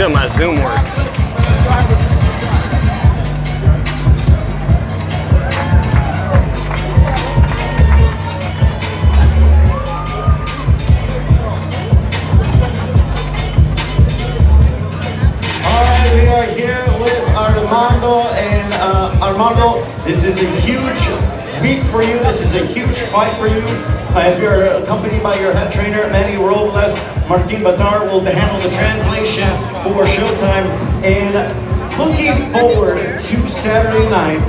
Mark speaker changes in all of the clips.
Speaker 1: good my Zoom works.
Speaker 2: We are here with Armando, and Armando, this is a huge week for you. This is a huge fight for you. As we are accompanied by your head trainer, Manny Robles, Martin Batar will handle the translation for Showtime. And looking forward to Saturday night,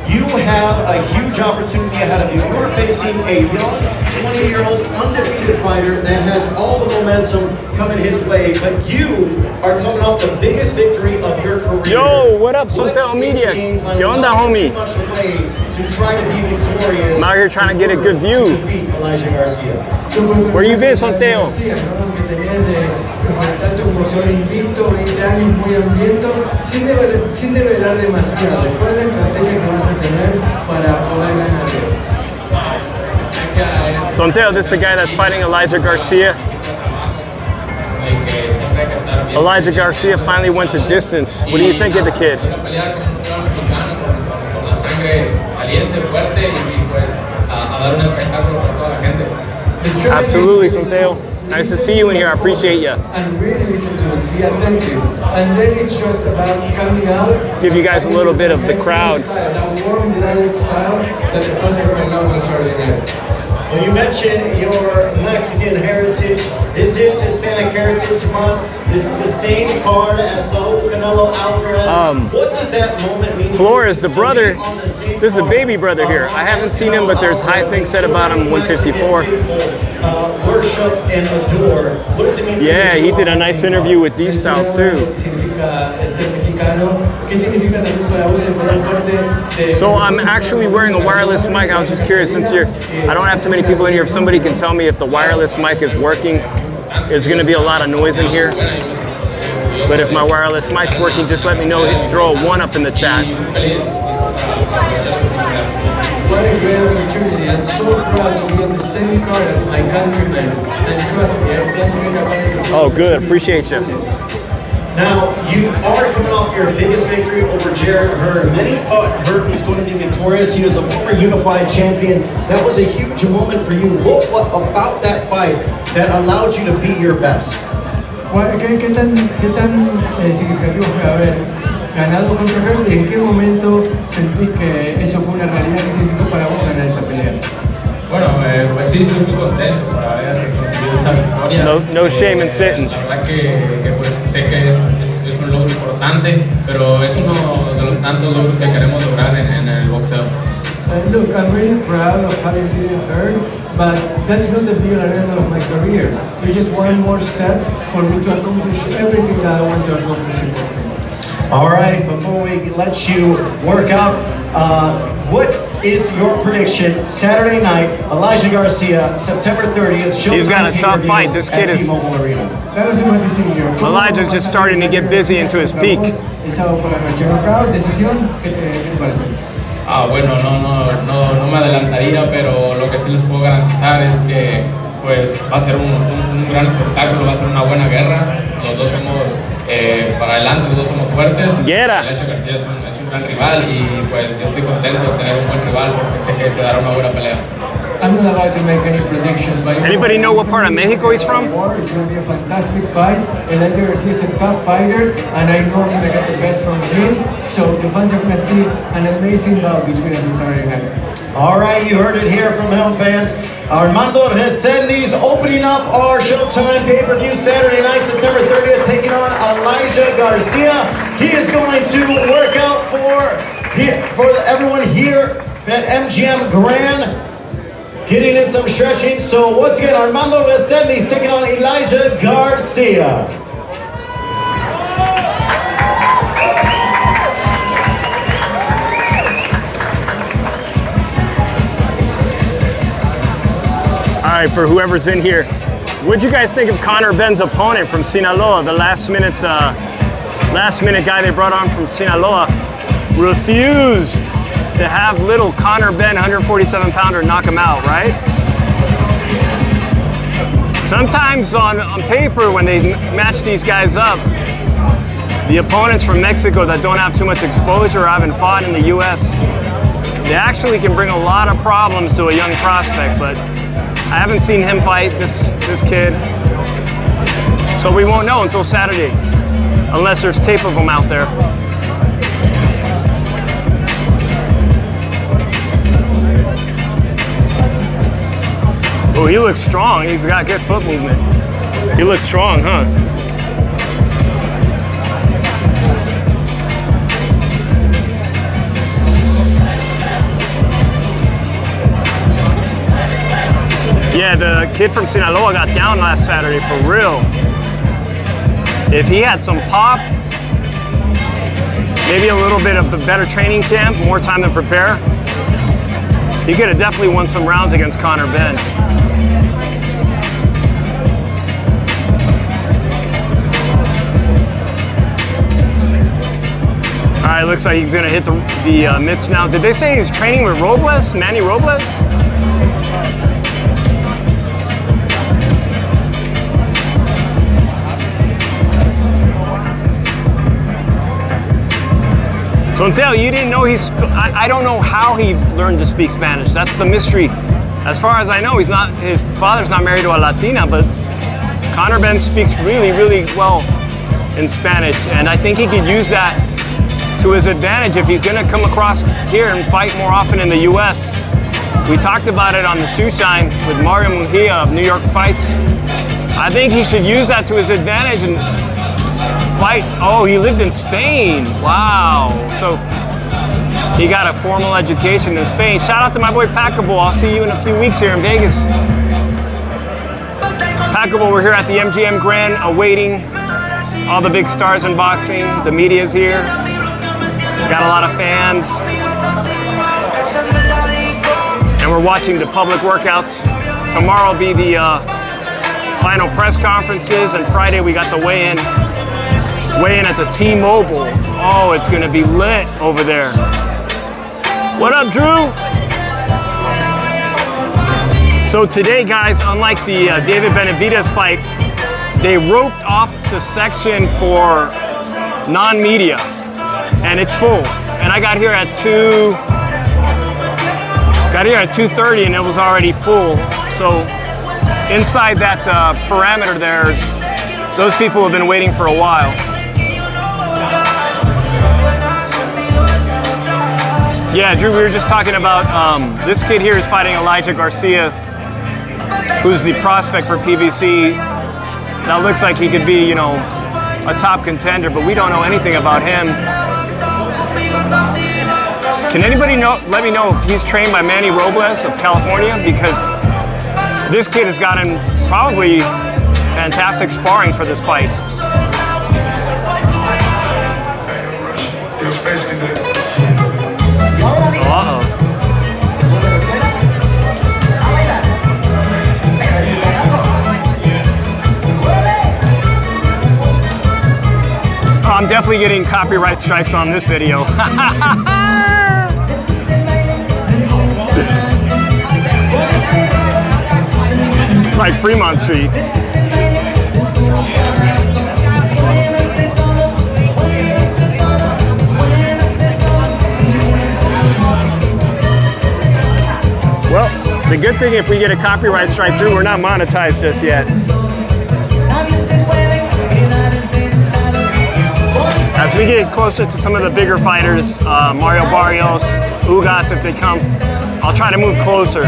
Speaker 2: you have a huge opportunity ahead of you. You are facing a young 20-year-old undefeated fighter that has all the momentum coming his way, but you are coming off the biggest victory of your career.
Speaker 1: Yo, what up, Soltero Media? ¿Qué onda, homie?
Speaker 2: To try to be victorious.
Speaker 1: I'm out here trying to get a good view. Where you been, Soltero?
Speaker 3: Enfrentarte a un boxeador invicto, 20 años, muy hambriento, sin develar demasiado. ¿Cuál es la estrategia que vas a tener para poder ganar?
Speaker 1: Soltero, this is the guy that's fighting Elijah Garcia. Elijah Garcia finally went the distance. What do you think of the kid? Absolutely, Soltero. Nice to see you in here. I appreciate you.
Speaker 3: And really listen to it. Be attentive. And then it's just about coming out.
Speaker 1: Give you guys a little bit of the crowd.
Speaker 3: That warm, dynamic style that the fans are going to love on Saturday night.
Speaker 2: Well, you mentioned your Mexican heritage. This is Hispanic Heritage Month. This is the same card as Canelo Alvarez. What does that moment mean?
Speaker 1: Flores, the brother, this is the baby brother here. I haven't seen him, but there's high things said about him, 154.
Speaker 2: Worship and adore. What does it mean?
Speaker 1: Yeah, he did a nice interview with D-Style too. So I'm actually wearing a wireless mic. I was just curious, since I don't have so many people in here, if somebody can tell me if the wireless mic is working. There's going to be a lot of noise in here. But if my wireless mic's working, just let me know. Throw a 1 up in the chat.
Speaker 3: What a great opportunity. I'm so proud to be on the same card as my countrymen. And trust me, I plan to take advantage of this.
Speaker 1: Oh, good. Appreciate you.
Speaker 2: Now, you are coming off your biggest victory over Jared Hearn. Many thought Hearn was going to be victorious. He was a former unified champion. That was a huge moment for you. What about that fight that allowed you to be your best?
Speaker 3: ¿Qué tan significativo fue haber ganado contra Hearn? ¿Y en qué momento sentís que eso fue una realidad? ¿Qué significó para vos ganar esa pelea?
Speaker 4: Bueno, pues sí, estoy muy contento por haber conseguido esa victoria.
Speaker 1: No shame in sitting.
Speaker 4: La verdad que pues sé que es un logro importante, pero es uno de los tantos logros que queremos lograr en el boxeo.
Speaker 3: Look, I'm really proud of having beaten Hearn, but that's not the be-all and end of my career. It's just one more step for me to accomplish everything that I want to accomplish in boxing.
Speaker 2: All right, before we let you work out, what is your prediction Saturday night? Elijah Garcia, September 30th.
Speaker 1: He's got a tough fight. This kid is. Elijah's just starting to get busy into his peak.
Speaker 4: Bueno, no me adelantaría, pero lo que sí les puedo garantizar es que pues va a ser un gran espectáculo, va a ser una buena guerra. Los dos somos para adelante, los dos somos fuertes. Elijah Garcia es un gran rival y pues yo estoy contento de tener un buen rival porque sé que se dará una buena pelea.
Speaker 3: I'm not allowed to make any predictions, but
Speaker 1: anybody know what part of Mexico he's from?
Speaker 3: It's going to be a fantastic fight. Elijah Garcia is a tough fighter, and I know I'm going to get the best from him. So the fans are going to see an amazing battle between us on Saturday night.
Speaker 2: All right, you heard it here from him, fans. Armando Resendiz opening up our Showtime pay-per-view Saturday night, September 30th, taking on Elijah Garcia. He is going to work out for everyone here at MGM Grand, getting in some stretching. So once again, Armando Resendiz taking on Elijah Garcia.
Speaker 1: All right, for whoever's in here, what'd you guys think of Conor Benn's opponent from Sinaloa? The last minute guy they brought on from Sinaloa refused to have little Conor Benn, 147-pounder, knock him out, right? Sometimes on paper, when they match these guys up, the opponents from Mexico that don't have too much exposure or haven't fought in the US, they actually can bring a lot of problems to a young prospect, but I haven't seen him fight this kid. So we won't know until Saturday, unless there's tape of him out there. Oh, he looks strong. He's got good foot movement. He looks strong, huh? Yeah, the kid from Sinaloa got down last Saturday, for real. If he had some pop, maybe a little bit of a better training camp, more time to prepare, he could have definitely won some rounds against Conor Benn. All right, looks like he's gonna hit the mitts now. Did they say he's training with Robles, Manny Robles? So Untel, you didn't know I don't know how he learned to speak Spanish. That's the mystery. As far as I know, his father's not married to a Latina, but Conor Benn speaks really, really well in Spanish. And I think he could use that to his advantage if he's gonna come across here and fight more often in the US. We talked about it on the Shoe Shine with Mario Mujia of New York Fights. I think he should use that to his advantage and fight. Oh, he lived in Spain. Wow. So he got a formal education in Spain. Shout out to my boy Packable. I'll see you in a few weeks here in Vegas. Packable, we're here at the MGM Grand awaiting all the big stars in boxing. The media's here. Got a lot of fans. And we're watching the public workouts. Tomorrow will be the final press conferences, and Friday we got the weigh-in at the T-Mobile. Oh, it's gonna be lit over there. What up, Drew? So today, guys, unlike the David Benavidez fight, they roped off the section for non-media, and it's full. And I got here at 2:30, and it was already full. So inside that parameter there, those people have been waiting for a while. Yeah, Drew, we were just talking about this kid here is fighting Elijah Garcia, who's the prospect for PBC. That looks like he could be, you know, a top contender, but we don't know anything about him. Can anybody let me know if he's trained by Manny Robles of California? Because this kid has gotten probably fantastic sparring for this fight. Uh-oh. I'm definitely getting copyright strikes on this video. Like Fremont Street. Well, the good thing, if we get a copyright strike through, we're not monetized just yet. As we get closer to some of the bigger fighters, Mario Barrios, Ugas, if they come, I'll try to move closer.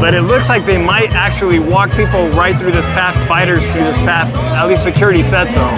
Speaker 1: But it looks like they might actually walk people right through this path, fighters through this path. At least security said so.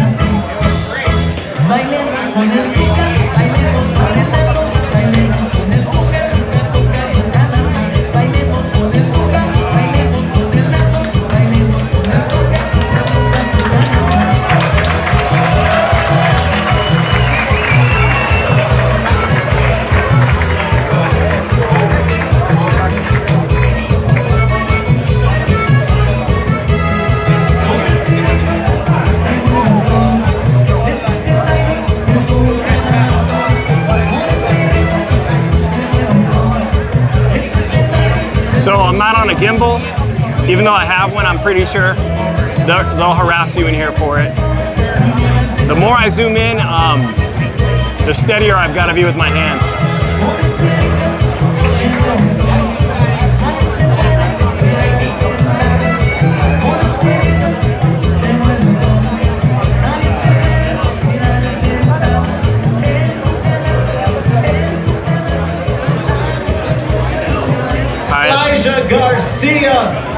Speaker 1: So I'm not on a gimbal. Even though I have one, I'm pretty sure they'll harass you in here for it. The more I zoom in, the steadier I've got to be with my hand.
Speaker 2: Garcia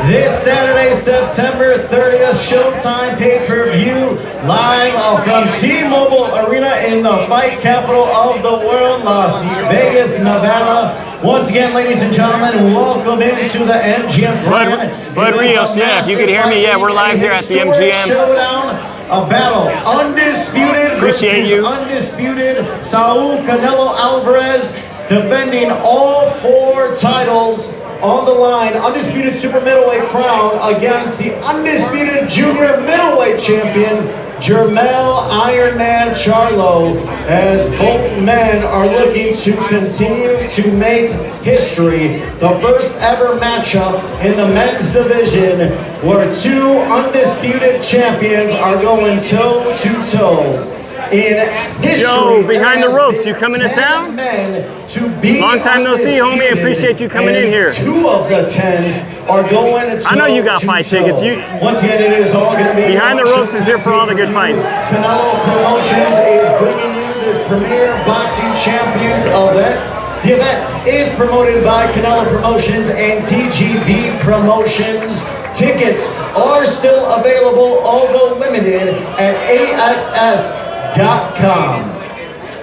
Speaker 2: this Saturday, September 30th, Showtime pay-per-view, live from T-Mobile Arena in the fight capital of the world, Las Vegas, Nevada. Once again, ladies and gentlemen, welcome into the MGM brand.
Speaker 1: Bud Rios, yeah, if you could hear me, yeah, we're live here at the MGM.
Speaker 2: Showdown, a battle, undisputed
Speaker 1: Appreciate you.
Speaker 2: Undisputed, Saul Canelo Alvarez, defending all 4 titles on the line, undisputed super middleweight crown against the undisputed junior middleweight champion, Jermell Ironman Charlo, as both men are looking to continue to make history. The first ever matchup in the men's division where 2 undisputed champions are going toe to toe. In history,
Speaker 1: Yo, behind the ropes, you coming to town? Long time no see, homie. Appreciate you coming in here.
Speaker 2: 2 of the 10 are going to
Speaker 1: I know you got fight tickets.
Speaker 2: Once again, it is all going to be
Speaker 1: Behind the Ropes is here for all the good fights.
Speaker 2: Canelo Promotions is bringing you this premier boxing champions event. The event is promoted by Canelo Promotions and TGB Promotions. Tickets are still available, although limited, at AXS.com.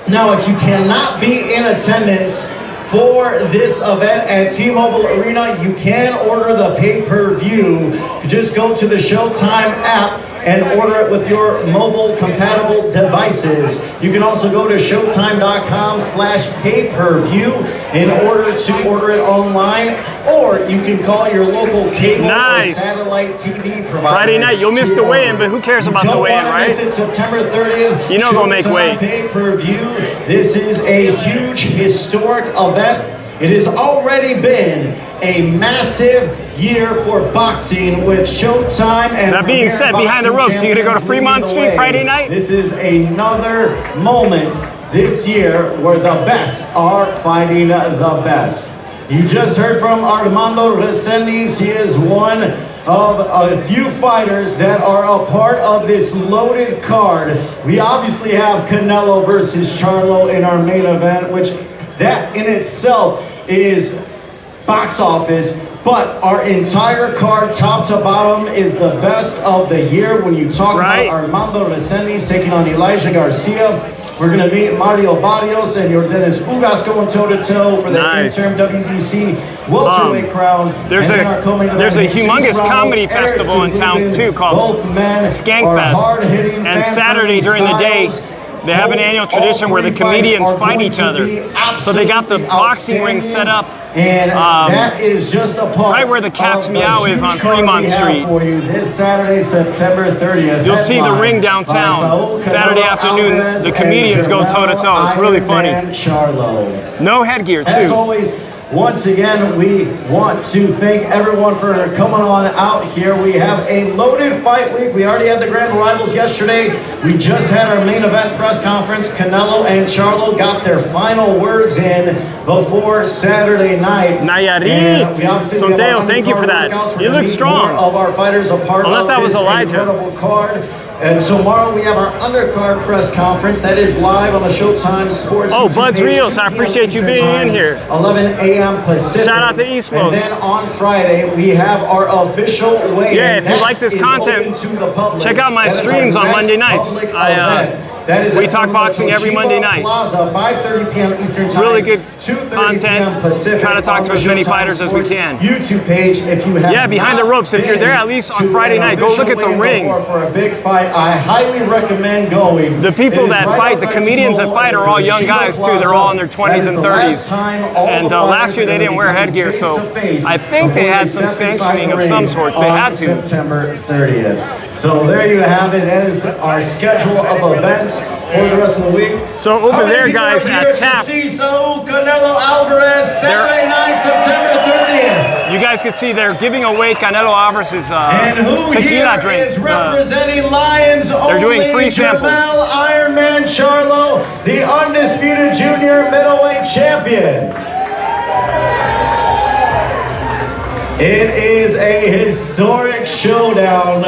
Speaker 2: Now, if you cannot be in attendance for this event at T-Mobile Arena, you can order the pay-per-view. Just go to the Showtime app and order it with your mobile compatible devices. You can also go to showtime.com/pay-per-view in order to order it online, or you can call your local cable or satellite TV provider.
Speaker 1: Friday night, you'll miss the weigh-in, but who cares about the weigh-in, right?
Speaker 2: It's September 30th.
Speaker 1: You know, gonna make weight.
Speaker 2: Pay-per-view. This is a huge historic event. It has already been a massive year for boxing with Showtime and
Speaker 1: that being said, behind the ropes, you gonna go to Fremont Street Friday night?
Speaker 2: This is another moment this year where the best are fighting the best. You just heard from Armando Resendiz. He is one of a few fighters that are a part of this loaded card. We obviously have Canelo versus Charlo in our main event, which that in itself is box office, but our entire card, top to bottom, is the best of the year. When you talk about Armando Resendiz taking on Elijah Garcia, we're going to meet Mario Barrios and Yordenis Ugas going toe-to-toe for the interim WBC welterweight crown.
Speaker 1: There's a humongous comedy festival in town, too, called Skankfest. And Saturday during the day, they have an annual tradition where the comedians fight each other. So they got the boxing ring set up
Speaker 2: that is just a part
Speaker 1: right where the Cat's Meow is on Fremont Street.
Speaker 2: For you this Saturday, September 30th.
Speaker 1: You'll see the ring downtown. Saturday afternoon, the comedians go toe-to-toe. It's really funny. No headgear, too.
Speaker 2: As always, once again, we want to thank everyone for coming on out here. We have a loaded fight week. We already had the grand rivals yesterday. We just had our main event press conference. Canelo and Charlo got their final words in before Saturday night.
Speaker 1: Nayarit, Sonteo, thank you for that. You look strong.
Speaker 2: Of our fighters a part
Speaker 1: Unless that was Elijah.
Speaker 2: Incredible card. And tomorrow we have our undercard press conference that is live on the Showtime Sports.
Speaker 1: Oh, Buds Rios, I appreciate you being in here.
Speaker 2: 11 a.m. Pacific.
Speaker 1: Shout out to East Los.
Speaker 2: And then on Friday we have our official weigh-in.
Speaker 1: Yeah, if you like this content, check out my streams on Monday nights. We talk boxing every Monday night.
Speaker 2: Plaza, 5:30 p.m. Eastern Time.
Speaker 1: Really good content. Try to talk to as many fighters as we can.
Speaker 2: YouTube page, if you have.
Speaker 1: Yeah, behind the ropes. If you're there at least on Friday night, go look at the ring.
Speaker 2: For a big fight, I highly recommend going.
Speaker 1: The people that fight, the comedians that fight, are all young guys too. They're all in their 20s and 30s. And last year they didn't wear headgear, so I think they had some sanctioning of some sorts. They had to.
Speaker 2: September 30th. So there you have it. That is our schedule of events for the rest of the week.
Speaker 1: So over there, guys, at TAP.
Speaker 2: Canelo Alvarez, Saturday night, September 30th.
Speaker 1: You guys guys can see, they're giving away Canelo Alvarez's tequila drink.
Speaker 2: Is representing Lions
Speaker 1: they're doing free samples.
Speaker 2: Jamel Ironman Charlo, the undisputed junior middleweight champion. It is a historic showdown.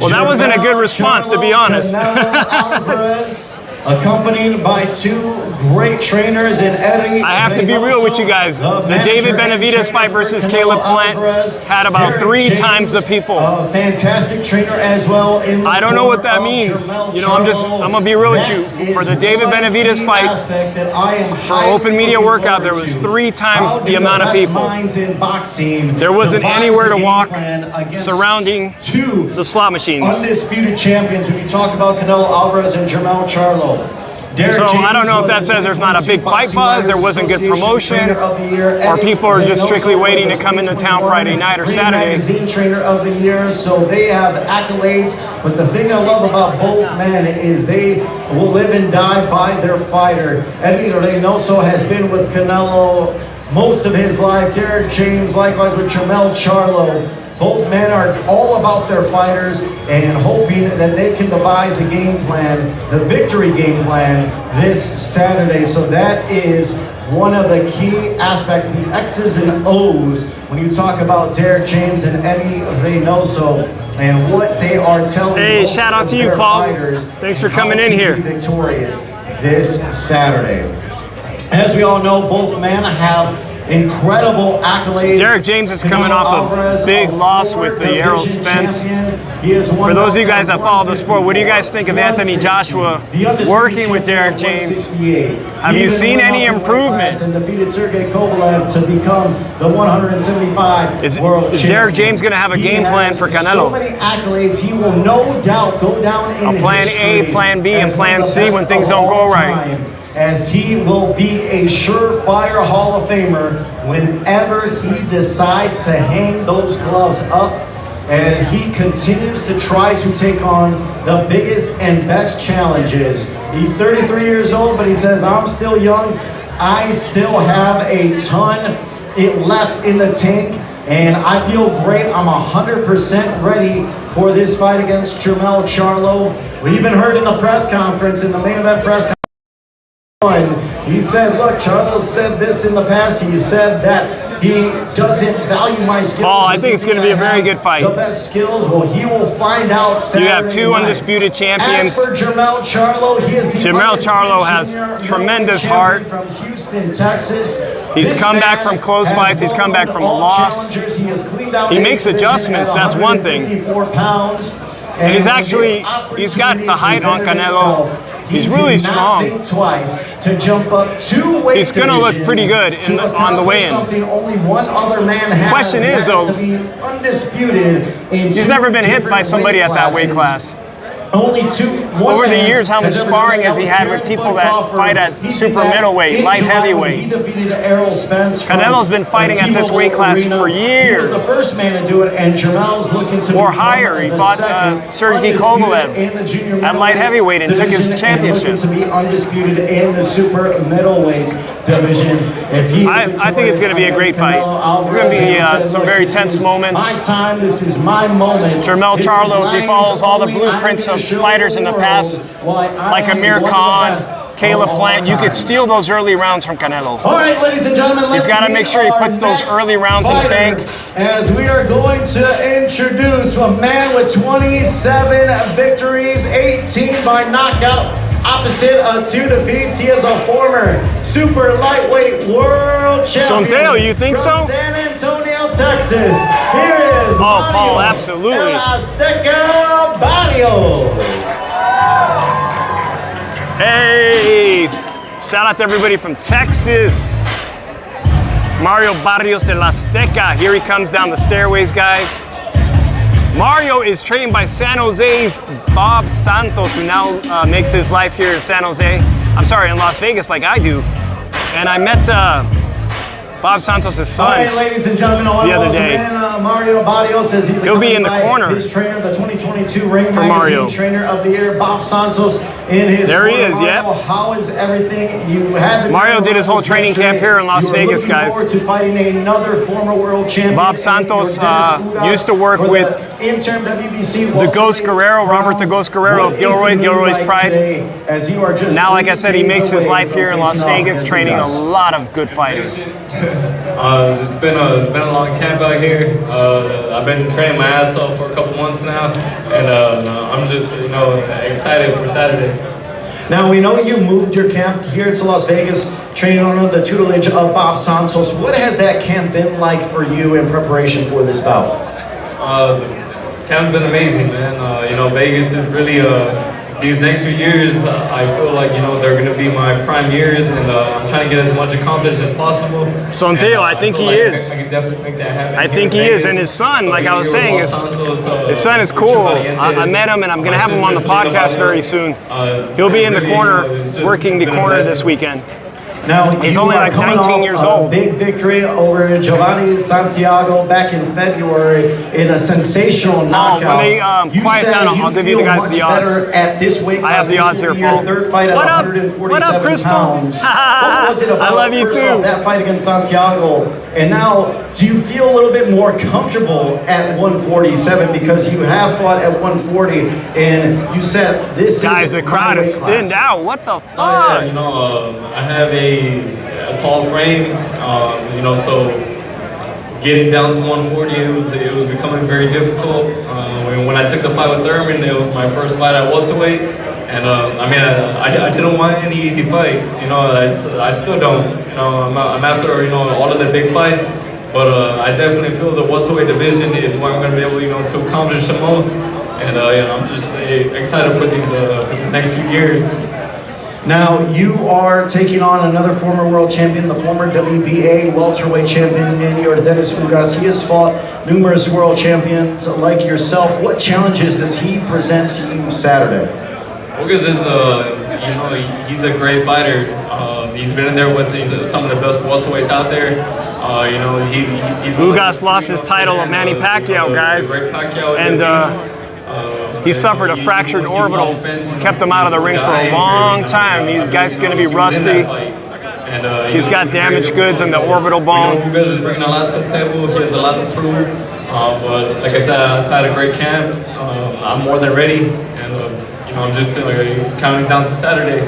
Speaker 1: Well, that wasn't a good response, to be honest.
Speaker 2: Alvarez, accompanied by two great trainers in Eddie.
Speaker 1: I have to be real with you guys. The David Benavidez fight versus Caleb Plant had about 3 times the people.
Speaker 2: A fantastic trainer as well.
Speaker 1: I don't know what that means. You know, I'm gonna be real with you. For the David Benavidez fight, for open media workout, there was 3 times the amount of people. There wasn't anywhere to walk surrounding the slot machines.
Speaker 2: Undisputed champions when you talk about Canelo Alvarez and Jermell Charlo.
Speaker 1: So I don't know if that says there's not a big fight buzz, there wasn't good promotion, or people are just strictly waiting to come into town Friday night or Saturday.
Speaker 2: Magazine Trainer of the Year, so they have accolades. But the thing I love about both men is they will live and die by their fighter. Eddie Reynoso has been with Canelo most of his life. Derek James, likewise with Jermell Charlo. Both men are all about their fighters and hoping that they can devise the game plan, the victory game plan this Saturday. So that is one of the key aspects, the X's and O's, when you talk about Derek James and Eddie Reynoso and what they are telling.
Speaker 1: Hey, shout out to you, Paul. Thanks for coming in here.
Speaker 2: Victorious this Saturday. As we all know, both men have incredible accolades.
Speaker 1: Derek James is coming off a big loss with the Errol Spence. For those of you guys that follow the sport, what do you guys think of Anthony Joshua working with Derek James? Have you seen any improvement?
Speaker 2: And defeated Sergey Kovalev to become the 175 world champion.
Speaker 1: Is Derek James going to have a game plan for Canelo?
Speaker 2: So many accolades, he will no doubt go down in
Speaker 1: a plan A, plan B, and plan C when things don't go right.
Speaker 2: As he will be a surefire Hall of Famer whenever he decides to hang those gloves up, and he continues to try to take on the biggest and best challenges. He's 33 years old, but he says, I'm still young. I still have a ton left in the tank, and I feel great. I'm 100% ready for this fight against Jermell Charlo. We even heard in the press conference, in the main event press conference, he said, look, Charlo said this in the past. He said that he doesn't value my skills.
Speaker 1: Oh, I think it's going to be a very good fight.
Speaker 2: The best skills, well, he will find out Saturday
Speaker 1: You have 2 undisputed champions.
Speaker 2: As for Jermell Charlo, he is the
Speaker 1: Jermell Charlo has tremendous heart.
Speaker 2: From Houston, Texas.
Speaker 1: He's come back from close fights. He's come back from a loss. He makes adjustments. That's one thing. And he's got the height on Canelo. He's really strong. He's going to look pretty good on the weigh-in. The question is, though, he's never been hit by somebody at that weight class. Over the years, how much sparring has he had with people that fight at super middleweight, light heavyweight? Canelo's been fighting at this weight class for years.
Speaker 2: He was the first man to do it, and Jermell's looking to
Speaker 1: or higher. He fought Sergey Kovalev at light heavyweight and took his championship.
Speaker 2: To be undisputed in the super middleweight division.
Speaker 1: I think it's going to be a great fight. There's going to be some very tense moments.
Speaker 2: My time, this is my moment.
Speaker 1: Jermell Charlo, if he follows all the blueprints of fighters in the past, like Amir Khan, Caleb Plant, you could steal those early rounds from Canelo.
Speaker 2: All right, ladies and gentlemen,
Speaker 1: he's got to make sure he puts those early rounds in the bank.
Speaker 2: As we are going to introduce a man with 27 victories, 18 by knockout, opposite of 2 defeats. He is a former super lightweight world champion.
Speaker 1: Sonteo, you think
Speaker 2: from
Speaker 1: so?
Speaker 2: San Antonio, Texas. Here is
Speaker 1: Mario Paul, absolutely.
Speaker 2: Azteca Barrios.
Speaker 1: Hey, shout out to everybody from Texas. Mario Barrios El Azteca. Here he comes down the stairways, guys. Mario is trained by San Jose's Bob Santos, who now makes his life here in San Jose. I'm sorry, in Las Vegas like I do. And I met Bob Santos' son.
Speaker 2: All right, ladies and gentlemen,
Speaker 1: the other day.
Speaker 2: Mario Barrios says he'll
Speaker 1: be in the corner.
Speaker 2: His trainer, the 2022 Ring
Speaker 1: for Mario.
Speaker 2: Magazine Trainer of the Year, Bob Santos, in his
Speaker 1: There he
Speaker 2: corner.
Speaker 1: is,
Speaker 2: Mario,
Speaker 1: yep.
Speaker 2: how is everything? You had the
Speaker 1: Mario did his whole training camp here in Las Vegas,
Speaker 2: looking
Speaker 1: guys.
Speaker 2: forward to fighting another former world champion.
Speaker 1: Bob Santos used to work with
Speaker 2: interim WBC
Speaker 1: the Ghost Guerrero, Robert the Ghost Guerrero of Gilroy's Pride.
Speaker 2: As you are just
Speaker 1: Now, like I said, he makes his life here in Las Vegas, training a lot of good fighters.
Speaker 4: It's been a long camp out here. I've been training my ass off for a couple months now, and I'm just excited for Saturday.
Speaker 2: Now, we know you moved your camp here to Las Vegas, training under the tutelage of Bob Santos. What has that camp been like for you in preparation for this bout?
Speaker 4: The camp's been amazing, man. Vegas is really, these next few years, I feel like, they're going to be my prime years, and I'm trying to get as much accomplished as possible.
Speaker 1: Sonteo, I think he is.
Speaker 4: I can definitely make that happen.
Speaker 1: I think he is, and his son, like I was saying, his son is cool. I met him, and I'm going to have him on the podcast very soon. He'll be in the corner, working the corner this weekend.
Speaker 2: Now,
Speaker 1: he's only like 19 years old.
Speaker 2: Big victory over Giovanni Santiago back in February in a sensational knockout.
Speaker 1: When they quiet down, I'll give you the guys the odds.
Speaker 2: At this weight
Speaker 1: I have the odds here, Paul.
Speaker 2: Third fight at
Speaker 1: What up?
Speaker 2: 147
Speaker 1: What up, Crystal?
Speaker 2: pounds. What was it about
Speaker 1: I love you too.
Speaker 2: that fight against Santiago? And now, do you feel a little bit more comfortable at 147 because you have fought at 140 and you said this
Speaker 1: guys,
Speaker 2: is
Speaker 1: the crowd is thinned out. What the fuck?
Speaker 4: I have a tall frame, so getting down to 140, it was becoming very difficult. When I took the fight with Thurman, it was my first fight at welterweight, and I didn't want any easy fight. I still don't. I'm after all of the big fights, but I definitely feel the welterweight division is where I'm going to be able to accomplish the most, and I'm just excited for these next few years.
Speaker 2: Now, you are taking on another former world champion, the former WBA welterweight champion in your Dennis Ugas. He has fought numerous world champions like yourself. What challenges does he present to you Saturday?
Speaker 4: Ugas is, he's a great fighter. He's been in there with some of the best welterweights out there. He's
Speaker 1: Ugas lost his title to Manny Pacquiao, guys, and he suffered a fractured orbital, kept him out of the ring for a long time. This guy's going to be rusty. He's got damaged goods in the orbital bone.
Speaker 4: Ugas is bringing a lot to the table. He has a lot to prove. But like I said, I've had a great camp. I'm more than ready, and I'm just counting down to Saturday.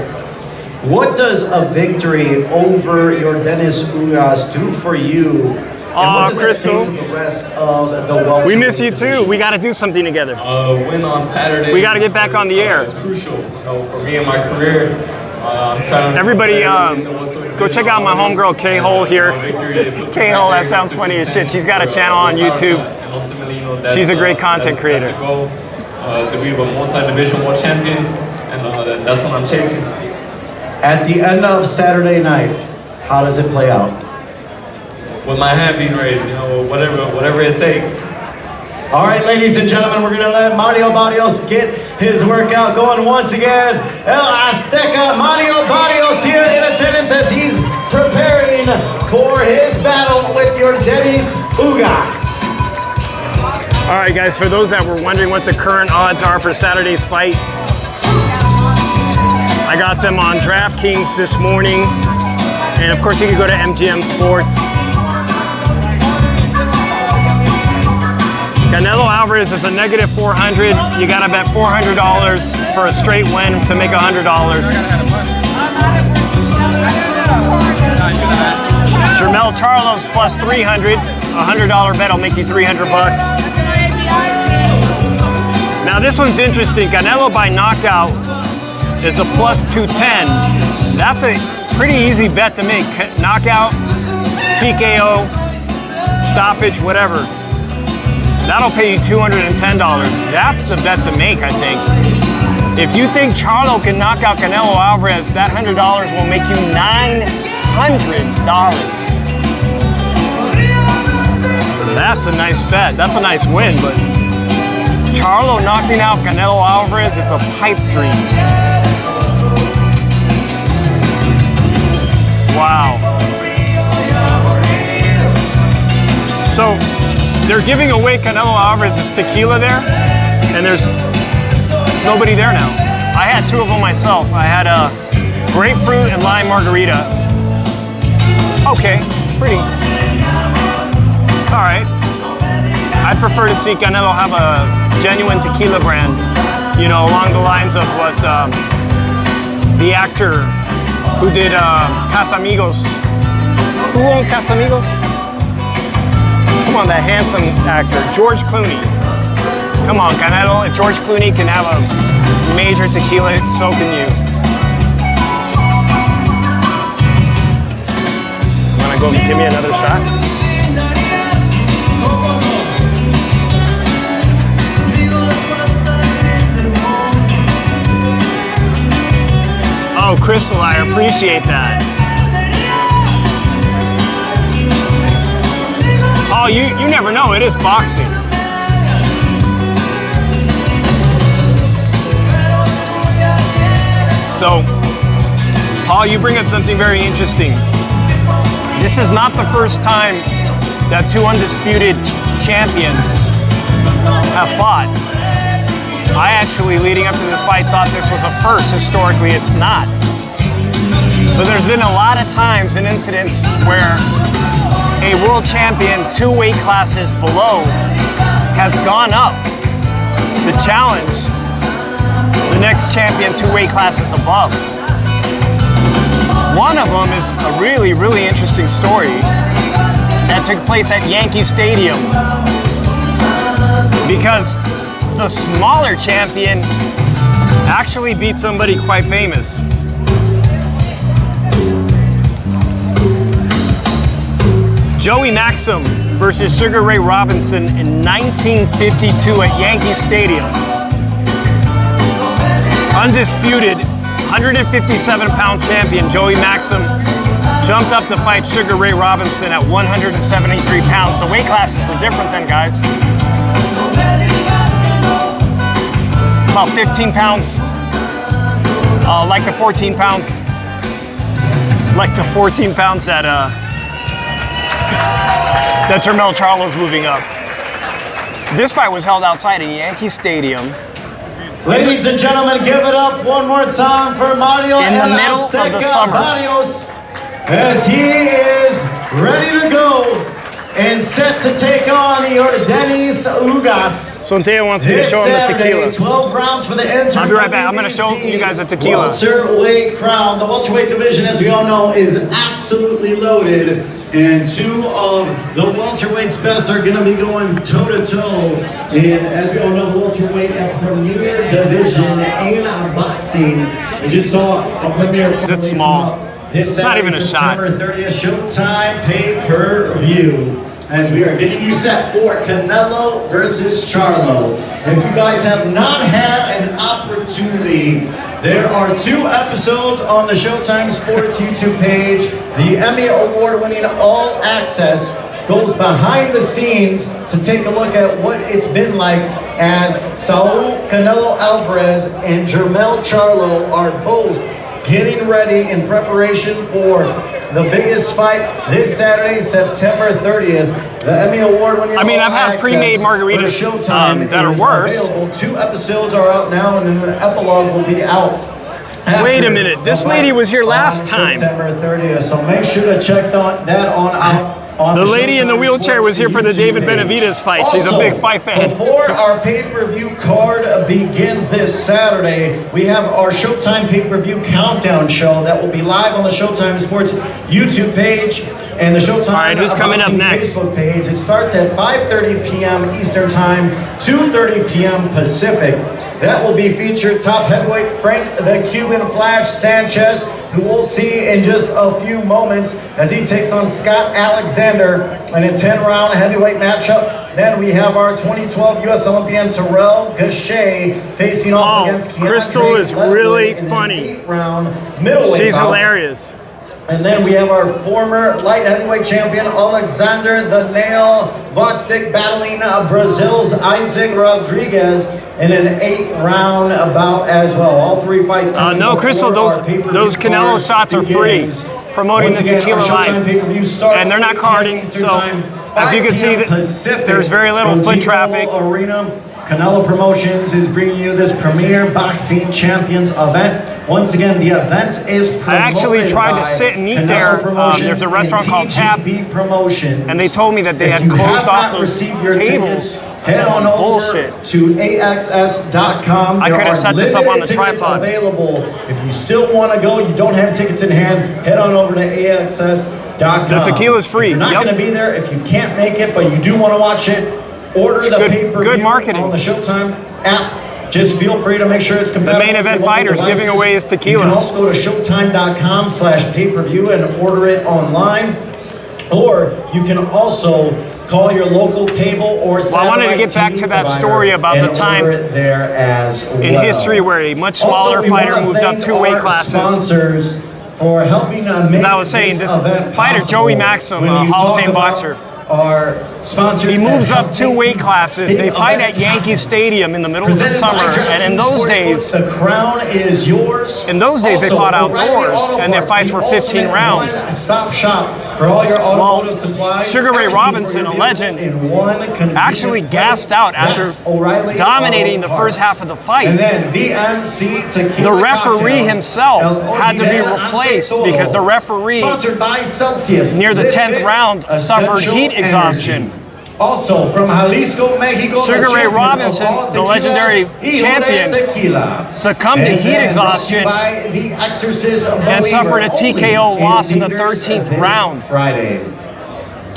Speaker 2: What does a victory over your Dennis Ugas do for you? And
Speaker 1: Crystal,
Speaker 2: to the rest of the welterweight
Speaker 1: we miss you too. We got to do something together.
Speaker 4: Win on Saturday.
Speaker 1: We got to get back on the air.
Speaker 4: It's crucial, for me and my career. I'm trying to.
Speaker 1: Everybody, go check out my homegirl K-Hole here. K-Hole, that sounds funny as shit. She's got a channel on YouTube. She's a great content creator.
Speaker 4: That's the goal, to be a multi-division world champion, and that's what I'm chasing.
Speaker 2: At the end of Saturday night, how does it play out?
Speaker 4: With my hand being raised, whatever it takes.
Speaker 2: All right, ladies and gentlemen, we're going to let Mario Barrios get his workout going once again. El Azteca Mario Barrios here in attendance as he's preparing for his battle with your Dennis Ugas.
Speaker 1: All right, guys, for those that were wondering what the current odds are for Saturday's fight, I got them on DraftKings this morning. And of course, you can go to MGM Sports. Canelo Alvarez is a negative 400. You gotta bet $400 for a straight win to make $100. Jermell Charlo's plus 300. A $100 bet will make you 300 bucks. Now this one's interesting. Canelo by knockout is a plus 210. That's a pretty easy bet to make. Knockout, TKO, stoppage, whatever. That'll pay you $210. That's the bet to make, I think. If you think Charlo can knock out Canelo Alvarez, that $100 will make you $900. That's a nice bet. That's a nice win, but Charlo knocking out Canelo Alvarez is a pipe dream. Wow. So, they're giving away Canelo Alvarez's tequila there, and there's nobody there now. I had 2 of them myself. I had a grapefruit and lime margarita. Okay, pretty. All right. I prefer to see Canelo have a genuine tequila brand, you know, along the lines of what the actor who did Casamigos. Who owned Casamigos? Come on, that handsome actor, George Clooney. Come on, Canelo, if George Clooney can have a major tequila, so can you. Wanna go give me another shot? Oh, Crystal, I appreciate that. Oh, you never know, it is boxing. So, Paul, you bring up something very interesting. This is not the first time that 2 undisputed champions have fought. I actually, leading up to this fight, thought this was a first. Historically, it's not. But there's been a lot of times and incidents where a world champion 2 weight classes below has gone up to challenge the next champion 2 weight classes above. One of them is a really, really interesting story that took place at Yankee Stadium, because the smaller champion actually beat somebody quite famous. Joey Maxim versus Sugar Ray Robinson in 1952 at Yankee Stadium. Undisputed 157-pound champion Joey Maxim jumped up to fight Sugar Ray Robinson at 173 pounds. The weight classes were different then, guys. About 15 pounds, like the 14 pounds, that Jermell Charlo's moving up. This fight was held outside in Yankee Stadium.
Speaker 2: Ladies and gentlemen, give it up one more time for Mario
Speaker 1: in the middle of the summer.
Speaker 2: Barrios, as he is ready to go and set to take on Yordenis Ugas.
Speaker 1: Sontea wants me to show him the tequila.
Speaker 2: 12 rounds for the enter.
Speaker 1: I'll be right back. I'm going to show you guys a tequila.
Speaker 2: Welterweight crown. The welterweight division, as we all know, is absolutely loaded. And 2 of the welterweight's best are going to be going toe-to-toe. And as we all know, the welterweight and premier division in boxing. We just saw a premier.
Speaker 1: It's small. It's not even a shot.
Speaker 2: September 30th, Showtime pay-per-view. As we are getting you set for Canelo versus Charlo. If you guys have not had an opportunity, there are 2 episodes on the Showtime Sports YouTube page. The Emmy Award-winning All Access goes behind the scenes to take a look at what it's been like as Saul Canelo Alvarez and Jermell Charlo are both getting ready in preparation for the biggest fight this Saturday, September 30th. The Emmy Award-winning.
Speaker 1: I mean, I've had pre-made margaritas that are worse.
Speaker 2: Available. 2 episodes are out now, and then the epilogue will be out.
Speaker 1: Wait a minute, this lady was here last time.
Speaker 2: September 30th, so make sure to check that on out.
Speaker 1: The lady in the wheelchair was here for the David Benavidez fight. She's a big fight fan.
Speaker 2: Before our pay-per-view card begins this Saturday, we have our Showtime pay-per-view countdown show that will be live on the Showtime Sports YouTube page and the Showtime
Speaker 1: All right, who's coming up next?
Speaker 2: Facebook page. It starts at 5:30 p.m. Eastern Time, 2:30 p.m. Pacific. That will be featured top heavyweight Frank the Cuban Flash Sanchez, who we'll see in just a few moments as he takes on Scott Alexander in a 10-round heavyweight matchup. Then we have our 2012 U.S. Olympian Terrell Gausha facing off against Keandre
Speaker 1: Crystal is really funny.
Speaker 2: 8-round middleweight
Speaker 1: She's
Speaker 2: bout.
Speaker 1: hilarious.
Speaker 2: And then we have our former light heavyweight champion, Alexander the Nail Vodstik, battling Brazil's Isaac Rodriguez in an 8-round bout as well. All 3 fights.
Speaker 1: No, Crystal, those Canelo shots are free. Promoting the tequila line. And they're not carding, so as you can see, there's very little foot traffic.
Speaker 2: Canelo Promotions is bringing you this Premier Boxing Champions event. Once again, the event is promoted
Speaker 1: I actually tried to sit and eat
Speaker 2: Canelo
Speaker 1: there.
Speaker 2: Promotions
Speaker 1: There's a restaurant called Tap,
Speaker 2: TGB Promotions.
Speaker 1: and they told me that they
Speaker 2: If
Speaker 1: had
Speaker 2: you
Speaker 1: closed
Speaker 2: have
Speaker 1: off
Speaker 2: not
Speaker 1: those
Speaker 2: received your
Speaker 1: tables.
Speaker 2: tickets, head on over
Speaker 1: bullshit.
Speaker 2: to AXS.com.
Speaker 1: I could have set this up on the tripod.
Speaker 2: Available. If you still want to go, you don't have tickets in hand, head on over to AXS.com.
Speaker 1: The tequila's free.
Speaker 2: If you're not
Speaker 1: Yep.
Speaker 2: going to be there, if you can't make it, but you do want to watch it, order
Speaker 1: It's
Speaker 2: the
Speaker 1: good-
Speaker 2: pay-per-view
Speaker 1: good marketing.
Speaker 2: on the Showtime app. Just feel free to make sure it's compatible.
Speaker 1: The main
Speaker 2: with
Speaker 1: event
Speaker 2: your mobile
Speaker 1: fighter's giving
Speaker 2: devices.
Speaker 1: away his tequila.
Speaker 2: You can also go to showtime.com/pay-per-view and order it online. Or you can also call your local cable or satellite
Speaker 1: I wanted to get back
Speaker 2: TV
Speaker 1: to that
Speaker 2: provider
Speaker 1: story about
Speaker 2: and
Speaker 1: the time
Speaker 2: order it there as
Speaker 1: in
Speaker 2: well.
Speaker 1: history where a much smaller
Speaker 2: Also, we
Speaker 1: fighter
Speaker 2: wanna
Speaker 1: moved up
Speaker 2: thank
Speaker 1: 2 weight
Speaker 2: our
Speaker 1: classes.
Speaker 2: Sponsors for helping make
Speaker 1: As I was saying, this
Speaker 2: event
Speaker 1: fighter,
Speaker 2: possible.
Speaker 1: Joey Maxim,
Speaker 2: When
Speaker 1: a
Speaker 2: you
Speaker 1: Hall of
Speaker 2: talk
Speaker 1: Fame
Speaker 2: about
Speaker 1: boxer,
Speaker 2: our sponsors
Speaker 1: he
Speaker 2: that
Speaker 1: moves
Speaker 2: help
Speaker 1: up 2
Speaker 2: make
Speaker 1: weight classes.
Speaker 2: big
Speaker 1: They fight at
Speaker 2: events
Speaker 1: Yankee
Speaker 2: happen.
Speaker 1: Stadium in the middle of the
Speaker 2: Presented by
Speaker 1: summer, and in
Speaker 2: DraftKings
Speaker 1: those
Speaker 2: Sportsbook,
Speaker 1: days,
Speaker 2: the crown is yours.
Speaker 1: in those days they
Speaker 2: Also,
Speaker 1: fought
Speaker 2: O'Reilly
Speaker 1: outdoors,
Speaker 2: Auto
Speaker 1: and their
Speaker 2: Parts,
Speaker 1: fights
Speaker 2: the
Speaker 1: were 15
Speaker 2: ultimate
Speaker 1: rounds.
Speaker 2: one-stop shop for all your automotive supplies.
Speaker 1: Sugar Ray
Speaker 2: Everything
Speaker 1: Robinson,
Speaker 2: for
Speaker 1: a
Speaker 2: your
Speaker 1: legend,
Speaker 2: vehicle in one convenient
Speaker 1: actually
Speaker 2: place.
Speaker 1: gassed out after
Speaker 2: That's O'Reilly
Speaker 1: dominating
Speaker 2: Auto
Speaker 1: the first
Speaker 2: Parts.
Speaker 1: half of the fight.
Speaker 2: And then VMC Tequila
Speaker 1: The referee
Speaker 2: Cocktails,
Speaker 1: himself
Speaker 2: El
Speaker 1: had to be
Speaker 2: Origen
Speaker 1: replaced
Speaker 2: Ante
Speaker 1: because the
Speaker 2: Toro.
Speaker 1: referee
Speaker 2: Sponsored by Celsius.
Speaker 1: near the
Speaker 2: Live
Speaker 1: 10th
Speaker 2: Fit,
Speaker 1: round suffered
Speaker 2: Essential
Speaker 1: heat exhaustion.
Speaker 2: Energy. Also from Jalisco, Mexico,
Speaker 1: Sugar
Speaker 2: the
Speaker 1: Ray
Speaker 2: champion of
Speaker 1: Robinson,
Speaker 2: all
Speaker 1: the
Speaker 2: tequilas,
Speaker 1: legendary
Speaker 2: Hijo de
Speaker 1: champion,
Speaker 2: Tequila.
Speaker 1: succumbed to
Speaker 2: And
Speaker 1: heat
Speaker 2: then brought to you
Speaker 1: exhaustion
Speaker 2: by the Exorcist
Speaker 1: and
Speaker 2: Believer,
Speaker 1: suffered a TKO
Speaker 2: only
Speaker 1: loss in the
Speaker 2: theaters
Speaker 1: 13th
Speaker 2: this
Speaker 1: round.
Speaker 2: Friday.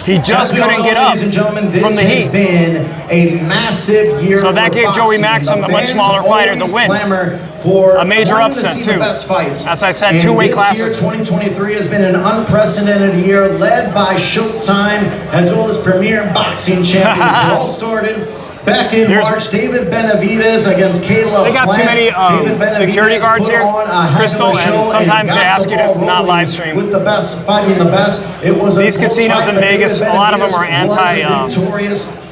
Speaker 1: He just
Speaker 2: As we all
Speaker 1: couldn't
Speaker 2: know,
Speaker 1: get up
Speaker 2: ladies and gentlemen, this
Speaker 1: from the
Speaker 2: has
Speaker 1: heat.
Speaker 2: been a massive year
Speaker 1: So that
Speaker 2: for
Speaker 1: gave Joey
Speaker 2: boxing.
Speaker 1: Maxim, the much
Speaker 2: fans
Speaker 1: smaller fighter, the
Speaker 2: always
Speaker 1: win.
Speaker 2: clamor for
Speaker 1: A major
Speaker 2: wanting to
Speaker 1: upset,
Speaker 2: see
Speaker 1: too.
Speaker 2: the best fights.
Speaker 1: As I said,
Speaker 2: And
Speaker 1: 2 weight
Speaker 2: this
Speaker 1: classes.
Speaker 2: year, 2023 has been an unprecedented year, led by Showtime as well as Premier Boxing Champions. It all started back in March. David Benavidez against Caleb.
Speaker 1: They got too many security guards here, Crystal, and sometimes they ask you to not live stream.
Speaker 2: With the best, fighting the best. It was
Speaker 1: These casinos in Vegas, a lot of them are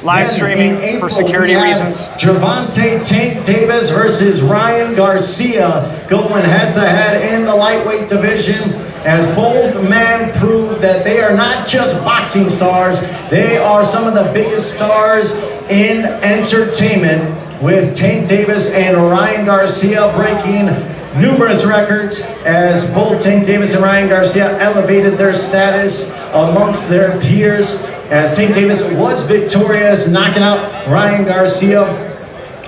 Speaker 1: live streaming for security reasons.
Speaker 2: Gervonta Tank Davis versus Ryan Garcia going head-to-head in the lightweight division, as both men prove that they are not just boxing stars, they are some of the biggest stars in entertainment, with Tank Davis and Ryan Garcia breaking numerous records, as both Tank Davis and Ryan Garcia elevated their status amongst their peers, as Tank Davis was victorious, knocking out Ryan Garcia.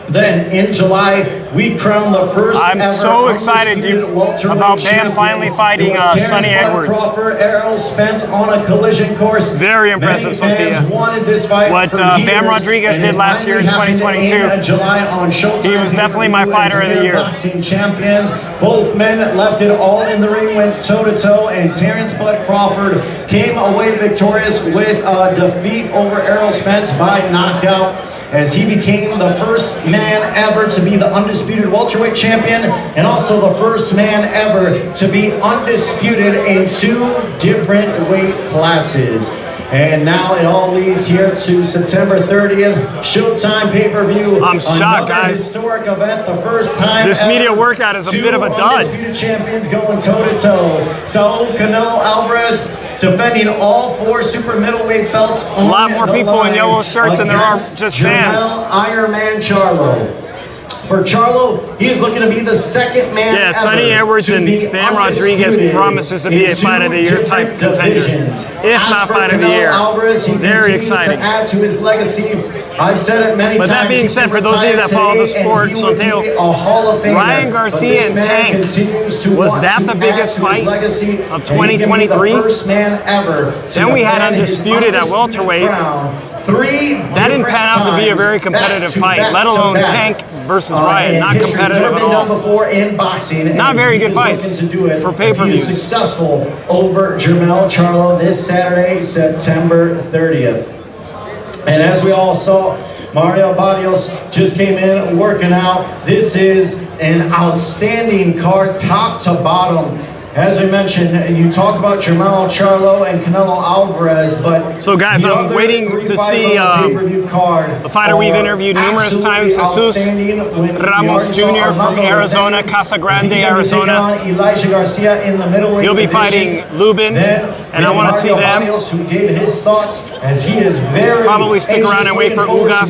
Speaker 2: Then in July, we crowned the first
Speaker 1: I'm
Speaker 2: ever
Speaker 1: so excited about Bam finally fighting Sonny Edwards.
Speaker 2: Crawford, Errol Spence on a collision course.
Speaker 1: Very impressive,
Speaker 2: Many fans
Speaker 1: Sotia.
Speaker 2: wanted this fight
Speaker 1: What
Speaker 2: for
Speaker 1: Bam
Speaker 2: years,
Speaker 1: Rodriguez
Speaker 2: and
Speaker 1: did
Speaker 2: it
Speaker 1: last year in
Speaker 2: finally happened
Speaker 1: 2022.
Speaker 2: in July on Showtime.
Speaker 1: He was definitely my fighter of the year.
Speaker 2: Boxing champions. Both men left it all in the ring, went toe-to-toe, and Terrence Bud Crawford came away victorious with a defeat over Errol Spence by knockout, as he became the first man ever to be the undisputed welterweight champion, and also the first man ever to be undisputed in 2 different weight classes. And now it all leads here to September 30th, Showtime pay-per-view.
Speaker 1: I'm shocked,
Speaker 2: Another
Speaker 1: guys.
Speaker 2: historic event, the first time
Speaker 1: This
Speaker 2: ever
Speaker 1: media workout is a
Speaker 2: 2
Speaker 1: bit of a dud.
Speaker 2: undisputed champions going toe-to-toe. So Canelo Alvarez defending all 4 super middleweight belts.
Speaker 1: A lot more people in yellow shirts than there are just fans.
Speaker 2: Iron Man Charlo. For Charlo, he is looking to be the second man
Speaker 1: Yeah, Sonny
Speaker 2: ever
Speaker 1: Edwards
Speaker 2: to
Speaker 1: and
Speaker 2: be
Speaker 1: Bam Rodriguez
Speaker 2: undisputed
Speaker 1: promises to be
Speaker 2: in
Speaker 1: a fight of the
Speaker 2: 2
Speaker 1: year type
Speaker 2: different
Speaker 1: contender.
Speaker 2: divisions.
Speaker 1: If
Speaker 2: As
Speaker 1: not
Speaker 2: for
Speaker 1: fight of the
Speaker 2: Canelo
Speaker 1: year.
Speaker 2: Alvarez, he
Speaker 1: Very
Speaker 2: continues
Speaker 1: exciting.
Speaker 2: to add to his legacy. I've said it many times.
Speaker 1: But that being
Speaker 2: he
Speaker 1: said,
Speaker 2: can
Speaker 1: for those of you that
Speaker 2: retire
Speaker 1: follow the
Speaker 2: today
Speaker 1: sport,
Speaker 2: and he would
Speaker 1: Sonteo,
Speaker 2: be a Hall of Famer.
Speaker 1: Ryan
Speaker 2: But
Speaker 1: Garcia
Speaker 2: this
Speaker 1: and
Speaker 2: man
Speaker 1: Tank,
Speaker 2: continues to
Speaker 1: was
Speaker 2: want
Speaker 1: that
Speaker 2: to
Speaker 1: the
Speaker 2: add
Speaker 1: biggest
Speaker 2: to his
Speaker 1: fight
Speaker 2: legacy,
Speaker 1: of
Speaker 2: and he can be the
Speaker 1: 2023?
Speaker 2: first man ever to
Speaker 1: Then we had
Speaker 2: defend his
Speaker 1: undisputed at
Speaker 2: undisputed
Speaker 1: welterweight.
Speaker 2: crown 3
Speaker 1: That didn't pan out to be a
Speaker 2: different
Speaker 1: very
Speaker 2: times,
Speaker 1: competitive
Speaker 2: back
Speaker 1: fight,
Speaker 2: to
Speaker 1: let alone
Speaker 2: back.
Speaker 1: Tank versus Ryan.
Speaker 2: And
Speaker 1: Not
Speaker 2: history's
Speaker 1: competitive
Speaker 2: never
Speaker 1: at
Speaker 2: been done
Speaker 1: all.
Speaker 2: before in boxing.
Speaker 1: Not
Speaker 2: and
Speaker 1: very
Speaker 2: he
Speaker 1: good
Speaker 2: is
Speaker 1: fights
Speaker 2: looking to do it
Speaker 1: for
Speaker 2: if
Speaker 1: pay-per-views.
Speaker 2: he is successful over Jermell Charlo this Saturday, September 30th. And as we all saw, Mario Barrios just came in working out. This is an outstanding card, top to bottom. as we mentioned, you talk about Charlo and Canelo Alvarez, but
Speaker 1: so guys, I'm waiting to see a fighter we've interviewed numerous times, Jesus Ramos Jr. from Arizona, Casa Grande, Arizona.
Speaker 2: Elijah Garcia in the middle.
Speaker 1: He'll be fighting Lubin, and I want to see them.
Speaker 2: Who gave his thoughts, as he is very
Speaker 1: probably stick around and wait for Ugas.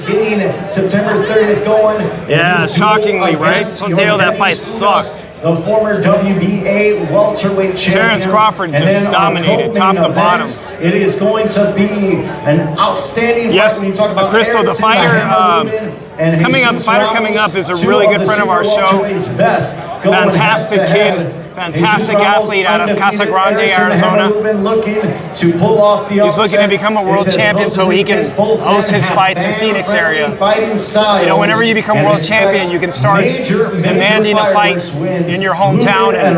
Speaker 2: September 30th going.
Speaker 1: Yeah, shockingly, right? Sondeo, that fight sucked.
Speaker 2: The former WBA welterweight champion.
Speaker 1: Terrence Crawford just dominated, top to bottom.
Speaker 2: It is going to be an outstanding
Speaker 1: yes,
Speaker 2: fight when you talk about
Speaker 1: Crystal, the fighter coming up is a really good friend of our show. Fantastic kid. Fantastic athlete out of Casa Grande, Arizona. He's looking to become a world champion so he can host his fights in Phoenix area. You know, whenever you become world champion, you can start demanding a fight in your hometown, and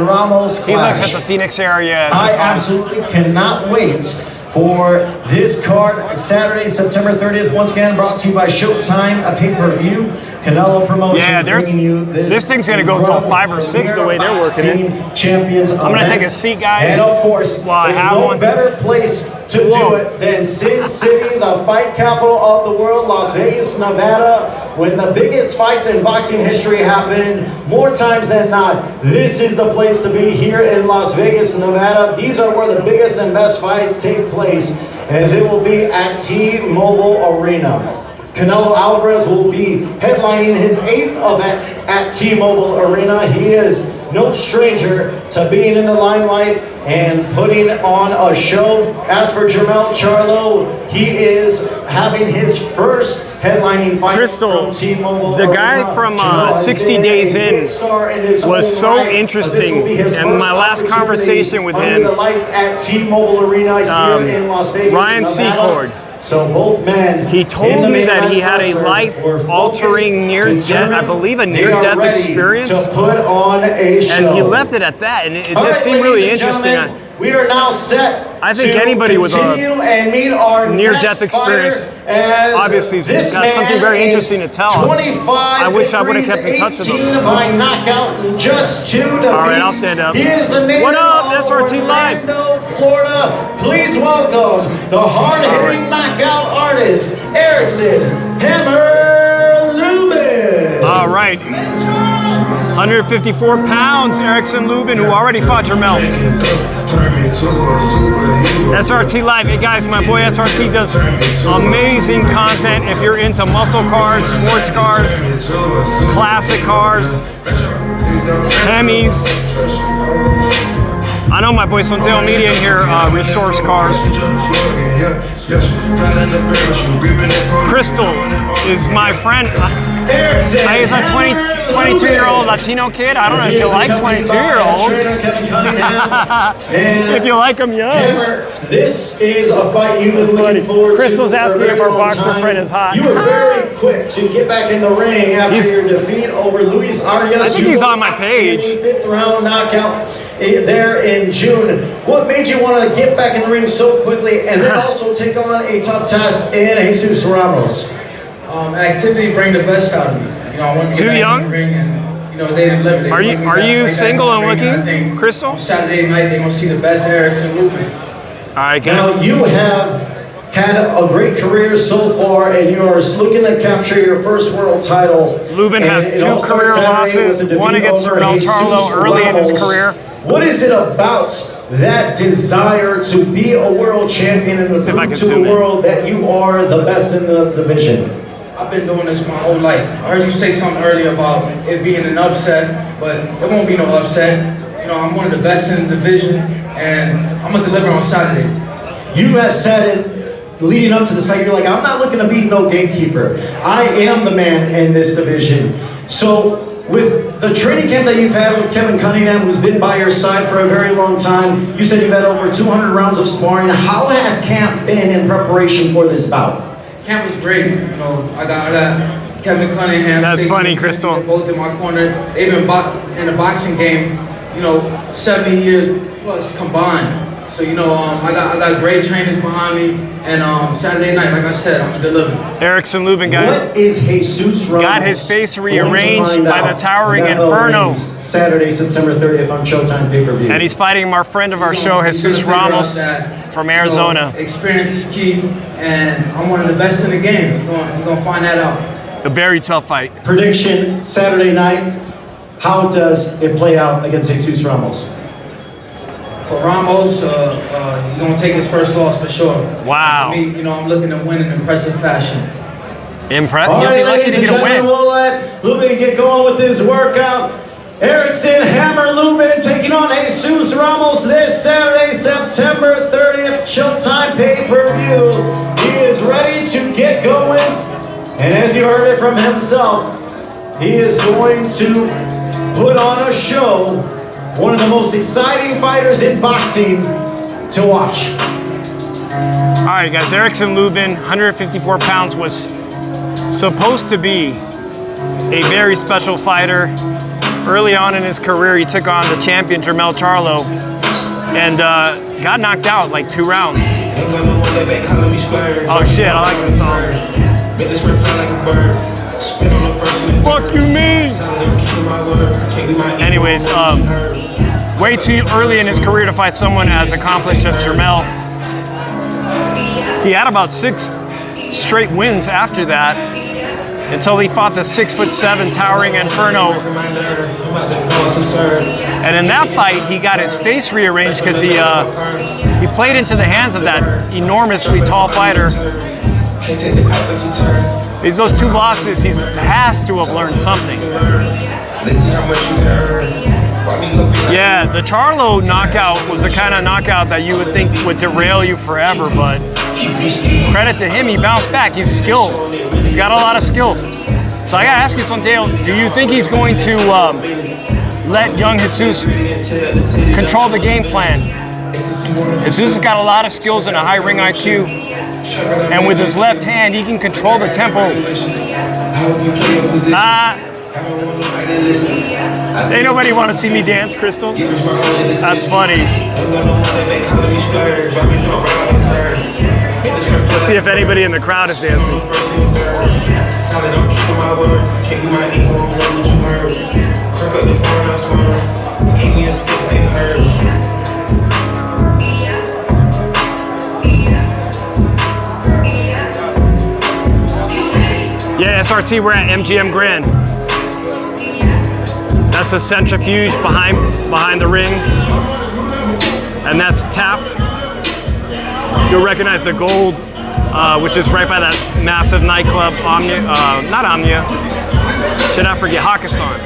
Speaker 1: he looks at the Phoenix area as his home.
Speaker 2: I absolutely cannot wait for this card, Saturday, September 30th. Once again, brought to you by Showtime, a pay-per-view. Canelo Promotions.
Speaker 1: Yeah, this thing's going to go until 5 or 6 the way they're working it.
Speaker 2: Champions
Speaker 1: I'm going to take a seat, guys.
Speaker 2: And of course,
Speaker 1: while I have one.
Speaker 2: Better place to do it than Sin City, the fight capital of the world, Las Vegas, Nevada. When the biggest fights in boxing history happen, more times than not, this is the place to be here in Las Vegas, Nevada. These are where the biggest and best fights take place, as it will be at T-Mobile Arena. Canelo Alvarez will be headlining his 8th event at T-Mobile Arena. He is no stranger to being in the limelight and putting on a show. As for Charlo, he is having his first headlining fight from T-Mobile
Speaker 1: the guy
Speaker 2: Arena.
Speaker 1: from 60 Days In was so interesting, and my last conversation with him,
Speaker 2: the lights at T-Mobile Arena here in Las Vegas,
Speaker 1: Ryan
Speaker 2: Nevada.
Speaker 1: Secord.
Speaker 2: So both men.
Speaker 1: He told me that he had a life-altering near-death, I believe a near-death experience,
Speaker 2: to put on a show.
Speaker 1: and he left it at that, and it just seemed really interesting.
Speaker 2: We are now set.
Speaker 1: I think anybody with a near-death experience obviously has got something very interesting to tell. I wish I would have kept in touch with him.
Speaker 2: By knockout in just 2 defeats.
Speaker 1: All right, I'll stand up. What up, SRT Live?
Speaker 2: Florida, please welcome the hard-hitting knockout artist, Erickson Hammer Lubin.
Speaker 1: All right. 154 pounds, Erickson Lubin, who already fought Jermel. SRT Live. Hey guys, my boy SRT does amazing content if you're into muscle cars, sports cars, classic cars, Hemis. I know my boy Sondeo Media here restores cars. Crystal is my friend. He's a 22-year-old Latino kid. I don't know if you like 22-year-olds. If you like them young.
Speaker 2: This is a fight you've been looking forward to.
Speaker 1: Crystal's asking if our boxer friend is hot.
Speaker 2: You were very quick to get back in the ring after your defeat over Luis Arias.
Speaker 1: I think he's on my page.
Speaker 2: 5th round knockout there in June. What made you want to get back in the ring so quickly and then also take on a tough task in Jesus Ramos?
Speaker 3: Activity bring the best out of me. You know, I want to get back in the ring and, you know, they didn't live it.
Speaker 1: Are you single and looking, Crystal?
Speaker 3: On Saturday night, they're going to see the best Erickson Lubin.
Speaker 1: All right, guys.
Speaker 2: Now, you have had a great career so far, and you are looking to capture your first world title.
Speaker 1: Lubin has 2 career losses, one against Charlo early in his career.
Speaker 2: What is it about that desire to be a world champion and to prove to the world that you are the best in the division?
Speaker 3: I've been doing this my whole life. I heard you say something earlier about it being an upset, but it won't be no upset. You know, I'm one of the best in the division, and I'm going to deliver on Saturday.
Speaker 2: You have said it leading up to this fight. You're like, I'm not looking to be no gatekeeper. I am the man in this division. So with the training camp that you've had with Kevin Cunningham, who's been by your side for a very long time, you said you've had over 200 rounds of sparring. How has camp been in preparation for this bout?
Speaker 3: Camp was great. You know, I got Kevin Cunningham.
Speaker 1: That's funny, Crystal.
Speaker 3: Both in my corner. They've been in the boxing game, you know, 70 years plus combined.
Speaker 5: So you know, I got great trainers behind me, and Saturday night, like I said, I'm gonna deliver.
Speaker 1: Erickson Lubin, guys,
Speaker 2: What is Jesus Ramos
Speaker 1: got his face rearranged
Speaker 2: going to find
Speaker 1: by the
Speaker 2: out
Speaker 1: towering
Speaker 2: when that bell
Speaker 1: Inferno.
Speaker 2: rings Saturday, September 30th on Showtime pay-per-view.
Speaker 1: And he's fighting our friend of our show, Jesus Ramos from Arizona.
Speaker 5: You know, experience is key, and I'm one of the best in the game. You're gonna find that out.
Speaker 1: A very tough fight.
Speaker 2: Prediction Saturday night. How does it play out against Jesus Ramos?
Speaker 5: For Ramos, he's gonna take his first loss for sure.
Speaker 1: Wow.
Speaker 5: For me, you know, I'm looking to win in impressive fashion.
Speaker 1: Impressive.
Speaker 2: All
Speaker 1: You'll
Speaker 2: right,
Speaker 1: be lucky
Speaker 2: ladies
Speaker 1: to
Speaker 2: and
Speaker 1: get a
Speaker 2: gentlemen,
Speaker 1: win.
Speaker 2: we'll let Lubin get going with his workout. Erickson Hammer Lubin taking on Jesus Ramos this Saturday, September 30th, Showtime pay-per-view. He is ready to get going, and as you heard it from himself, he is going to put on a show. One of the most exciting fighters in boxing to watch.
Speaker 1: All right, guys, Erickson Lubin, 154 pounds, was supposed to be a very special fighter. Early on in his career, he took on the champion, Charlo, and got knocked out like 2 rounds. Oh shit, I like this song. Fuck you, me! Anyways, way too early in his career to fight someone as accomplished as Jermell. He had about 6 straight wins after that, until he fought the 6'7" towering Inferno. And in that fight, he got his face rearranged because he played into the hands of that enormously tall fighter. Those 2 losses, he has to have learned something. Yeah, the Charlo knockout was the kind of knockout that you would think would derail you forever, but credit to him, he bounced back. He's skilled. He's got a lot of skill. So I gotta ask you something, Dale. Do you think he's going to let young Jesus control the game plan? Jesus has got a lot of skills and a high ring IQ. And with his left hand, he can control the tempo. Ain't nobody want to see me dance, Crystal? That's funny. Let's see if anybody in the crowd is dancing. Yeah, SRT, we're at MGM Grand. That's a centrifuge behind the ring. And that's Tap. You'll recognize the gold, which is right by that massive nightclub, Omnia, not Omnia. Should I forget, Hakkasan.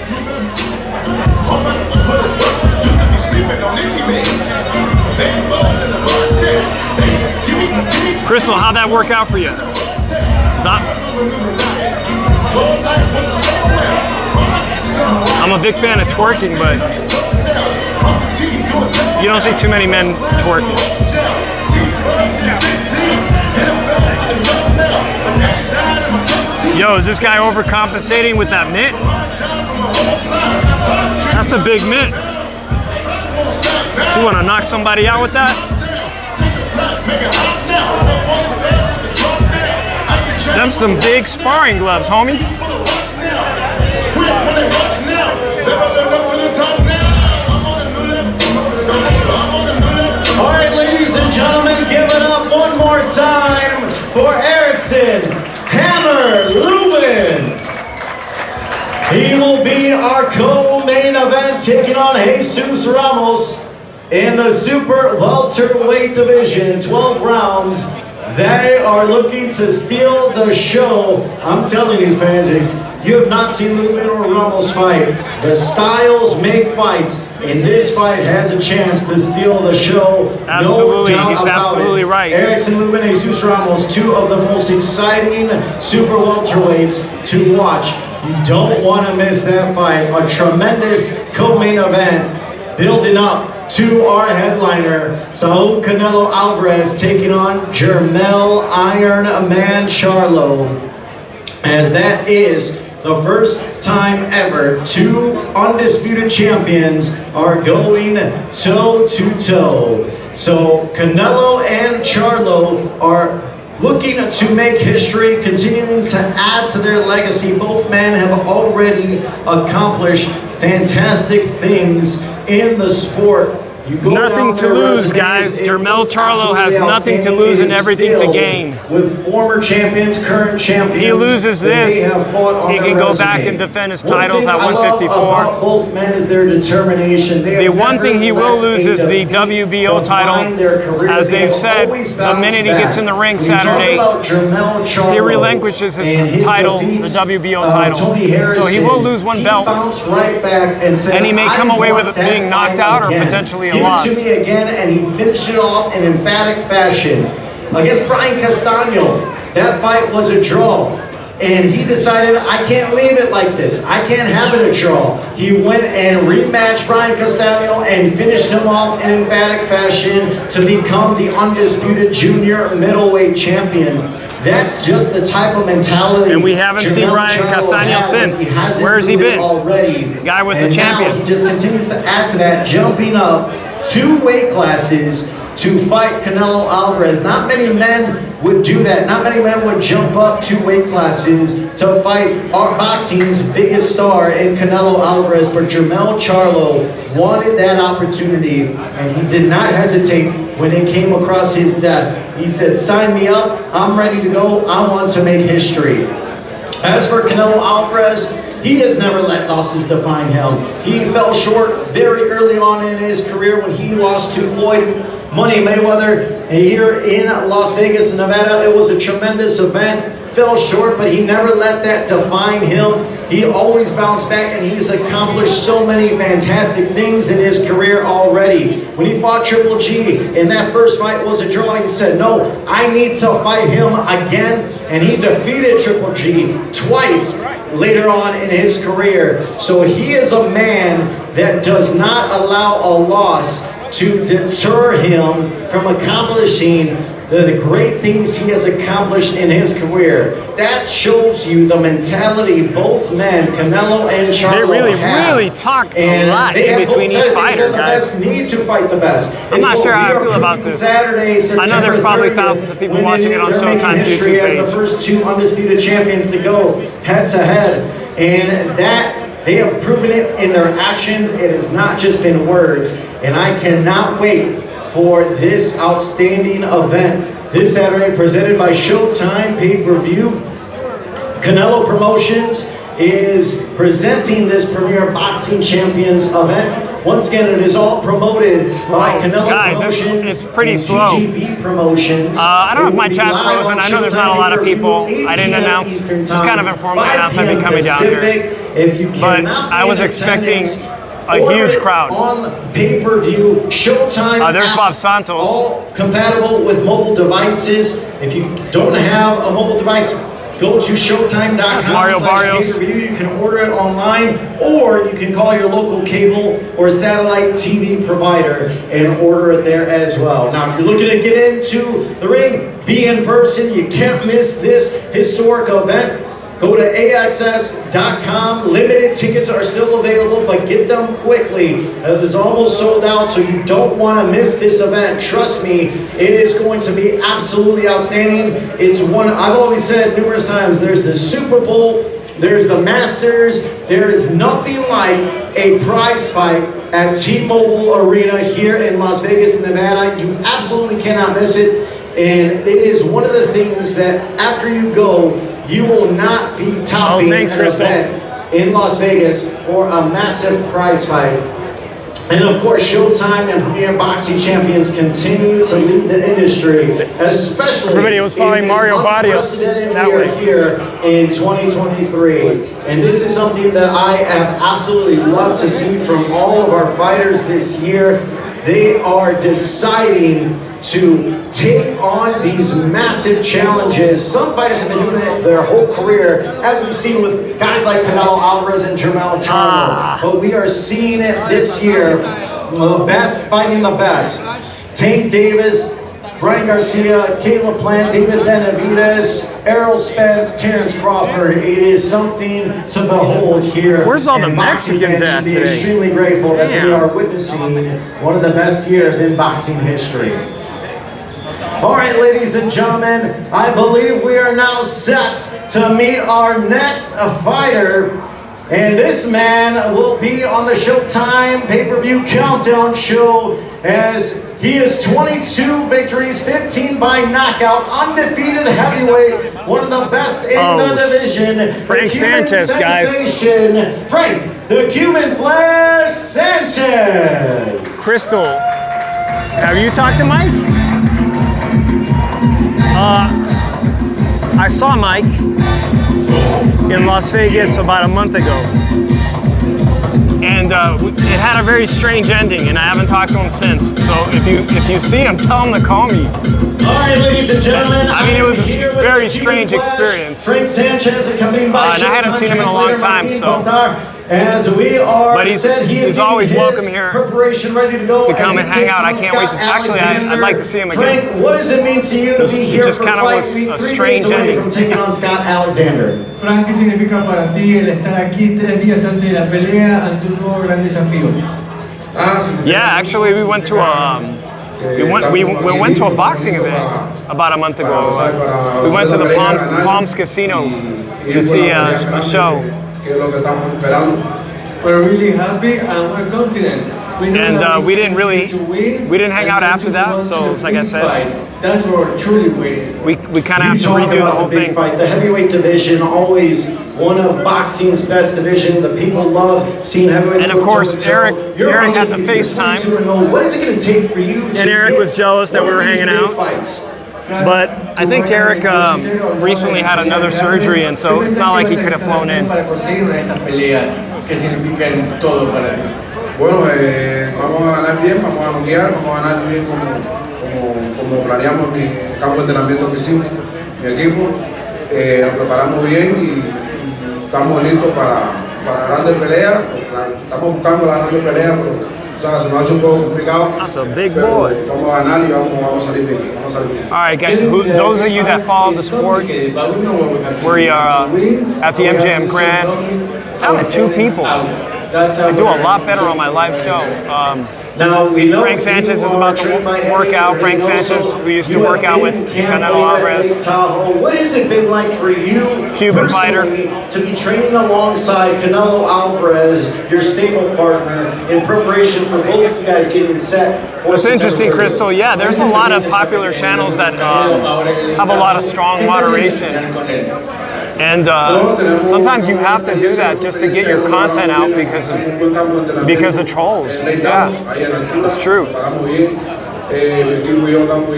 Speaker 1: Crystal, how'd that work out for you? I'm a big fan of twerking, but you don't see too many men twerking. Yo, is this guy overcompensating with that mitt? That's a big mitt. You want to knock somebody out with that? Them some big sparring gloves, homie.
Speaker 2: All right, ladies and gentlemen, give it up one more time for Erickson Hammer Lubin. He will be our co-main event, taking on Jesus Ramos in the super welterweight division, 12 rounds. They are looking to steal the show. I'm telling you, fans, if you have not seen Lubin or Ramos fight, the styles make fights, and this fight has a chance to steal the show.
Speaker 1: Absolutely,
Speaker 2: no doubt
Speaker 1: he's
Speaker 2: about
Speaker 1: absolutely
Speaker 2: it.
Speaker 1: right.
Speaker 2: Erickson Lubin, Jesus Ramos, 2 of the most exciting super welterweights to watch. You don't want to miss that fight. A tremendous co-main event building up to our headliner, Saul Canelo Alvarez, taking on Jermell Iron Man Charlo, as that is the first time ever 2 undisputed champions are going toe to toe. So Canelo and Charlo are looking to make history, continuing to add to their legacy. Both men have already accomplished fantastic things in the sport.
Speaker 1: Nothing to lose, guys. Jermell Charlo has nothing to lose and everything to gain.
Speaker 2: With former champions, current champions.
Speaker 1: He loses this, he can go back and defend his titles at 154.
Speaker 2: Both men is their determination.
Speaker 1: The one thing he will lose is the WBO title. As they've said, the minute he gets in the ring Saturday, he relinquishes his title, the WBO title. So he will lose one belt, and he may come away with it being knocked out or potentially a loss.
Speaker 2: Give it to me again, and he finished it off in emphatic fashion. Against Brian Castano, that fight was a draw. And he decided, I can't leave it like this. I can't have it a draw. He went and rematched Brian Castano and finished him off in emphatic fashion to become the undisputed junior middleweight champion. That's just the type of mentality.
Speaker 1: And we haven't seen Brian Castano since. Where has he been?
Speaker 2: Already.
Speaker 1: The guy was the champion.
Speaker 2: Now he just continues to add to that, jumping up 2 weight classes to fight Canelo Alvarez. Not many men would do that. Not many men would jump up 2 weight classes to fight our boxing's biggest star in Canelo Alvarez, but Jermell Charlo wanted that opportunity, and he did not hesitate when it came across his desk. He said, sign me up, I'm ready to go, I want to make history. As for Canelo Alvarez, he has never let losses define him. He fell short very early on in his career when he lost to Floyd Money Mayweather here in Las Vegas, Nevada. It was a tremendous event. Fell short, but he never let that define him. He always bounced back, and he's accomplished so many fantastic things in his career already. When he fought Triple G, and that first fight was a draw, he said, no, I need to fight him again, and he defeated Triple G twice later on in his career. So he is a man that does not allow a loss to deter him from accomplishing the great things he has accomplished in his career. That shows you the mentality both men, Canelo and Charlo,
Speaker 1: really talk a lot in between each fighter, guys.
Speaker 2: The best need to fight the best.
Speaker 1: I'm not sure how I feel about this. I know there's probably thousands of people watching it on Showtime's YouTube page.
Speaker 2: As the first 2 undisputed champions to go head-to-head, and that they have proven it in their actions. It has not just been words, and I cannot wait for this outstanding event this Saturday, presented by Showtime Pay-Per-View. Canelo Promotions is presenting this premier boxing champions event. Once again, it is all promoted by Canelo Promotions.
Speaker 1: It's pretty slow.
Speaker 2: TGB Promotions.
Speaker 1: I don't know if my chat's frozen. I know there's not a lot of people. I didn't announce, just kind of informally announced I'd be coming down here. But I was expecting a huge crowd.
Speaker 2: On pay-per-view, Showtime.
Speaker 1: There's Bob Santos.
Speaker 2: All compatible with mobile devices. If you don't have a mobile device, go to showtime.com/pay-per-view. You can order it online, or you can call your local cable or satellite TV provider and order it there as well. Now, if you're looking to get into the ring, be in person, you can't miss this historic event. Go to AXS.com. Limited tickets are still available, but get them quickly. It is almost sold out, so you don't want to miss this event. Trust me, it is going to be absolutely outstanding. It's one, I've always said numerous times, there's the Super Bowl, there's the Masters, there is nothing like a prize fight at T-Mobile Arena here in Las Vegas, Nevada. You absolutely cannot miss it. And it is one of the things that after you go, you will not be topping an event in Las Vegas for a massive prize fight. And of course, Showtime and Premier Boxing Champions continue to lead the industry, especially
Speaker 1: everybody was following Mario Barrios that way
Speaker 2: here in 2023. And this is something that I have absolutely loved to see from all of our fighters this year. They are deciding to take on these massive challenges. Some fighters have been doing it their whole career, as we've seen with guys like Canelo Alvarez and Jermell Charlo. But we are seeing it this year, the best fighting the best. Tank Davis Brian Garcia, Caleb Plant, David Benavides, Errol Spence, Terrence Crawford. It is something to behold here.
Speaker 1: Where's all the
Speaker 2: And boxing
Speaker 1: Mexicans
Speaker 2: fans
Speaker 1: at
Speaker 2: should be
Speaker 1: today?
Speaker 2: extremely grateful that
Speaker 1: Damn.
Speaker 2: we are witnessing one of the best years in boxing history. All right, ladies and gentlemen, I believe we are now set to meet our next fighter. And this man will be on the Showtime pay-per-view countdown show as he has 22 victories, 15 by knockout, undefeated heavyweight, one of the best in the division.
Speaker 1: Frank
Speaker 2: the Cuban
Speaker 1: Sanchez, guys.
Speaker 2: sensation, Frank, the Cuban Flash Sanchez.
Speaker 1: Crystal, have you talked to Mike? I saw Mike in Las Vegas about a month ago. And it had a very strange ending, and I haven't talked to him since. So if you see him, tell him to call me.
Speaker 2: All right, ladies and gentlemen.
Speaker 1: I mean, it was a
Speaker 2: I'm here
Speaker 1: very
Speaker 2: with the
Speaker 1: strange
Speaker 2: Cuban Flash,
Speaker 1: experience.
Speaker 2: Frank Sanchez, accompanied by
Speaker 1: And I hadn't seen him in a long time, so.
Speaker 2: As we are,
Speaker 1: But he's always welcome here
Speaker 2: preparation ready to go
Speaker 1: to come and hang out. I can't wait to. Actually, I'd like to see him again.
Speaker 2: Frank, what does it mean to you to be here
Speaker 1: just
Speaker 2: for
Speaker 1: kind of
Speaker 2: fight
Speaker 1: was
Speaker 2: week,
Speaker 1: a
Speaker 2: 3
Speaker 1: strange
Speaker 2: days away
Speaker 1: ending.
Speaker 2: from taking on Scott Alexander?
Speaker 3: Frank, ¿qué significa para ti el estar aquí 3 días antes de la pelea ante un nuevo gran desafío?
Speaker 1: Yeah, actually, we went to a we went to a boxing event about a month ago. We went to the Palms Casino to see a show.
Speaker 3: We're really happy and we're confident. We know
Speaker 1: And
Speaker 3: that
Speaker 1: we didn't really,
Speaker 3: to win,
Speaker 1: we didn't hang out
Speaker 3: and
Speaker 1: after
Speaker 3: to
Speaker 1: that.
Speaker 3: go
Speaker 1: So
Speaker 3: to
Speaker 1: it's
Speaker 3: the
Speaker 1: like I
Speaker 3: big
Speaker 1: said,
Speaker 3: fight. That's what we're truly waiting for.
Speaker 1: we kind of have to
Speaker 2: Talk
Speaker 1: redo the
Speaker 2: about
Speaker 1: whole
Speaker 2: the big
Speaker 1: thing.
Speaker 2: fight. The heavyweight division, always one of boxing's best division. The people love seeing heavyweights.
Speaker 1: And of
Speaker 2: go
Speaker 1: course,
Speaker 2: toe-to-toe.
Speaker 1: Eric had the
Speaker 2: undefeated.
Speaker 1: FaceTime.
Speaker 2: 22-0. What is it going to take for you to
Speaker 1: And Eric
Speaker 2: get
Speaker 1: was jealous that
Speaker 2: one
Speaker 1: we
Speaker 2: of
Speaker 1: were
Speaker 2: these
Speaker 1: hanging
Speaker 2: big
Speaker 1: out.
Speaker 2: fights?
Speaker 1: But I think Eric recently had another surgery, and so it's not like he could have flown in.
Speaker 3: Para conseguir una de estas peleas que significan todo para ti.
Speaker 5: Bueno, vamos a ganar bien, vamos a noquear, vamos a ganar bien como planeamos el campo de entrenamiento que hicimos, mi equipo. Nos preparamos bien y estamos listos para grandes peleas. Estamos buscando las grandes peleas, pero o sea, se nos ha hecho un poco complicado.
Speaker 1: That's a big
Speaker 5: Pero
Speaker 1: boy.
Speaker 5: vamos a ganar y vamos a salir bien. Vamos a salir bien.
Speaker 1: All right, guys, those of you that follow the sport, we are at the MGM Grand. I'm at 2 people. I do a lot better on my live show.
Speaker 2: Now we know
Speaker 1: Frank Sanchez is about to work out. Frank Sanchez, who used to work out with Canelo Alvarez.
Speaker 2: What has it been like for you,
Speaker 1: Cuban fighter,
Speaker 2: to be training alongside Canelo Alvarez, your stable partner, in preparation for both of you guys getting set?
Speaker 1: What's interesting, Crystal, yeah, there's a lot of popular channels that have a lot of strong moderation. And sometimes you have to do that just to get your content out because of trolls. Yeah, it's true.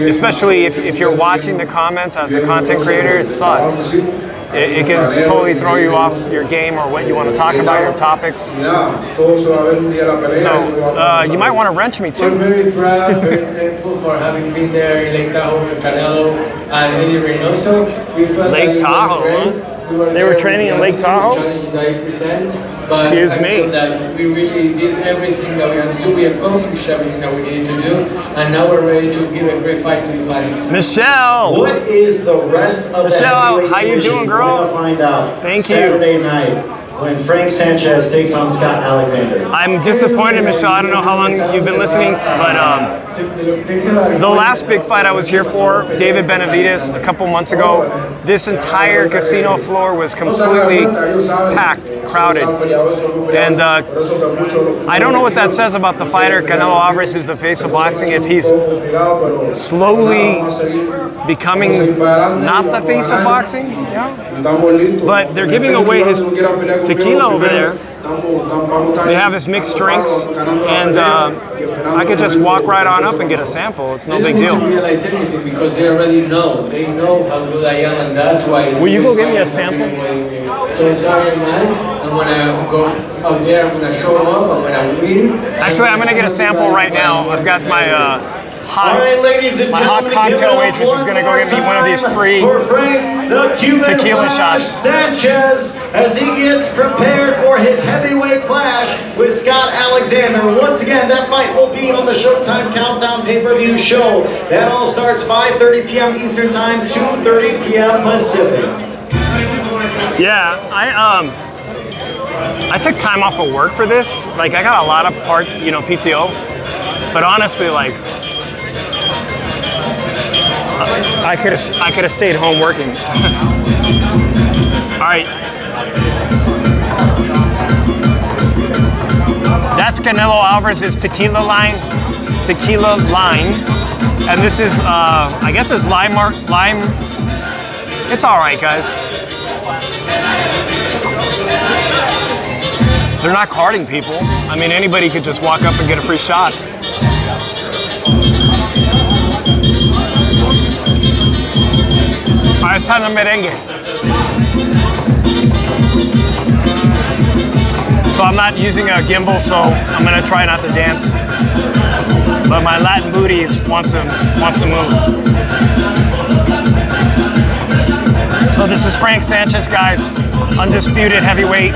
Speaker 1: Especially if you're watching the comments as a content creator, it sucks. It can totally throw you off your game or what you want to talk about, your topics. So you might want to wrench me too.
Speaker 3: We're very proud, very thankful for having been there in Lake Tahoe with Canelo and Eddie Reynoso. We felt
Speaker 1: Lake
Speaker 3: that it
Speaker 1: Tahoe,
Speaker 3: was great.
Speaker 1: huh?
Speaker 3: We were
Speaker 1: They were
Speaker 3: there
Speaker 1: training in
Speaker 3: with
Speaker 1: Lake
Speaker 3: the
Speaker 1: Tahoe?
Speaker 3: challenges that he presents, but
Speaker 1: Excuse
Speaker 3: I
Speaker 1: me.
Speaker 3: feel that we really did everything that we had to do. We accomplished everything that we needed to do, and now we're ready to give a great fight to the fans.
Speaker 1: Michelle!
Speaker 2: What is the rest of
Speaker 1: Michelle,
Speaker 2: the
Speaker 1: how you
Speaker 2: division?
Speaker 1: doing, girl?
Speaker 2: We're gonna find out
Speaker 1: Thank you.
Speaker 2: Saturday night when Frank Sanchez takes on Scott Alexander.
Speaker 1: I'm disappointed, Michelle. I don't know how long you've been listening, but the last big fight I was here for, David Benavides, a couple months ago, this entire casino floor was completely packed, crowded. And I don't know what that says about the fighter, Canelo Alvarez, who's the face of boxing, if he's slowly becoming not the face of boxing, yeah? But they're giving away his tequila over there. They have his mixed drinks, and I could just walk right on up and get a sample. It's no big deal.
Speaker 3: They don't need to realize anything because they already know. They know how good I am, and that's why.
Speaker 1: Will you go get me a sample?
Speaker 3: So on Saturday night, I'm gonna go out there. I'm gonna show off. I'm gonna win.
Speaker 1: Actually, I'm gonna get a sample right now. I've got my
Speaker 2: All right, ladies and
Speaker 1: my hot
Speaker 2: gentlemen,
Speaker 1: cocktail
Speaker 2: give it up
Speaker 1: waitress is
Speaker 2: one
Speaker 1: gonna go
Speaker 2: more
Speaker 1: get me one of these
Speaker 2: time
Speaker 1: free
Speaker 2: for Frank the Cuban
Speaker 1: tequila
Speaker 2: Flash
Speaker 1: shots.
Speaker 2: Sanchez, as he gets prepared for his heavyweight clash with Scott Alexander. Once again, that fight will be on the Showtime Countdown pay-per-view show. That all starts 5:30 p.m. Eastern Time, 2:30 p.m. Pacific.
Speaker 1: Yeah, I took time off of work for this. Like, I got a lot of PTO, but honestly, like, I could have stayed home working. All right. That's Canelo Alvarez's tequila line, and this is I guess it's lime. It's all right, guys. They're not carding people. I mean, anybody could just walk up and get a free shot. All right, it's time to merengue. So I'm not using a gimbal, so I'm gonna try not to dance. But my Latin booties wants to move. So this is Frank Sanchez, guys, undisputed heavyweight.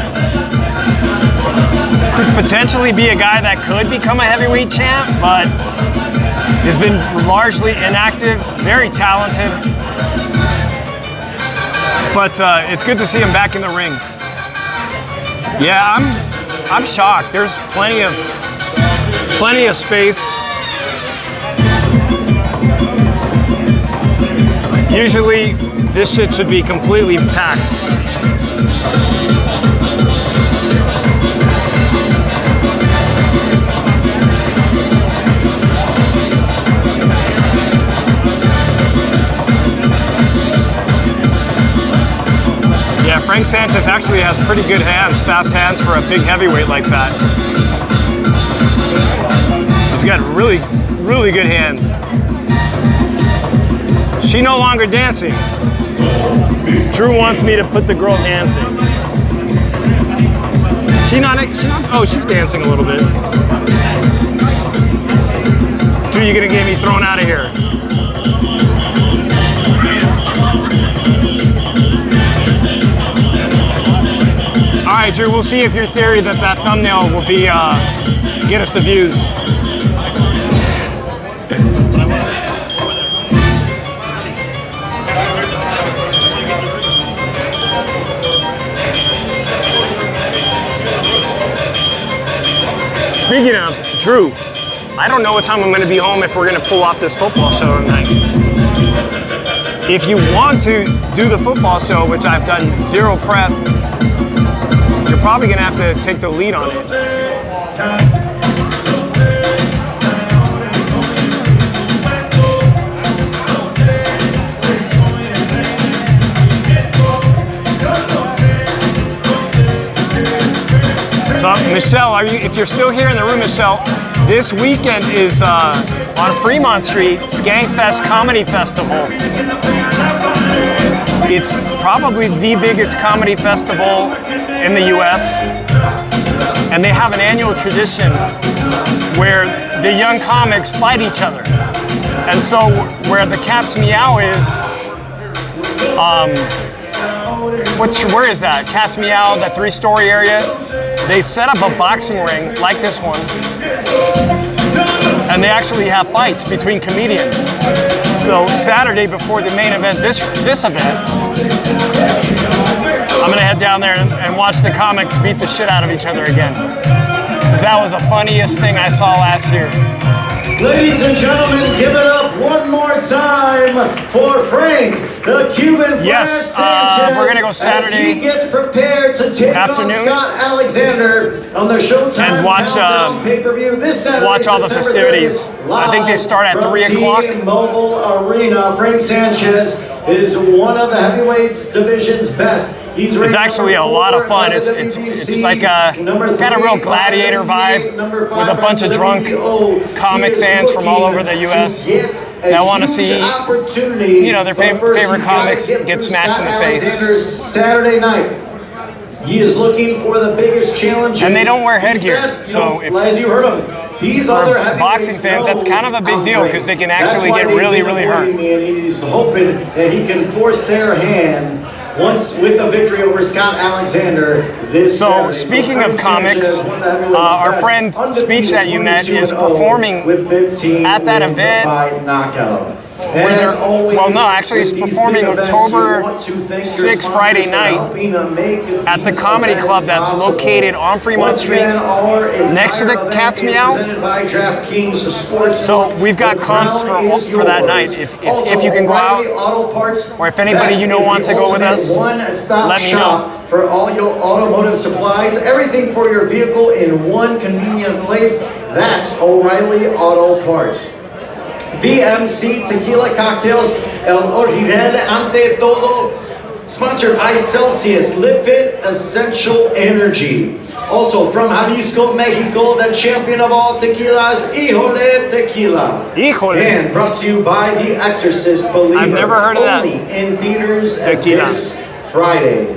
Speaker 1: Could potentially be a guy that could become a heavyweight champ, but has been largely inactive, very talented. But it's good to see him back in the ring. Yeah, I'm shocked. There's plenty of space. Usually, this shit should be completely packed. Yeah, Frank Sanchez actually has pretty good hands, fast hands for a big heavyweight like that. He's got really, really good hands. She no longer dancing. Drew wants me to put the girl dancing. Oh, she's dancing a little bit. Drew, you gonna get me thrown out of here? All right, Drew, we'll see if your theory that thumbnail will be get us the views. Speaking of, Drew, I don't know what time I'm going to be home if we're going to pull off this football show tonight. If you want to do the football show, which I've done zero prep, you're probably going to have to take the lead on it. So, Michelle, if you're still here in the room, Michelle, this weekend is on Fremont Street, Skankfest Comedy Festival. It's probably the biggest comedy festival in the US, and they have an annual tradition where the young comics fight each other. And so where the Cat's Meow is, where is that? Cat's Meow, that 3-story area. They set up a boxing ring like this one, and they actually have fights between comedians. So Saturday before the main event, this event, I'm gonna head down there and watch the comics beat the shit out of each other again. Because that was the funniest thing I saw last year.
Speaker 2: Ladies and gentlemen, give it up one more time for Frank, the Cuban Flash Sanchez.
Speaker 1: We're gonna go Saturday
Speaker 2: as he gets prepared to take
Speaker 1: afternoon
Speaker 2: on Scott Alexander on the Showtime
Speaker 1: and watch
Speaker 2: pay-per-view this Saturday.
Speaker 1: Watch all the festivities. I think they start at 3 o'clock.
Speaker 2: T-Mobile Arena. Frank Sanchez is one of the heavyweights division's best.
Speaker 1: It's actually a lot of fun. It's like a kind of real gladiator vibe with a bunch of drunk comic fans from all over the U.S. that want to see, their favorite comics get smashed in the face.
Speaker 2: Saturday night. He is looking for the biggest challenge.
Speaker 1: And they don't wear headgear. So
Speaker 2: as you heard him, These other heavyweights
Speaker 1: boxing fans, that's kind of a big deal because they can actually get really, really hurt.
Speaker 2: And he's hoping that he can force their hand once with a victory over Scott Alexander this Saturday.
Speaker 1: Speaking of comics, our friend Speech That You Met is performing at that event. He's performing October 6th, Friday night at the comedy club that's located on Fremont Street next to the Cat's Meow. So we've got comps for that night. If you can go out, or if anybody you know wants to go with us, let me know.
Speaker 2: For all your automotive supplies, everything for your vehicle in one convenient place, that's O'Reilly Auto Parts. VMC Tequila Cocktails, El Origen Ante Todo, sponsored by Celsius, Live Fit Essential Energy. Also from Jalisco, Mexico, the champion of all tequilas, Híjole Tequila.
Speaker 1: Híjole.
Speaker 2: And brought to you by The Exorcist Believer.
Speaker 1: I've never heard of that.
Speaker 2: Only in theaters this Friday.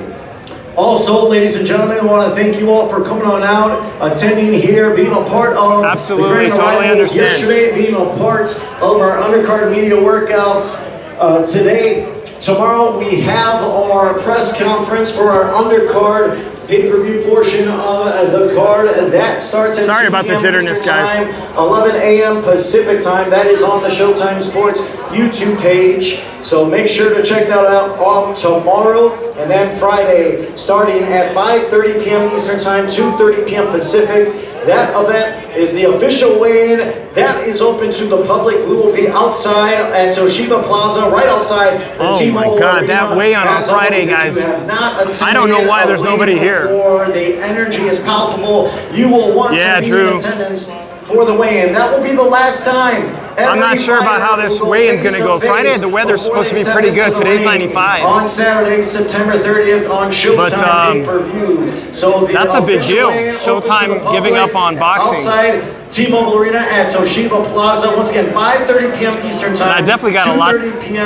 Speaker 2: Also, ladies and gentlemen, I want to thank you all for coming on out, attending here, being a part of
Speaker 1: Absolutely,
Speaker 2: the
Speaker 1: totally understand.
Speaker 2: Yesterday, being a part of our undercard media workouts. Today, tomorrow, we have our press conference for our undercard pay-per-view portion of the card. That starts at
Speaker 1: Sorry about the jitterness, guys.
Speaker 2: 11 a.m. Pacific time. That is on the Showtime Sports YouTube page. So make sure to check that out on tomorrow. And then Friday, starting at 5:30 p.m. Eastern time, 2:30 p.m. Pacific. That event is the official weigh-in. That is open to the public. We will be outside at Toshiba Plaza, right outside the T-Mobile
Speaker 1: my God,
Speaker 2: Arena.
Speaker 1: that weigh-in on Friday, guys. I don't know why there's nobody here.
Speaker 2: The energy is palpable. You will want to be in attendance for the weigh-in. That will be the last time.
Speaker 1: I'm not sure about how this weigh-in's going to go. Friday, the weather's supposed to be pretty good. Today's 95.
Speaker 2: On Saturday, September 30th on Showtime pay-per-view. So
Speaker 1: that's a big deal. Showtime giving up on boxing.
Speaker 2: Outside T-Mobile Arena at Toshiba Plaza. Once again, 5:30 p.m. Eastern time.
Speaker 1: I definitely got a lot.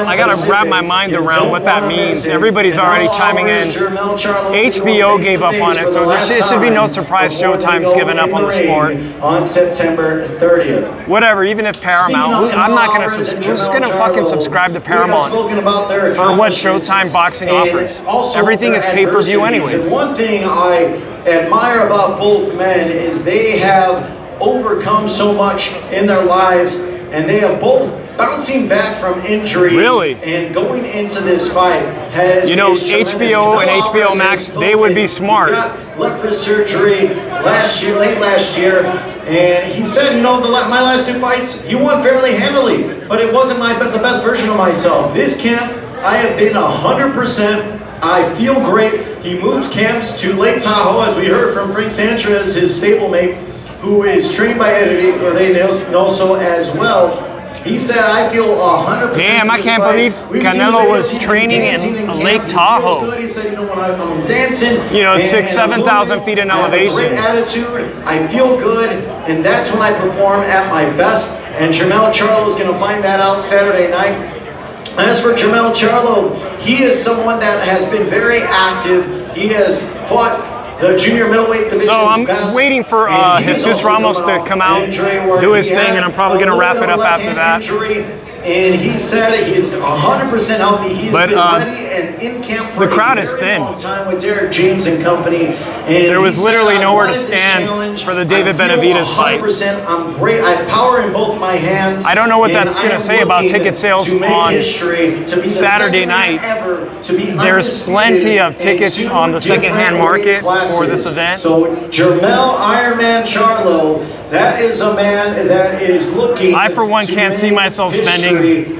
Speaker 1: I got to wrap my mind around what that means. Everybody's already chiming in. HBO gave up on it, so there should be no surprise Showtime's given up on the sport.
Speaker 2: On September 30th.
Speaker 1: Whatever, even if Paramount. I'm not going to subscribe. Who's going to fucking subscribe to Paramount for what Showtime boxing offers? Everything is pay-per-view anyways.
Speaker 2: One thing I admire about both men is they have overcome so much in their lives, and they have both bouncing back from injuries.
Speaker 1: Really?
Speaker 2: And going into this fight has
Speaker 1: HBO and HBO Max, they would be smart.
Speaker 2: He got left for surgery late last year, and he said, my last two fights, he won fairly handily, but it wasn't the best version of myself. This camp, I have been 100%. I feel great. He moved camps to Lake Tahoe, as we heard from Frank Sanchez, his stablemate, who is trained by Eddie Reynoso as well. He said, I feel 100%.
Speaker 1: Damn, I can't believe Canelo was training in Lake Tahoe.
Speaker 2: He said, when I'm dancing,
Speaker 1: 6,000 to 7,000 feet in elevation.
Speaker 2: Great attitude, I feel good, and that's when I perform at my best. And Jermell Charlo is going to find that out Saturday night. As for Jermell Charlo, he is someone that has been very active. He has fought the junior middleweight division.
Speaker 1: So I'm waiting for Jesus Ramos to come out, do his thing, and I'm probably going to wrap it up after that.
Speaker 2: And he said he's 100% healthy. He's been ready and in camp for
Speaker 1: the crowd is thin.
Speaker 2: long time with Derek James and company. And
Speaker 1: there was literally nowhere to stand for the David Benavidez fight.
Speaker 2: I'm great. I have power in both my hands.
Speaker 1: I don't know what that's going to say about ticket sales on Saturday night. There's plenty of tickets on the secondhand market for this event.
Speaker 2: So Jermell Ironman Charlo, that is a man that is looking.
Speaker 1: I, for one, can't see myself spending,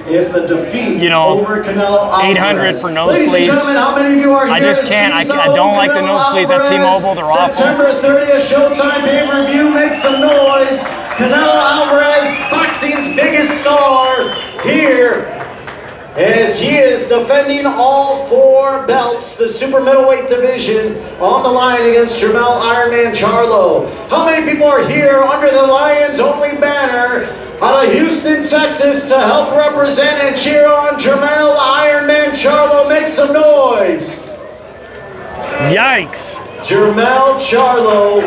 Speaker 2: if a defeat
Speaker 1: over
Speaker 2: Canelo
Speaker 1: $800 for nosebleeds.
Speaker 2: Ladies and gentlemen, how many of you are here?
Speaker 1: I just can't. I don't like the nosebleeds at T-Mobile. They're awful.
Speaker 2: September 30th, Showtime pay-per-view. Make some noise. Canelo Alvarez, boxing's biggest star, here as he is defending all 4 belts, the super middleweight division, on the line against Jermell Ironman Charlo. How many people are here under the Lions Only banner out of Houston, Texas, to help represent and cheer on Jermell Ironman Charlo? Make some noise.
Speaker 1: Yikes.
Speaker 2: Jermell Charlo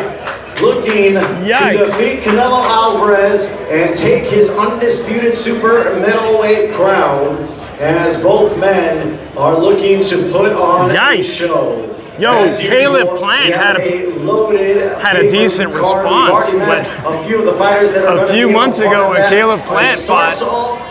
Speaker 2: looking
Speaker 1: Yikes.
Speaker 2: to defeat Canelo Alvarez and take his undisputed super middleweight crown, as both men are looking to put on a show.
Speaker 1: Yo, Caleb Plant had a decent response a few months ago when Caleb Plant fought.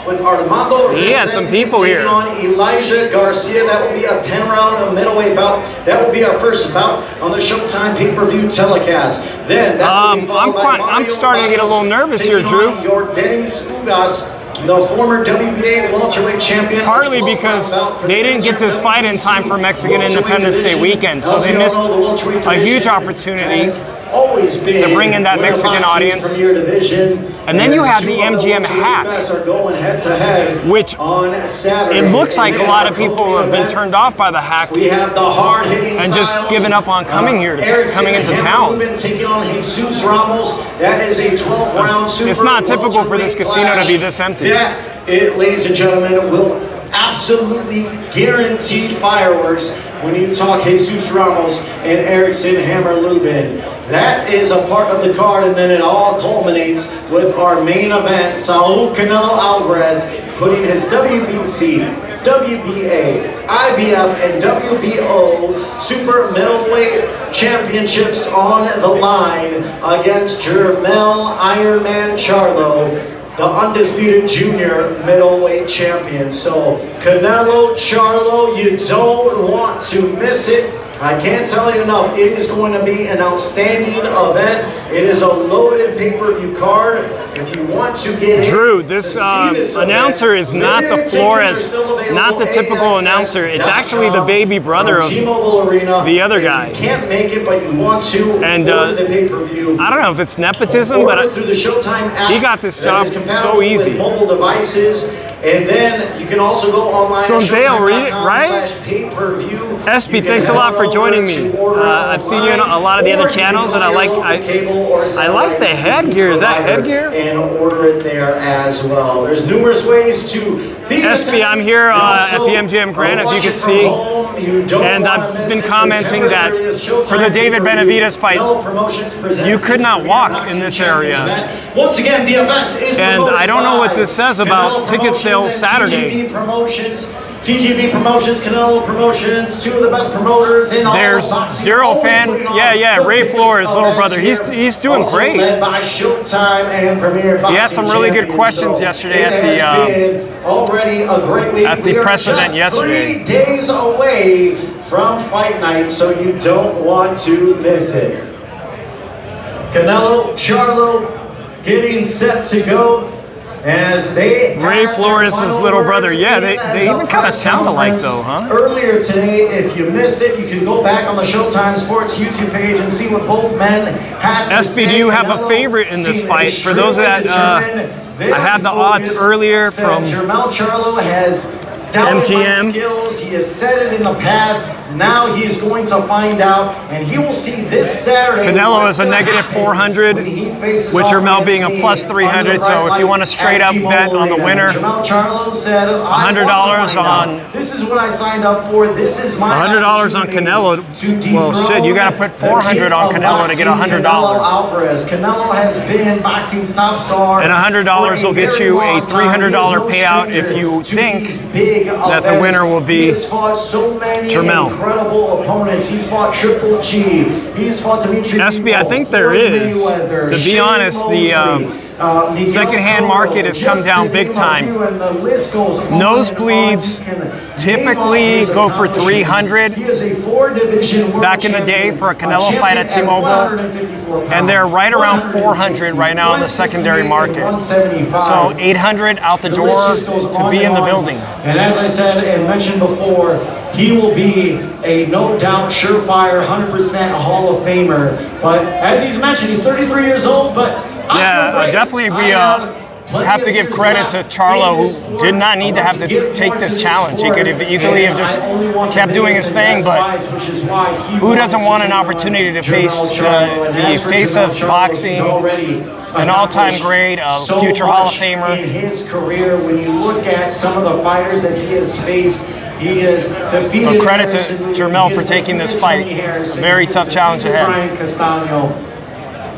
Speaker 2: With Armando,
Speaker 1: he had some people here.
Speaker 2: On Elijah Garcia, that will be a 10-round middleweight bout. That will be our first bout on the Showtime pay-per-view telecast. Then
Speaker 1: I'm starting to get a little nervous here, Drew.
Speaker 2: Dennis Ugas, the former WBA welterweight champion.
Speaker 1: Partly because they didn't get this fight in time for Mexican Independence Day weekend, so they missed a huge opportunity to bring in that Mexican audience. And then you have the MGM hack, which it looks like a lot of people have been turned off by the hack and just given up on coming here, coming into town. It's not typical for this casino to be this empty.
Speaker 2: Yeah, ladies and gentlemen, will absolutely guaranteed fireworks when you talk Jesus Ramos and Erickson Hammer Lubin. That is a part of the card, and then it all culminates with our main event, Saul Canelo Alvarez putting his WBC, WBA, IBF, and WBO super middleweight championships on the line against Jermell Ironman Charlo, the undisputed junior middleweight champion. So Canelo, Charlo, you don't want to miss it. I can't tell you enough, it is going to be an outstanding event. It is a loaded pay-per-view card. If you want to get
Speaker 1: Drew, this announcer is not the Flores, not the typical announcer. It's actually the baby brother of the other guy.
Speaker 2: You can't make it, but you want to.
Speaker 1: And
Speaker 2: the pay-per-view.
Speaker 1: I don't know if it's nepotism, but
Speaker 2: through the Showtime app,
Speaker 1: he got this job so easy.
Speaker 2: Mobile devices, and then you can also go online.
Speaker 1: So Dale, read it, right? SB, thanks a lot for joining me. I've seen you on a lot of the other channels, and I like the headgear. Is that headgear?
Speaker 2: And order it there as well. There's numerous ways to be
Speaker 1: SB, I'm here at the MGM Grand, as you can see, and I've been commenting that for the David Benavidez fight, you could not walk in this area.
Speaker 2: Once again, the event is
Speaker 1: and I don't know what this says about ticket sales Saturday.
Speaker 2: TGB Promotions, Canelo Promotions, two of the best promoters in all
Speaker 1: There's
Speaker 2: of boxing.
Speaker 1: Zero fan, yeah, Ray Flores, little brother. He's doing great.
Speaker 2: Led by Showtime and Premier Boxing.
Speaker 1: He had some really good questions yesterday at the press event yesterday.
Speaker 2: 3 days away from fight night, so you don't want to miss it. Canelo, Charlo, getting set to go. As they
Speaker 1: Ray Flores' little brother. Yeah, they even kind of sound alike though, huh?
Speaker 2: Earlier today, if you missed it, you can go back on the Showtime Sports YouTube page and see what both men had to say.
Speaker 1: SB, do you have a favorite in this fight? For those that I had the odds earlier from
Speaker 2: Jermell Charlo has doubted my skills. He has said it in the past. Now he's going to find out, and he will see this Saturday.
Speaker 1: Canelo is a negative 400, with Jermell being a plus 300. So if you want a straight up bet on the winner, $100 on.
Speaker 2: This is what I signed up for. This is my
Speaker 1: $100 on Canelo. Well, shit, you got to put 400 on Canelo to get $100.
Speaker 2: Canelo has been boxing's top star,
Speaker 1: and $100 will get you a $300 payout if you think that the winner will be Jermell.
Speaker 2: Incredible opponents. He's fought Triple G. He's fought Dimitri.
Speaker 1: SB, I think there is. To be honest, the second-hand market has come down big time. Nosebleeds typically go for 300 back in the day for a Canelo fight at T-Mobile, and they're right around 400 right now in the secondary market. So 800 out the door to be in the building.
Speaker 2: And as I said and mentioned before, he will be a no doubt surefire 100% Hall of Famer. But as he's mentioned, he's 33 years old, but
Speaker 1: yeah, definitely we have to give credit to Charlo, who did not need to have to take this challenge. He could have easily have just kept doing his thing, but who doesn't want an opportunity to face the face of boxing, an all-time great, a future Hall of Famer?
Speaker 2: In his career, when you look at some of the fighters that he has faced, he has defeated.
Speaker 1: Credit to Jermell for taking this fight. A very tough challenge ahead.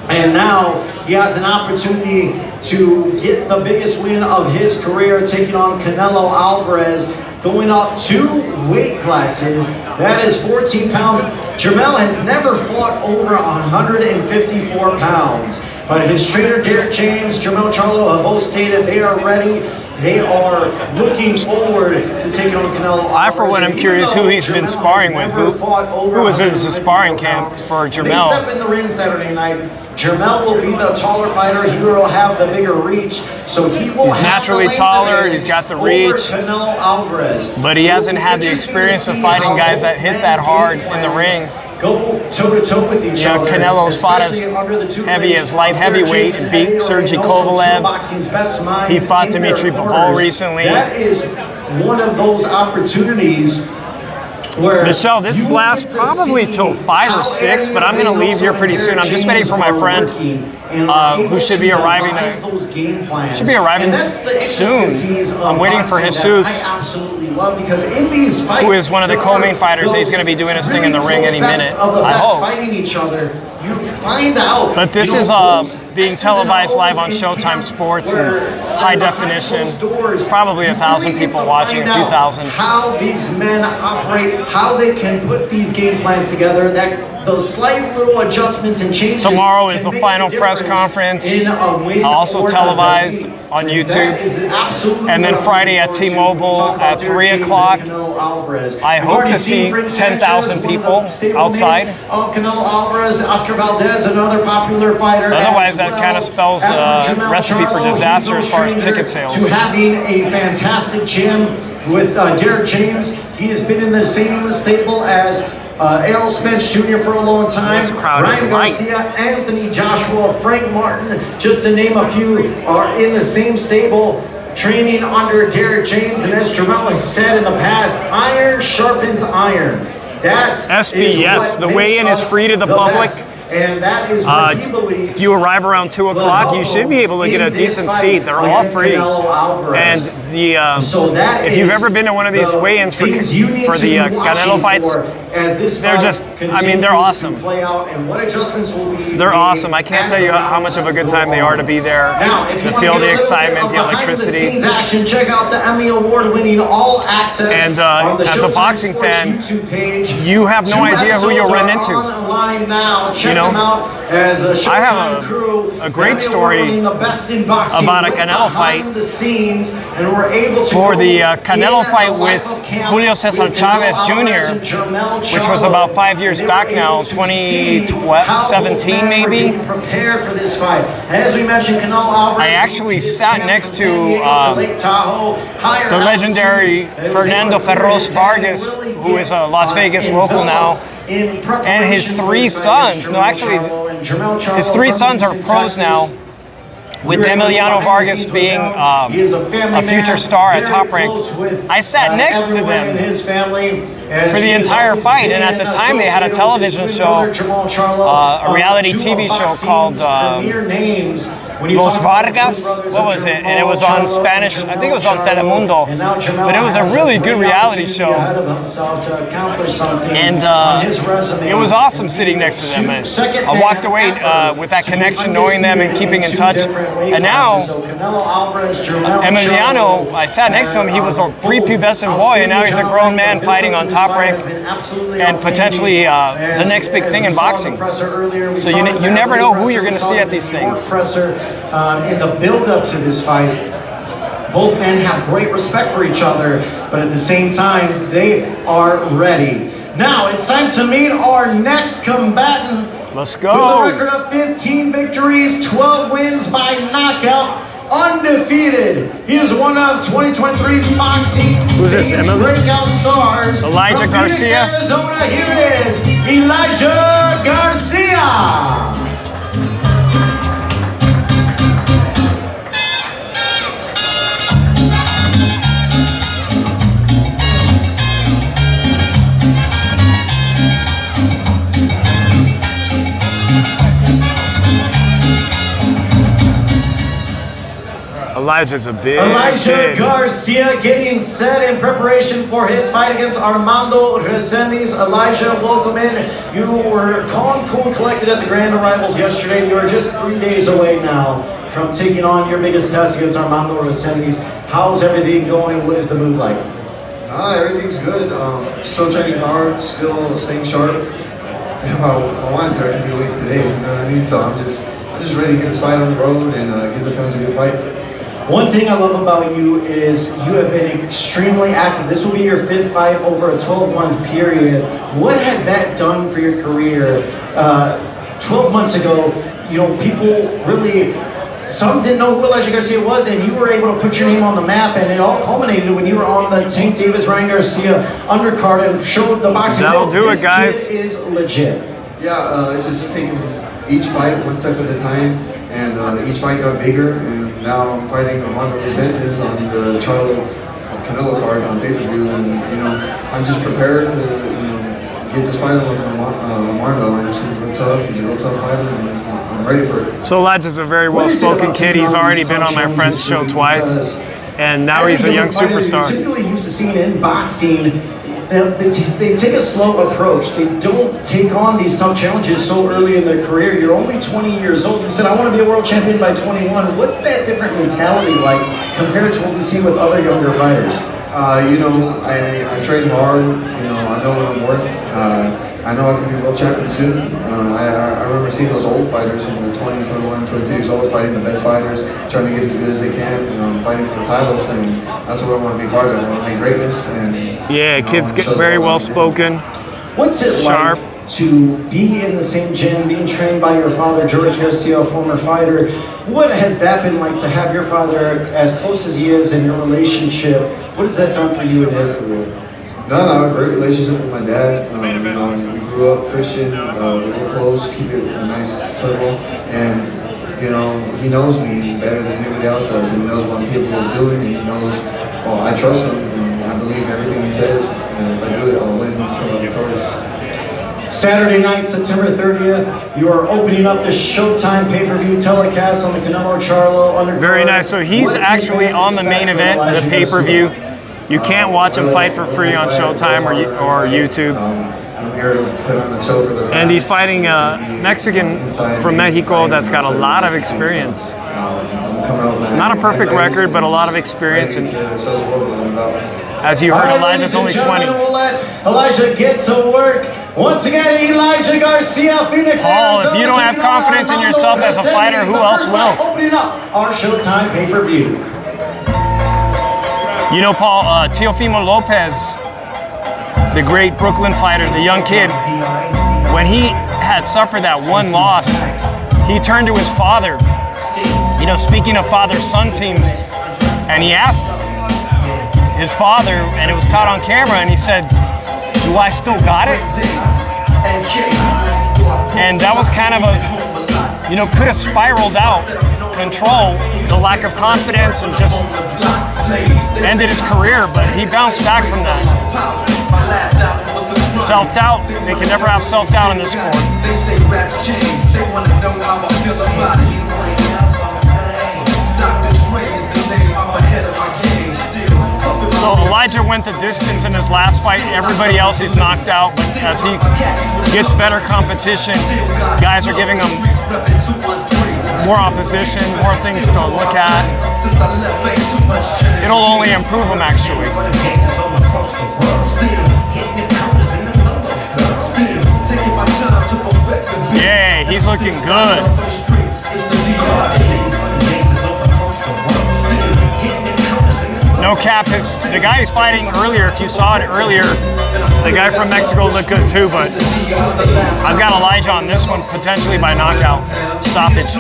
Speaker 2: And now he has an opportunity to get the biggest win of his career, taking on Canelo Alvarez, going up 2 weight classes. That is 14 pounds. Jermell has never fought over 154 pounds. But his trainer, Derek James, Jermell Charlo, have both stated they are ready. They are looking forward to taking on Canelo Alvarez.
Speaker 1: I, for one, am curious who he's been sparring with. Who was in his sparring camp for Jermell?
Speaker 2: They step in the ring Saturday night. Jermell will be the taller fighter. He will have the bigger reach, so he will.
Speaker 1: He's naturally taller. He's got the reach.
Speaker 2: Canelo Alvarez,
Speaker 1: but he hasn't had the experience of fighting guys that hit that hard in the ring.
Speaker 2: Go toe-to-toe with each other.
Speaker 1: Canelo's fought as heavy as light heavyweight and beat Sergey Kovalev. He fought Dmitry Bivol recently.
Speaker 2: That is one of those opportunities where
Speaker 1: Michelle, this lasts probably till 5 or 6, but I'm going to leave here pretty soon. I'm just waiting for my friend who should be arriving soon. I'm waiting for Jesus, who is one of the co-main fighters. He's going to be doing his thing in the ring any minute, I hope. But this is being televised live on Showtime Sports in high definition. Probably 1,000 people watching, a few thousand.
Speaker 2: How these men operate, how they can put these game plans together, that those slight little adjustments and changes.
Speaker 1: Tomorrow is the final press conference, also televised on YouTube. And then Friday at T-Mobile at 3 o'clock. I hope to see 10,000 people outside.
Speaker 2: Canelo Alvarez, Oscar Valdez, another popular fighter.
Speaker 1: Otherwise, that kind of spells a recipe for disaster as far as ticket sales.
Speaker 2: To having a fantastic gym with Derek James. He has been in the same stable as Errol Spence Jr. for a long time. Ryan Garcia, Anthony Joshua, Frank Martin, just to name a few, are in the same stable, training under Derek James. And as Jermell has said in the past, iron sharpens iron. That's
Speaker 1: SBS. The weigh-in is free to the public.
Speaker 2: And that is what he believes.
Speaker 1: If you arrive around 2 o'clock, you should be able to get a decent seat. They're all free. And if you've ever been to one of these weigh-ins for the Canelo fights, they're just, I mean, they're awesome. They're awesome. I can't tell you how much of a good time they are to be there, to feel the excitement, the electricity.
Speaker 2: Check out the Emmy Award-winning All Access.
Speaker 1: And as a boxing fan, you have no idea who you'll run into. You know, I have a great story about a Canelo fight. For the Canelo fight with Julio Cesar Chavez Jr., which was about 5 years back now, 2017 maybe. I actually sat next to the legendary Fernando Ferros Vargas, who is a Las Vegas local now. And his 3 sons, no, actually, his 3 sons are pros now, with Emiliano Vargas being a future star at Top Rank. I sat next to them for the entire fight, and at the time they had a television show, a reality TV show called Los Vargas, what was it? And it was on Spanish, I think it was on Telemundo. But it was a really good reality show. And it was awesome sitting next to them. And I walked away with that connection, knowing them and keeping in touch. And now, Emiliano, I sat next to him, he was a prepubescent boy, and now he's a grown man fighting on Top Rank and potentially the next big thing in boxing. So you never know who you're going to see at these things.
Speaker 2: In the build-up to this fight, both men have great respect for each other, but at the same time, they are ready. Now, it's time to meet our next combatant.
Speaker 1: Let's go.
Speaker 2: With a record of 15 victories, 12 wins by knockout, undefeated. He is one of 2023's boxing's biggest breakout stars.
Speaker 1: Elijah Garcia.
Speaker 2: Arizona, here is Elijah Garcia.
Speaker 1: Elijah's a big
Speaker 2: Elijah
Speaker 1: kid.
Speaker 2: Garcia getting set in preparation for his fight against Armando Resendiz. Elijah, welcome in. You were calm, cool, and collected at the grand arrivals yesterday. You are just 3 days away now from taking on your biggest test against Armando Resendiz. How's everything going? What is the mood like?
Speaker 6: Everything's good. Still training hard, still staying sharp. If I wanted to, I could be awake today. You know what I mean? So I'm just ready to get this fight on the road and give the fans a good fight.
Speaker 2: One thing I love about you is you have been extremely active. This will be your 5th fight over a 12-month period. What has that done for your career? 12 months ago, you know, people really, some didn't know who Elijah Garcia was, and you were able to put your name on the map, and it all culminated when you were on the Tank Davis Ryan Garcia undercard and showed the boxing.
Speaker 1: That'll do it, guys.
Speaker 2: This kid is legit.
Speaker 6: Yeah, it's just taking each fight one step at a time, and each fight got bigger, and now I'm fighting Armando Resendiz on the Charlo Canelo card on pay-per-view, and you know, I'm just prepared to get this fight with Armando, and it's going to be real tough. He's a real tough fighter, and I'm ready for it.
Speaker 1: So Elijah's a very well-spoken kid. He's already been on my friend's show twice, and now he's a young superstar.
Speaker 2: You're typically used to seeing in boxing, they take a slow approach. They don't take on these tough challenges so early in their career. You're only 20 years old. You said, I want to be a world champion by 21. What's that different mentality like compared to what we see with other younger fighters?
Speaker 6: You know, I train hard. You know, I know what I'm worth. I know I can be a world champion soon. I remember seeing those old fighters when they're 20, 21, 22 years old, fighting the best fighters, trying to get as good as they can, fighting for the titles, and that's what I want to be part of. I want to make greatness. And
Speaker 1: yeah, kids get very well spoken.
Speaker 2: What's it
Speaker 1: sharp.
Speaker 2: Like to be in the same gym, being trained by your father, George Garcia, a former fighter? What has that been like to have your father as close as he is in your relationship? What has that done for you in your career?
Speaker 6: No, I have a great relationship with my dad. You know, we grew up Christian, we were close, keep it a nice circle, and you know, he knows me better than anybody else does, and he knows what I'm capable of doing, and he knows, well, I trust him, and I believe everything he says, and if I do it, I'll win, I'll be victorious.
Speaker 2: Saturday night, September 30th, you are opening up the Showtime pay-per-view telecast on the Canelo Charlo undercard.
Speaker 1: Very nice. So he's actually on the main event, the pay-per-view. You can't watch him fight for free on Showtime or YouTube.
Speaker 6: I'm here to put on a show for the fans.
Speaker 1: And he's fighting a Mexican from Mexico that's got a lot of experience. Not a perfect record, but a lot of experience. And as you heard, Elijah's only 20.
Speaker 2: We'll let Elijah get to work. Once again, Elijah Garcia, Phoenix,
Speaker 1: Paul, if you don't have confidence in yourself as a fighter, who else will?
Speaker 2: Opening up our Showtime pay-per-view.
Speaker 1: You know, Paul, Teofimo Lopez, the great Brooklyn fighter, the young kid, when he had suffered that one loss, he turned to his father, you know, speaking of father-son teams, and he asked his father, and it was caught on camera, and he said, do I still got it? And that was kind of a, you know, could have spiraled out control, the lack of confidence, and just ended his career, but he bounced back from that. Self-doubt, they can never have self-doubt in this sport. So Elijah went the distance in his last fight. Everybody else he's knocked out, but as he gets better competition, guys are giving him more opposition, more things to look at. It'll only improve him, actually. Yeah, he's looking good. No cap, the guy he's fighting earlier, if you saw it earlier, the guy from Mexico looked good too, but I've got Elijah on this one, potentially by knockout, stoppage.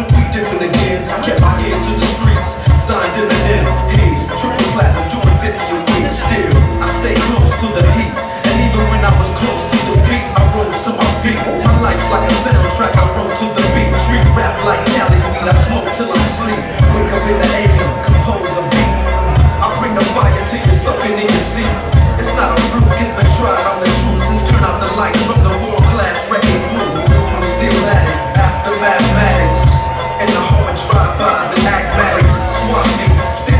Speaker 7: It's not a fluke, it's been tried on the truth since turn out the lights from the world-class wrecking crew. I'm still at it, after mathematics, and the hard drive-bys and acmatics, swap meets.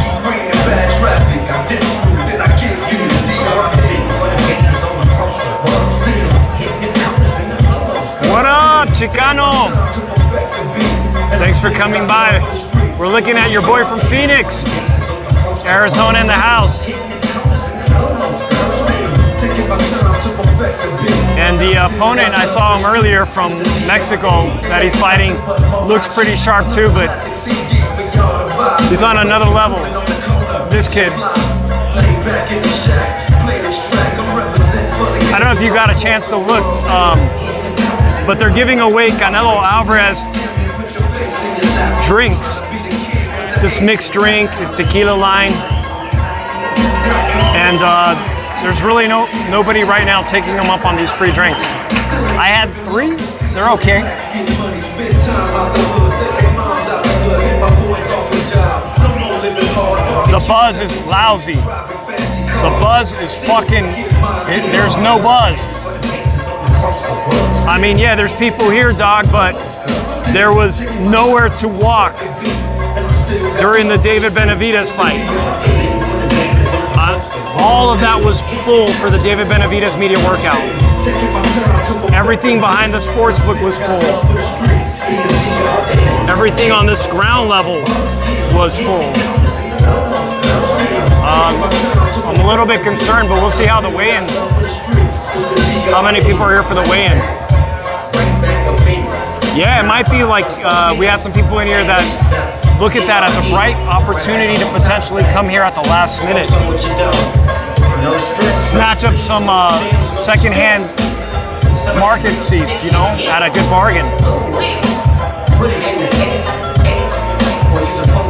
Speaker 1: Chicano. Thanks for coming by. We're looking at your boy from Phoenix, Arizona in the house. And the opponent, I saw him earlier from Mexico that he's fighting, looks pretty sharp too, but he's on another level. This kid. I don't know if you got a chance to look, but they're giving away Canelo Alvarez drinks. This mixed drink, his tequila line, and there's really nobody right now taking them up on these free drinks. I had 3. They're okay. The buzz is lousy. The buzz is fucking, there's no buzz. I mean, yeah, there's people here, dog, but there was nowhere to walk during the David Benavidez fight. All of that was full for the David Benavidez media workout. Everything behind the sportsbook was full. Everything on this ground level was full. I'm a little bit concerned, but we'll see how the weigh-in, how many people are here for the weigh-in. Yeah, it might be like we had some people in here that look at that as a bright opportunity to potentially come here at the last minute. Snatch up some second-hand market seats, you know, at a good bargain.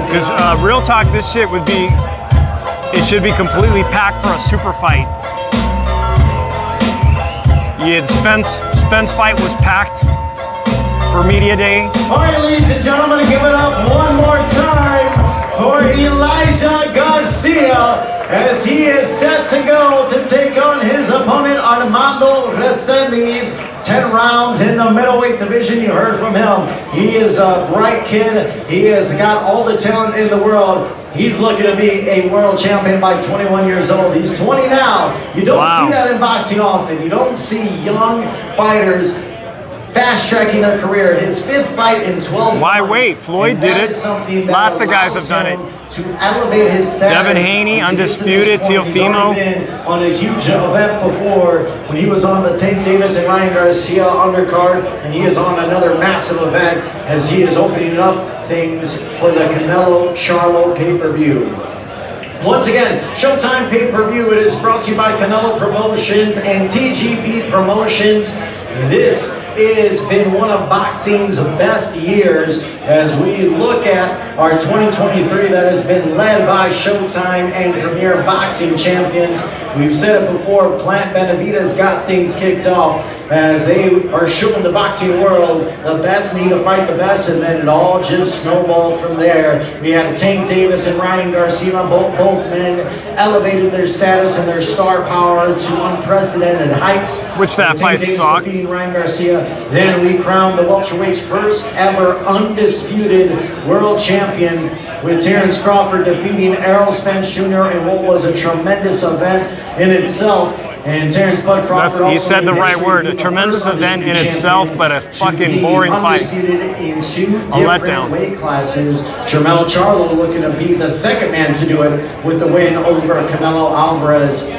Speaker 1: Because real talk, this shit would be, it should be completely packed for a super fight. Yeah, Spence fight was packed for media day.
Speaker 2: All right, ladies and gentlemen, give it up one more time for Elijah Garcia as he is set to go to take on his opponent Armando Resendiz. 10 rounds in the middleweight division. You heard from him. He is a bright kid. He has got all the talent in the world. He's looking to be a world champion by 21 years old. He's 20 now. You don't see that in boxing often. You don't see young fighters fast-tracking their career. His 5th fight in 12
Speaker 1: Why
Speaker 2: months.
Speaker 1: wait? Floyd did it. Lots of guys have done it.
Speaker 2: To elevate his status.
Speaker 1: Devin Haney, undisputed, Teofimo.
Speaker 2: He's already been on a huge event before when he was on the Tank Davis and Ryan Garcia undercard, and he is on another massive event as he is opening up things for the Canelo Charlo pay-per-view. Once again, Showtime pay-per-view. It is brought to you by Canelo Promotions and TGB Promotions. This has been one of boxing's best years as we look at our 2023 that has been led by Showtime and Premier Boxing Champions. We've said it before, Plant Benavidez got things kicked off as they are showing the boxing world the best need to fight the best, and then it all just snowballed from there. We had Tank Davis and Ryan Garcia, both men elevated their status and their star power to unprecedented heights.
Speaker 1: Which that fight sucked.
Speaker 2: Ryan Garcia. Then we crowned the welterweight's first ever undisputed world champion with Terrence Crawford defeating Errol Spence Jr. in what was a tremendous event in itself. And Terrence Bud Crawford,
Speaker 1: he said the right word, a tremendous event in itself, but a fucking boring fight.
Speaker 2: In 2 different weight classes. Jermell Charlo looking to be the second man to do it with the win over Canelo Alvarez.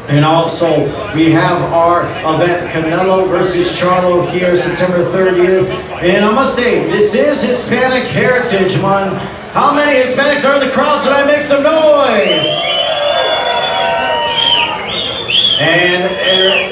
Speaker 2: And also, we have our event, Canelo versus Charlo, here September 30th. And I must say, this is Hispanic Heritage Month. How many Hispanics are in the crowd tonight? Make some noise! And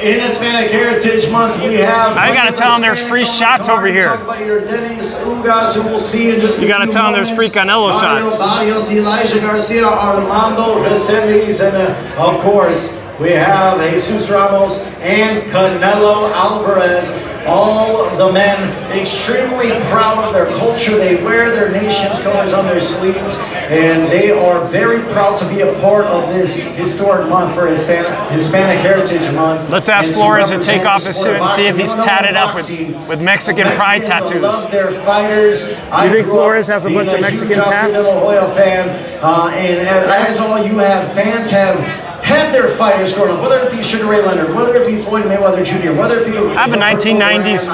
Speaker 2: in Hispanic Heritage Month, we have...
Speaker 1: I gotta tell them there's free shots over here.
Speaker 2: Talk about your Dennis Ugas, who we'll see in just
Speaker 1: you gotta tell them there's free Canelo shots.
Speaker 2: Barrios, Elijah Garcia, Armando Resendiz, and of course, we have Jesus Ramos and Canelo Alvarez. All of the men extremely proud of their culture. They wear their nation's colors on their sleeves, and they are very proud to be a part of this historic month for Hispanic Heritage Month.
Speaker 1: Let's ask Flores to take off his suit and see if he's tatted up with Mexican pride tattoos.
Speaker 2: Love their fighters.
Speaker 1: You think Flores has a bunch of Mexican tats?
Speaker 2: I'm a fan, and as all you have fans have had their fighters growing up, whether it be Sugar Ray Leonard, whether it be Floyd Mayweather Jr., whether it be
Speaker 1: I have a 1990s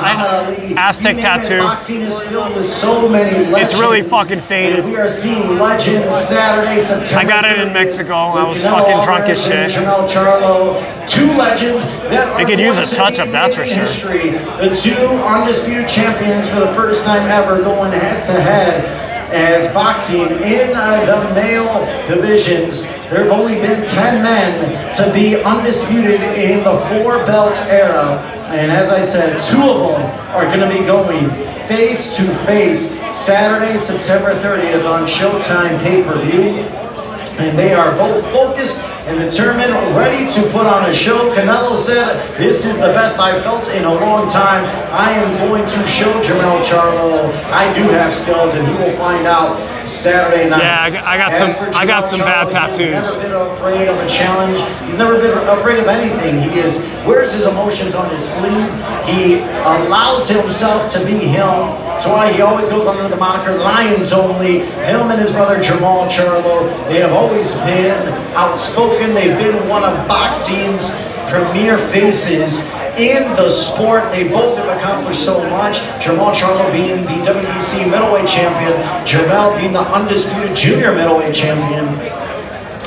Speaker 1: Aztec tattoo.
Speaker 2: Boxing is filled with so many legends.
Speaker 1: It's really fucking faded.
Speaker 2: And we are seeing legends Saturday, September.
Speaker 1: I got it in Mexico. I was fucking drunk as shit.
Speaker 2: Charlo, two legends that
Speaker 1: They could use a touch-up, that's for sure.
Speaker 2: history. The two undisputed champions for the first time ever going head-to-head as boxing in the male divisions. There have only been 10 men to be undisputed in the 4-belt era. And as I said, 2 of them are going to be going face to face Saturday, September 30th on Showtime pay-per-view. And they are both focused and determined, ready to put on a show. Canelo said, "This is the best I've felt in a long time. I am going to show Jermell Charlo I do have skills, and he will find out Saturday night."
Speaker 1: Yeah, I got some bad tattoos.
Speaker 2: He's never been afraid of a challenge. He's never been afraid of anything. He wears his emotions on his sleeve. He allows himself to be him. That's why he always goes under the moniker Lions Only. Him and his brother Jermell Charlo, they have always been outspoken. They've been one of boxing's premier faces in the sport. They both have accomplished so much. Jermell Charlo being the WBC middleweight champion, Jermell being the undisputed junior middleweight champion.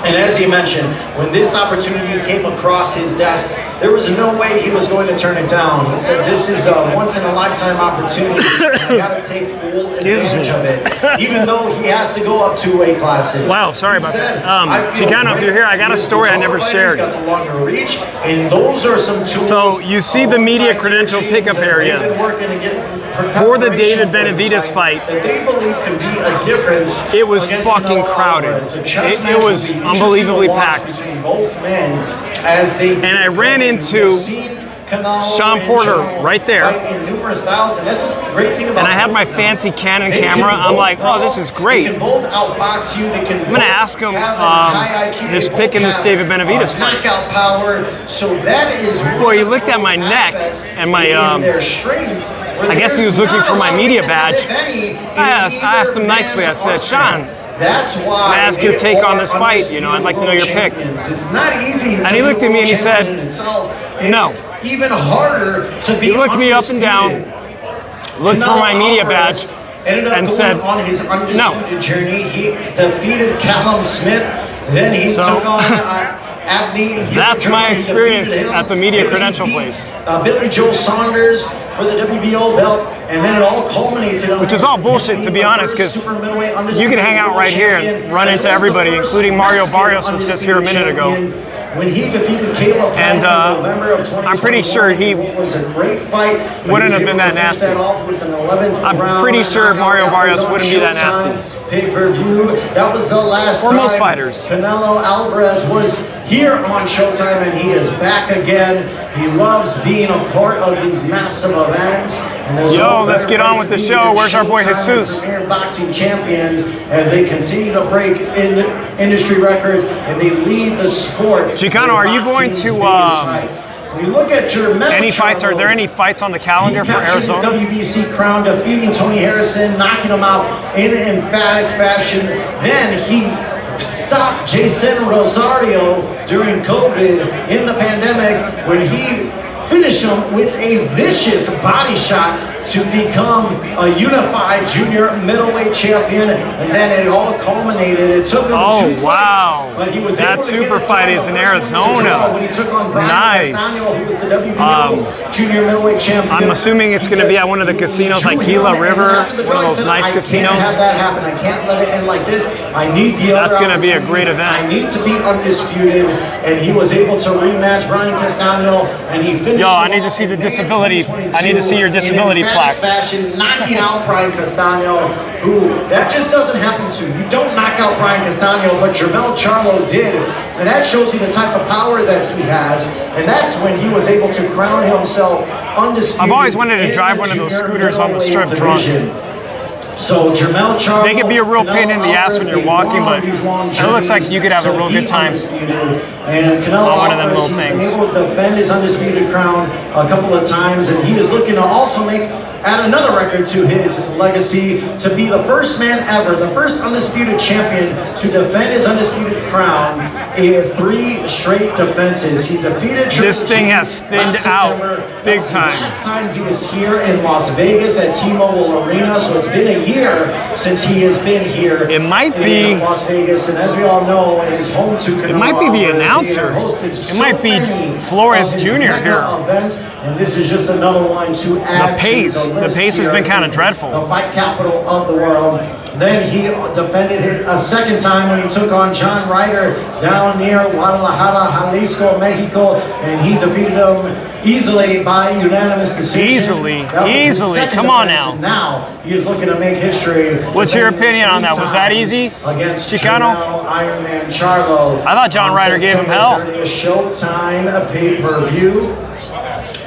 Speaker 2: And as he mentioned, when this opportunity came across his desk, there was no way he was going to turn it down. He said, "This is a once-in-a-lifetime opportunity. I got to take full advantage of it." Even though he has to go up 2 weight classes.
Speaker 1: Wow, sorry about that. Chicano, if you're here, I got a story I never shared.
Speaker 2: He's got the longer reach, and those are some tools.
Speaker 1: So you see the media credential pickup area for the David Benavidez fight.
Speaker 2: That they believe could be a difference.
Speaker 1: It was fucking crowded. It was unbelievably packed.
Speaker 2: Between both men as they
Speaker 1: and I ran into Sean Porter right there.
Speaker 2: In numerous styles, and that's the great thing about.
Speaker 1: And I had my fancy Canon camera. I'm like, oh, this is great.
Speaker 2: They can both outbox you. They can.
Speaker 1: I'm gonna ask him his pick in this David Benavidez fight.
Speaker 2: Knockout power. So that is.
Speaker 1: Well, he looked at my neck and my. I guess he was looking for my media badge. I asked him nicely. I said, Sean,
Speaker 2: that's why
Speaker 1: can I ask your take on this fight? You know, I'd like to know your pick.
Speaker 2: It's not easy.
Speaker 1: And he looked at me and he said, no.
Speaker 2: Even harder to be.
Speaker 1: He looked me up and down, looked for my media badge, and said,
Speaker 2: on his undisputed
Speaker 1: no.
Speaker 2: journey, he defeated Callum Smith. Then he took on Abney.
Speaker 1: That's my experience at the media credential place.
Speaker 2: Billy Joe Saunders for the WBO belt, and then it all culminated.
Speaker 1: Which is all bullshit, to be honest, because you can hang out right here and run into everybody, including Mario Barrios was just here a minute ago.
Speaker 2: When he defeated Caleb
Speaker 1: and
Speaker 2: November of 2021,
Speaker 1: I'm pretty sure he
Speaker 2: was a great fight.
Speaker 1: wouldn't have been that nasty. I'm pretty sure Mario Barrios wouldn't be that nasty.
Speaker 2: Pay-per-view. That was the last
Speaker 1: for most
Speaker 2: time
Speaker 1: fighters.
Speaker 2: Canelo Alvarez was here on Showtime, and he is back again. He loves being a part of these massive events.
Speaker 1: Yo, let's get on with the show. Where's our boy Jesus?
Speaker 2: Boxing champions as they continue to break industry records and they lead the sport.
Speaker 1: Chicano, are you going to
Speaker 2: we look at
Speaker 1: any fights? Are there any fights on the calendar for Arizona?
Speaker 2: WBC crown, defeating Tony Harrison, knocking him out in emphatic fashion. Then he stopped Jason Rosario during COVID in the pandemic when he finished him with a vicious body shot to become a unified junior middleweight champion, and then it all culminated. It took him 2
Speaker 1: wow.
Speaker 2: fights, but he was
Speaker 1: that super fight is in Arizona.
Speaker 2: When he took on Brian
Speaker 1: nice.
Speaker 2: Castano, who was the WBO junior middleweight champion.
Speaker 1: I'm assuming it's going to be at one of the casinos like Gila River, one of those nice casinos.
Speaker 2: I can't have that happen. I can't let it end like this. I need the
Speaker 1: That's going to be a great event.
Speaker 2: I need to be undisputed, and he was able to rematch Brian Castano, and he finished.
Speaker 1: Yo, I need to see the disability. I need to see your disability plaque.
Speaker 2: Fashion, knocking out Brian Castano, who that just doesn't happen to. You don't knock out Brian Castano, but Jermell Charlo did, and that shows you the type of power that he has, and that's when he was able to crown himself undisputed.
Speaker 1: I've always wanted to drive one of those scooters on the strip drunk.
Speaker 2: So Jermell Charlo,
Speaker 1: they could be a real pain in the ass when you're walking, but it looks like you could have a real good time
Speaker 2: and Canelo
Speaker 1: on one of them little things.
Speaker 2: He's been able to defend his undisputed crown a couple of times, and he is looking to also add another record to his legacy to be the first man ever, the first undisputed champion to defend his undisputed crown 3 straight defenses. He defeated
Speaker 1: This thing has thinned out big time.
Speaker 2: Last time he was here in Las Vegas at T-Mobile Arena, so it's been a year since he has been here.
Speaker 1: It might be
Speaker 2: in Las Vegas, and as we all know, it is home to Canelo.
Speaker 1: It might be the announcer. It might be Flores Jr. here.
Speaker 2: Events, and this is just another one to add
Speaker 1: The pace.
Speaker 2: to the list
Speaker 1: The pace has
Speaker 2: here.
Speaker 1: been kind of dreadful.
Speaker 2: The fight capital of the world. Then he defended it a second time when he took on John Ryder down near Guadalajara, Jalisco, Mexico, and he defeated him easily by unanimous decision.
Speaker 1: Easily.
Speaker 2: That was his
Speaker 1: Easily.
Speaker 2: second
Speaker 1: Come on
Speaker 2: defense,
Speaker 1: now.
Speaker 2: and now he is looking to make history.
Speaker 1: What's your
Speaker 2: defending
Speaker 1: opinion on that?
Speaker 2: 3
Speaker 1: Was that
Speaker 2: times
Speaker 1: easy?
Speaker 2: Against
Speaker 1: Chicano?
Speaker 2: Canelo, Iron Man Charlo.
Speaker 1: I thought John
Speaker 2: on
Speaker 1: Ryder gave him
Speaker 2: September
Speaker 1: hell.
Speaker 2: 30th, Showtime pay-per-view.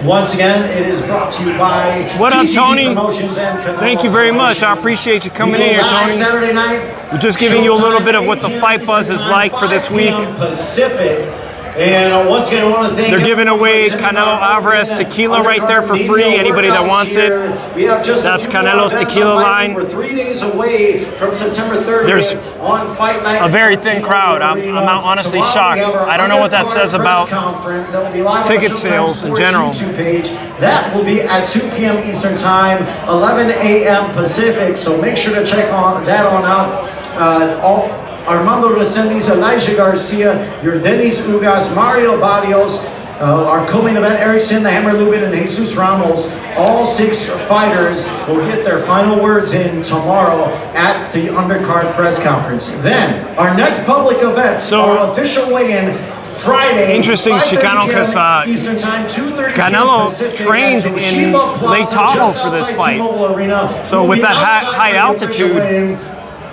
Speaker 2: Once again, it is brought to you by
Speaker 1: What up,
Speaker 2: TGD
Speaker 1: Tony?
Speaker 2: Promotions and Canelo
Speaker 1: Thank you very much. I
Speaker 2: Promotions.
Speaker 1: appreciate you coming
Speaker 2: We
Speaker 1: in
Speaker 2: go
Speaker 1: here,
Speaker 2: live
Speaker 1: Tony.
Speaker 2: Saturday night.
Speaker 1: We're just giving you a little bit of what the
Speaker 2: Showtime,
Speaker 1: fight buzz
Speaker 2: 8
Speaker 1: is
Speaker 2: p.m.
Speaker 1: like for this
Speaker 2: 5
Speaker 1: week.
Speaker 2: p.m. Pacific. And once again, I want to thank
Speaker 1: They're giving away
Speaker 2: everyone
Speaker 1: Canelo
Speaker 2: for
Speaker 1: Alvarez
Speaker 2: attending
Speaker 1: tequila right there for free.
Speaker 2: media
Speaker 1: Anybody that
Speaker 2: workouts
Speaker 1: wants it.
Speaker 2: here. We have just
Speaker 1: That's
Speaker 2: a few
Speaker 1: Canelo's
Speaker 2: more events
Speaker 1: tequila
Speaker 2: on
Speaker 1: line.
Speaker 2: We're 3 days away from September 30th
Speaker 1: There's
Speaker 2: on Fight Night.
Speaker 1: a very thin crowd. I'm honestly
Speaker 2: Tomorrow
Speaker 1: shocked.
Speaker 2: we have our
Speaker 1: I don't know what that says
Speaker 2: undercard
Speaker 1: about
Speaker 2: press conference that will be live
Speaker 1: ticket
Speaker 2: on the Showtime
Speaker 1: sales in
Speaker 2: Sports
Speaker 1: general.
Speaker 2: YouTube page. That will be at 2 p.m. Eastern Time, 11 a.m. Pacific. So make sure to check on that on out. Armando Resendiz, Elijah Garcia, your Dennis Ugas, Mario Barrios, our co-main event, Erickson, the Hammer Lubin, and Jesus Ramos. All 6 fighters will get their final words in tomorrow at the undercard press conference. Then, our next public event,
Speaker 1: So-
Speaker 2: our official weigh-in, Friday.
Speaker 1: Interesting,
Speaker 2: 5:30
Speaker 1: Chicano, 'cause,
Speaker 2: p.m. Eastern Time, 2:30 p.m.
Speaker 1: Canelo
Speaker 2: Pacific
Speaker 1: trained
Speaker 2: at
Speaker 1: in
Speaker 2: Toshiba Plaza,
Speaker 1: Lake Tahoe
Speaker 2: just
Speaker 1: for this
Speaker 2: outside
Speaker 1: fight.
Speaker 2: T-Mobile Arena.
Speaker 1: So
Speaker 2: We'll
Speaker 1: with
Speaker 2: be
Speaker 1: that
Speaker 2: outside
Speaker 1: high
Speaker 2: for the official
Speaker 1: altitude,
Speaker 2: weigh-in.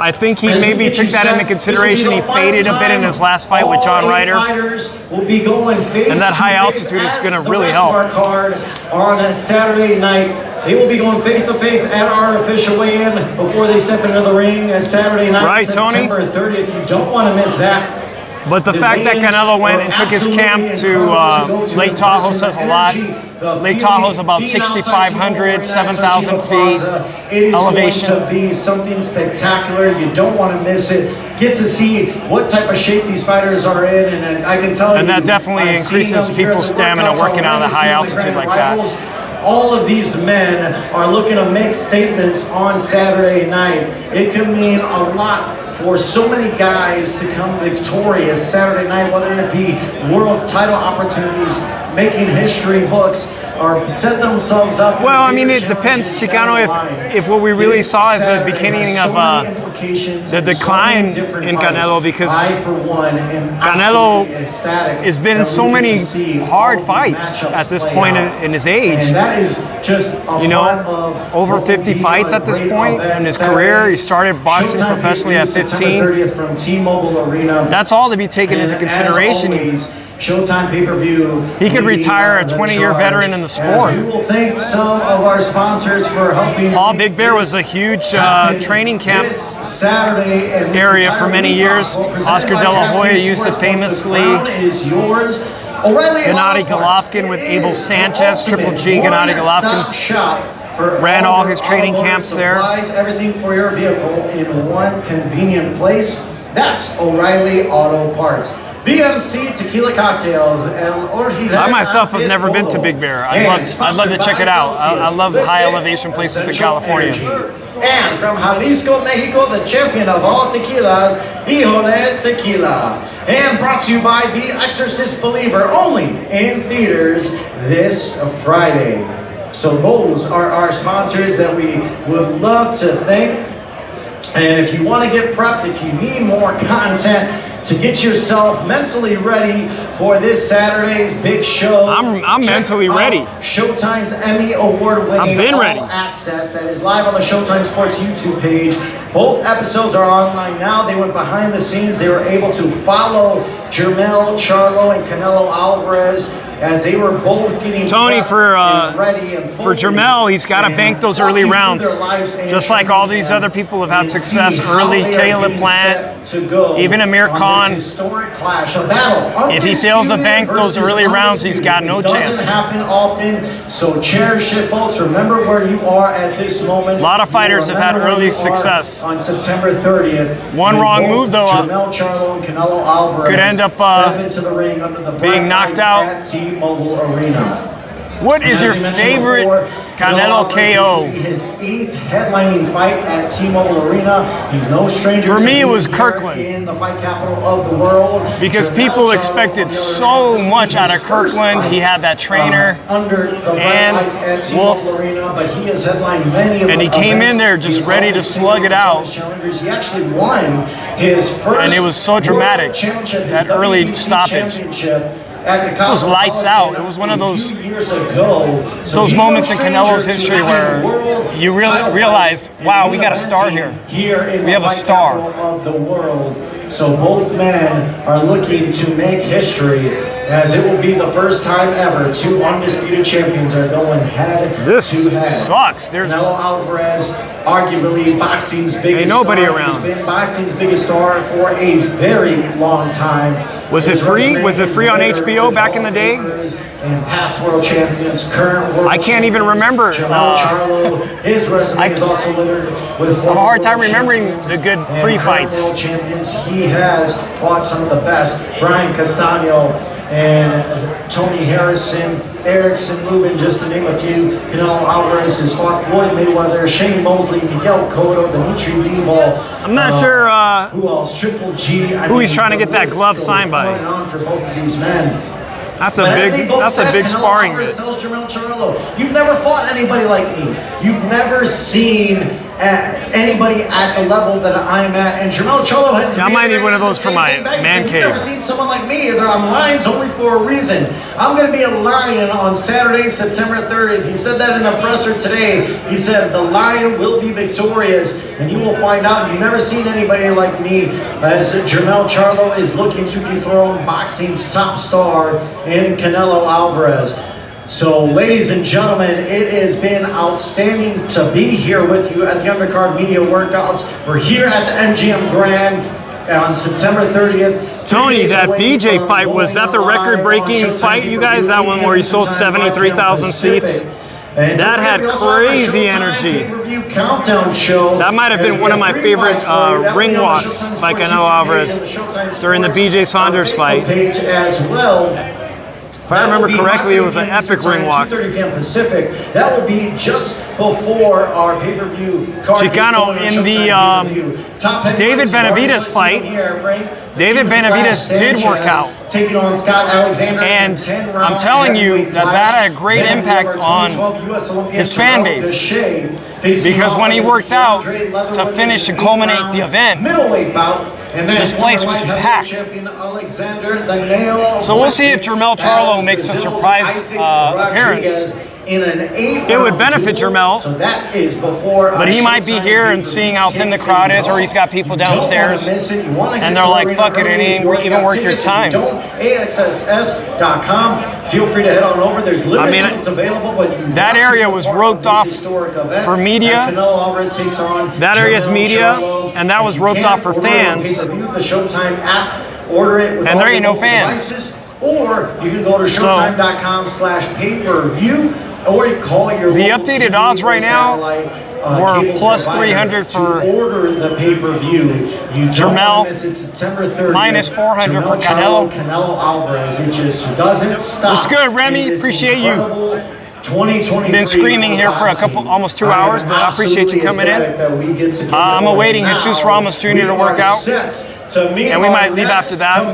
Speaker 1: I think he
Speaker 2: As we
Speaker 1: maybe
Speaker 2: get
Speaker 1: took
Speaker 2: you
Speaker 1: that
Speaker 2: set,
Speaker 1: into consideration. He
Speaker 2: this will be the
Speaker 1: faded a bit in
Speaker 2: final
Speaker 1: his last fight with John
Speaker 2: All 8
Speaker 1: Ryder.
Speaker 2: fighters will be going face
Speaker 1: And that high
Speaker 2: to face
Speaker 1: altitude is
Speaker 2: as
Speaker 1: gonna
Speaker 2: the
Speaker 1: really
Speaker 2: rest
Speaker 1: help.
Speaker 2: of our card on a Saturday night. They will be going face to face at our official weigh-in before they step into the ring at Saturday night,
Speaker 1: Right, Tony?
Speaker 2: September 30th. You don't want to miss that.
Speaker 1: But the fact that
Speaker 2: weigh-ins
Speaker 1: Canelo went
Speaker 2: are
Speaker 1: and took his
Speaker 2: absolutely
Speaker 1: camp to
Speaker 2: incredible to go
Speaker 1: Lake
Speaker 2: in
Speaker 1: Tahoe
Speaker 2: person.
Speaker 1: says a
Speaker 2: The
Speaker 1: lot.
Speaker 2: energy, the
Speaker 1: Lake
Speaker 2: feeling,
Speaker 1: Tahoe's about
Speaker 2: being outside
Speaker 1: 6,500,
Speaker 2: T-Mobile Arena,
Speaker 1: 7,000
Speaker 2: Toshiba
Speaker 1: feet
Speaker 2: Plaza, it is
Speaker 1: elevation.
Speaker 2: going to be something spectacular. You don't want to miss it. Get to see what type of shape these fighters are in, and I can tell you.
Speaker 1: And that definitely
Speaker 2: I've
Speaker 1: increases
Speaker 2: seen them here at
Speaker 1: people's
Speaker 2: the
Speaker 1: stamina
Speaker 2: workouts
Speaker 1: working on
Speaker 2: already,
Speaker 1: a high
Speaker 2: seeing my
Speaker 1: altitude
Speaker 2: grand
Speaker 1: like that.
Speaker 2: rivals. All of these men are looking to make statements on Saturday night. It can mean a lot for so many guys to come victorious Saturday night, whether it be world title opportunities, making history books, or set themselves up.
Speaker 1: Well, I mean, it depends, Chicano, if what we really saw is the beginning of the decline in Canelo, because Canelo has been in so many hard fights at this point in his age.
Speaker 2: And that is just a
Speaker 1: You know,
Speaker 2: part of
Speaker 1: over
Speaker 2: what will
Speaker 1: 50
Speaker 2: be
Speaker 1: fights
Speaker 2: a
Speaker 1: at this
Speaker 2: great
Speaker 1: point
Speaker 2: event
Speaker 1: in his
Speaker 2: Saturday.
Speaker 1: career. He started boxing
Speaker 2: Showtime
Speaker 1: professionally at
Speaker 2: pay-per-view
Speaker 1: 15.
Speaker 2: September 30th from T-Mobile Arena.
Speaker 1: That's all to be taken
Speaker 2: And
Speaker 1: into consideration.
Speaker 2: As always, Showtime pay-per-view.
Speaker 1: He could
Speaker 2: leading
Speaker 1: retire a
Speaker 2: the
Speaker 1: 20-year
Speaker 2: charge.
Speaker 1: veteran in the sport.
Speaker 2: As we will thank some of our sponsors for helping.
Speaker 1: Paul
Speaker 2: make
Speaker 1: Big Bear was
Speaker 2: this
Speaker 1: a huge
Speaker 2: happen
Speaker 1: training camp
Speaker 2: this Saturday and this
Speaker 1: area
Speaker 2: entire
Speaker 1: for many
Speaker 2: week.
Speaker 1: years.
Speaker 2: Well, presented
Speaker 1: Oscar
Speaker 2: by
Speaker 1: De La Hoya
Speaker 2: Japanese
Speaker 1: used to
Speaker 2: Sports Club.
Speaker 1: famously
Speaker 2: The crown is yours. O'Reilly
Speaker 1: Gennady
Speaker 2: Auto Parts.
Speaker 1: Golovkin with
Speaker 2: It
Speaker 1: Abel
Speaker 2: is
Speaker 1: Sanchez,
Speaker 2: the
Speaker 1: Triple G,
Speaker 2: ultimate
Speaker 1: Gennady Golovkin
Speaker 2: one-stop shop for
Speaker 1: ran all his
Speaker 2: your
Speaker 1: training
Speaker 2: automotive
Speaker 1: camps there.
Speaker 2: supplies, everything for your vehicle in one convenient place. That's O'Reilly Auto Parts. VMC Tequila Cocktails.
Speaker 1: I myself have never been to Big Bear. I'd love to check it out. I love high elevation places in California.
Speaker 2: And from Jalisco, Mexico, the champion of all tequilas, Híjole Tequila. And brought to you by The Exorcist Believer, only in theaters this Friday. So those are our sponsors that we would love to thank. And if you want to get prepped, if you need more content to get yourself mentally ready for this Saturday's big show,
Speaker 1: I'm mentally ready.
Speaker 2: Showtime's Emmy Award-winning
Speaker 1: I've been ready.
Speaker 2: All Access that is live on the Showtime Sports YouTube page. Both episodes are online now. They went behind the scenes. They were able to follow Jermell, Charlo, and Canelo Alvarez as they were both getting
Speaker 1: Tony,
Speaker 2: ready and
Speaker 1: for Jermell, he's got to bank those early rounds. Just like all these other people have had success early, Caleb Plant, even Amir Khan. If he fails to bank those early rounds, he's got no chance.
Speaker 2: Doesn't happen often, so cherish it, folks. Remember where you are at this moment.
Speaker 1: A lot of fighters have had early success.
Speaker 2: On September 30th.
Speaker 1: One wrong move, though,
Speaker 2: Charlo and Canelo Alvarez
Speaker 1: could end up
Speaker 2: step into the ring under the
Speaker 1: being knocked out
Speaker 2: at T-Mobile Arena.
Speaker 1: What is your favorite Canelo KO?
Speaker 2: His 8th headlining fight at T-Mobile Arena. He's no stranger.
Speaker 1: For me, it was Kirkland.
Speaker 2: In the fight capital of the world.
Speaker 1: Because people expected so much out of Kirkland. He had that trainer
Speaker 2: under the
Speaker 1: and
Speaker 2: at T-Mobile Arena, but he has headlined many of
Speaker 1: and he came in there just ready to slug it out.
Speaker 2: He actually won his first
Speaker 1: and it was so dramatic, that early stoppage. It was lights out. It was one of those moments in Canelo's history where you realized, wow, we got a star here. We have a star.
Speaker 2: Of the world. So both men are looking to make history, as it will be the first time ever 2 undisputed champions are going head to head.
Speaker 1: This sucks. There's
Speaker 2: Canelo Alvarez, arguably boxing's biggest
Speaker 1: ain't nobody
Speaker 2: star.
Speaker 1: around.
Speaker 2: He's been boxing's biggest star for a very long time.
Speaker 1: Was it free? Was it free on HBO back in the day?
Speaker 2: And past world champions, current world
Speaker 1: I can't even remember.
Speaker 2: Charlo, his resume is also littered with.
Speaker 1: I have a hard time remembering the good free fights.
Speaker 2: World champions. He has fought some of the best. Brian Castano and Tony Harrison, Erickson Lubin, just to name a few. Canelo Alvarez has fought Floyd Mayweather, Shane Mosley, Miguel Cotto, Dimitri Bivol.
Speaker 1: I'm not sure
Speaker 2: who else. Triple G.
Speaker 1: who he's trying to get that glove signed by.
Speaker 2: Going on for both of these men.
Speaker 1: That's a big sparring match.
Speaker 2: Tells Jermell Charlo, you've never fought anybody like me. You've never seen anybody at the level that I'm at. And Jermell Charlo has.
Speaker 1: I might need one of those for my man cave.
Speaker 2: You've never seen someone like me. I'm lions only for a reason. I'm going to be a lion on Saturday, September 30th. He said that in the presser today. He said the lion will be victorious, and you will find out. You've never seen anybody like me, as Jermell Charlo is looking to dethrone boxing's top star in Canelo Alvarez. So, ladies and gentlemen, it has been outstanding to be here with you at the Undercard Media Workouts. We're here at the MGM Grand on September 30th.
Speaker 1: Tony, that BJ fight, was that the record-breaking fight, you guys? That one where he sold 73,000 seats? That had crazy energy. That might have been one of my favorite ring walks by Canelo Alvarez during the BJ Saunders fight. If I remember correctly, it was an epic ring walk.
Speaker 2: 2:30 p.m. Pacific. That will be just before our pay-per-view card.
Speaker 1: Chicano, in the David Benavidez fight, David Benavidez did work out.
Speaker 2: Taking on Scott Alexander,
Speaker 1: and I'm telling you that had a great impact on his fan base. Because when he worked out to finish and culminate the event, this place was packed. So we'll see if Jermell Charlo makes a surprise appearance. It would benefit Jermell, but he might be here and seeing how thin the crowd is, or he's got people downstairs, and they're like, fuck it, it ain't even worth your time.
Speaker 2: AXSS.com. Feel free to head on over. There's limited tickets available, but
Speaker 1: that area was roped off for media. That area is media, and that was roped off for fans.
Speaker 2: The Showtime app. Order it,
Speaker 1: and there ain't no fans.
Speaker 2: Or you can go to showtime.com/pay-per-view, or you call your.
Speaker 1: The updated odds right now were plus 300 for
Speaker 2: order the pay-per-view.
Speaker 1: Jermell,
Speaker 2: September 30th.
Speaker 1: minus 400 for Canelo.
Speaker 2: Canelo Alvarez. It just doesn't stop.
Speaker 1: What's good, Remy? Appreciate you.
Speaker 2: 2023.
Speaker 1: Been screaming here for almost 2 hours, but I appreciate you coming in. I'm awaiting Jesus Ramos Jr. to work out, and we might leave after that.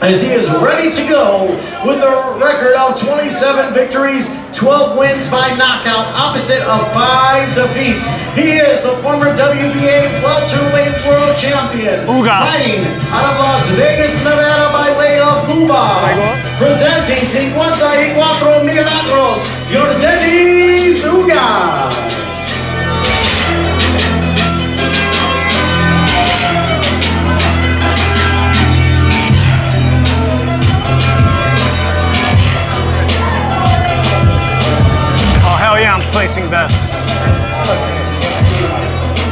Speaker 2: As he is ready to go with a record of 27 victories, 12 wins by knockout, opposite of 5 defeats. He is the former WBA welterweight world champion. Fighting out of Las Vegas, Nevada by way of Cuba. Presenting 54 Milagros, Yordenis Ugas.
Speaker 1: placing bets.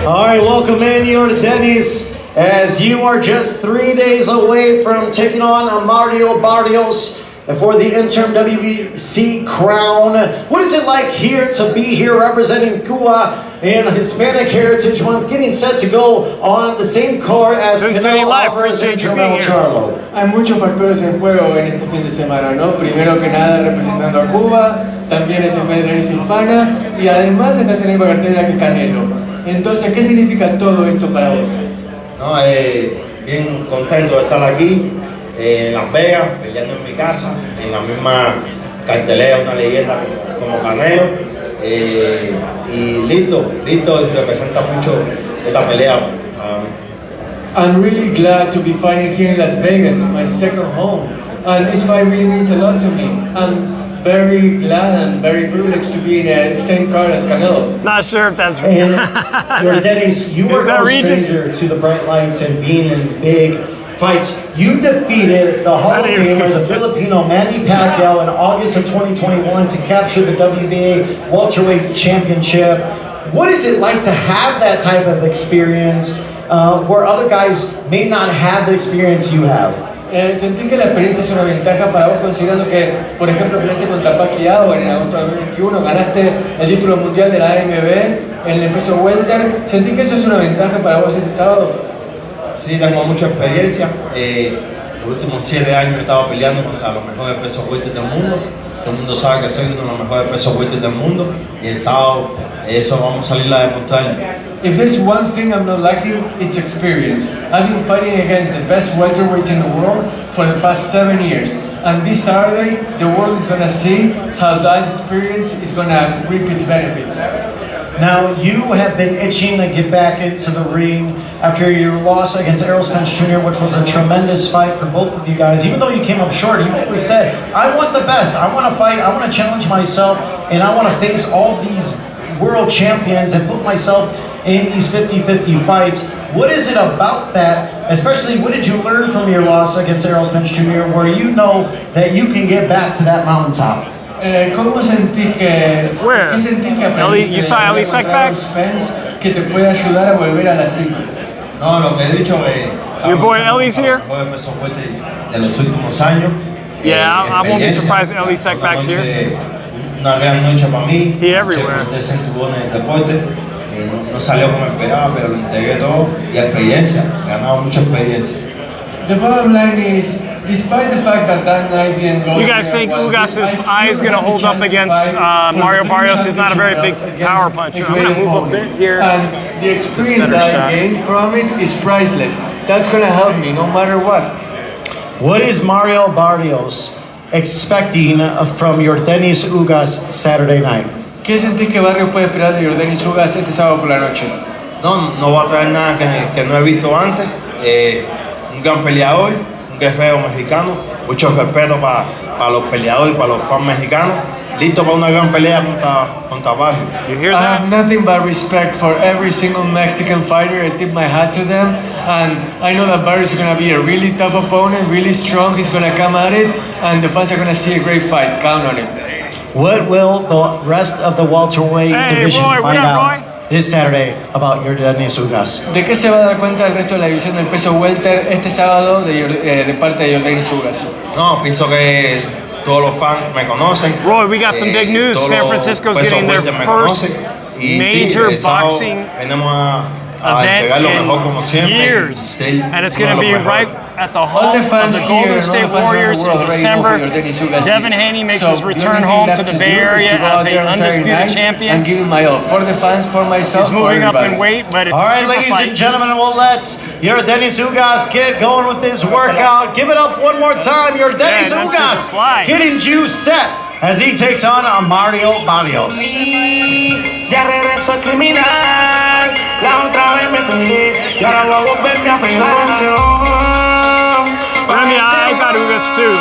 Speaker 2: All right, welcome in, your Dennis, as you are just 3 days away from taking on Mario Barrios for the interim WBC crown. What is it like here to be here representing Cuba in Hispanic Heritage Month, getting set to go on the same card as Canelo Alvarez and Charlo?
Speaker 3: Hay muchos factores en juego en este fin de semana, ¿no? Primero que nada representando a Cuba, también es en vez hispana y además estás en la misma cartera que Canelo. Entonces, ¿qué significa todo esto para vos?
Speaker 8: No, bien contento de estar aquí en Las Vegas, peleando en mi casa, en la misma cartelera, una leyenda como Canelo, y listo, representa mucho esta pelea para mí.
Speaker 3: I'm really glad to be fighting here in Las Vegas, my second home, and this fight really means a lot to me. I'm very glad and very privileged to be in the same card as Canelo.
Speaker 1: Not sure if that's
Speaker 2: Your Dennis, you are no stranger to the bright lights and being in big fights. You defeated the Hall of Famer, the Filipino Manny Pacquiao in August of 2021 to capture the WBA welterweight championship. What is it like to have that type of experience where other guys may not have the experience you have?
Speaker 3: Sentí que la experiencia es una ventaja para vos, considerando que, por ejemplo, peleaste contra Pacquiao en agosto de 2021, ganaste el título mundial de la AMB en el peso welter. ¿Sentí que eso es una ventaja para vos este sábado?
Speaker 8: Sí, tengo mucha experiencia. Los últimos 7 años he estado peleando contra los mejores pesos welter del mundo. Todo el mundo sabe que soy uno de los mejores pesos welter del mundo. Y el sábado eso vamos a salir a demostrar.
Speaker 3: If there's one thing I'm not lacking, it's experience. I've been fighting against the best welterweights in the world for the past 7 years. And this Saturday, the world is gonna see how that experience is gonna reap its benefits.
Speaker 2: Now, you have been itching to get back into the ring after your loss against Errol Spence Jr., which was a tremendous fight for both of you guys. Even though you came up short, you always said, I want the best, I want to fight, I want to challenge myself, and I want to face all these world champions and put myself in these 50-50 fights. What is it about that, especially what did you learn from your loss against Errol Spence Jr., where you know that you can get back to that mountaintop?
Speaker 3: ¿Cómo sentís que...
Speaker 1: Where?
Speaker 3: ¿Qué sentís que aprendiste
Speaker 1: You saw Ellie Sackback?
Speaker 3: Spence que te puede ayudar a volver a la cima?
Speaker 8: No, lo que he dicho es...
Speaker 1: Your boy Ellie's here?
Speaker 8: Los mejores pesos welter de los últimos años.
Speaker 1: Yeah, I won't be surprised if Ellie Sackback's here.
Speaker 8: Una gran noche para mí.
Speaker 1: He everywhere.
Speaker 8: De cinturones del deporte. No salió como esperaba, pero lo integré todo y experiencia. He ganado mucha experiencia.
Speaker 3: The bottom line is, despite the fact that that night didn't go...
Speaker 1: You guys think Ugas's eye is going to hold up against Mario Barrios? He's not a very big power puncher. I'm going to move a bit here.
Speaker 3: And the experience that I gained from it is priceless. That's going to help me no matter what.
Speaker 2: What is Mario Barrios expecting from your Dennis Ugas Saturday night?
Speaker 3: ¿Qué sentís que Barrios puede esperar de Yordenis Ugas este sábado por la noche?
Speaker 8: No va a traer nada que no he visto antes. Un gran peleador, un guerrero mexicano, mucho respeto para los peleadores y para los fans mexicanos. Listo para una gran pelea contra Barrios.
Speaker 3: I have nothing but respect for every single Mexican fighter. I tip my hat to them, and I know that Barrios is going to be a really tough opponent, really strong. He's going to come at it, and the fans are going to see a great fight. Count on it.
Speaker 2: What will the rest of the welterweight division find out this Saturday about your Dennis Ugas?
Speaker 3: ¿De qué se va a dar cuenta el resto de la división del peso welter este sábado de parte de Yordenis Ugas?
Speaker 8: No, pienso que todos los fans me conocen.
Speaker 1: Roy, we got some big news. San Francisco's getting their first major boxing event in years. And it's going to be right at the home of the Golden State Warriors in December. Devin Haney makes his return home to the Bay Area as an undisputed champion.
Speaker 3: I'm giving my all for the fans, for myself,
Speaker 1: He's moving up in weight, but it's
Speaker 2: all right,
Speaker 1: a super
Speaker 2: ladies
Speaker 1: fight.
Speaker 2: and gentlemen, we'll let your Dennis Ugas get going with this workout. Give it up one more time. Your Dennis Ugas getting juice set as he takes on Mario Barrios.
Speaker 9: Ya regreso a criminal, la otra vez me pegué y ahora voy a volverme a pegar.
Speaker 1: I got Ugas too.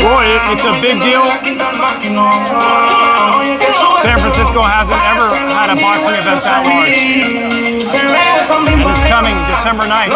Speaker 1: Boy, it's a big deal. San Francisco hasn't ever had a boxing event that large. And it's coming December 9th.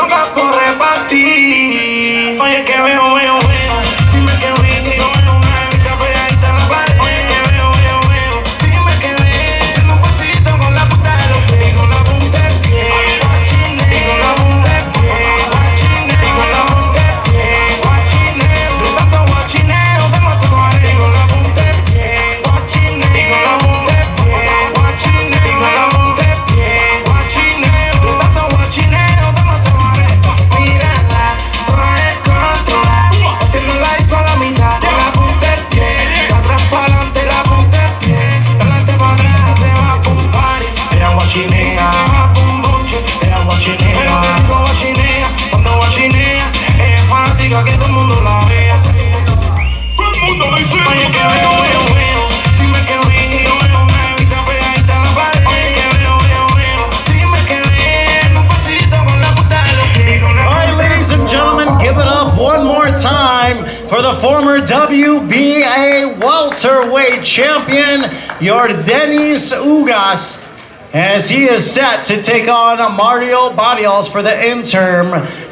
Speaker 2: welterweight champion, Yordenis Ugas, as he is set to take on Mario Barrios for the interim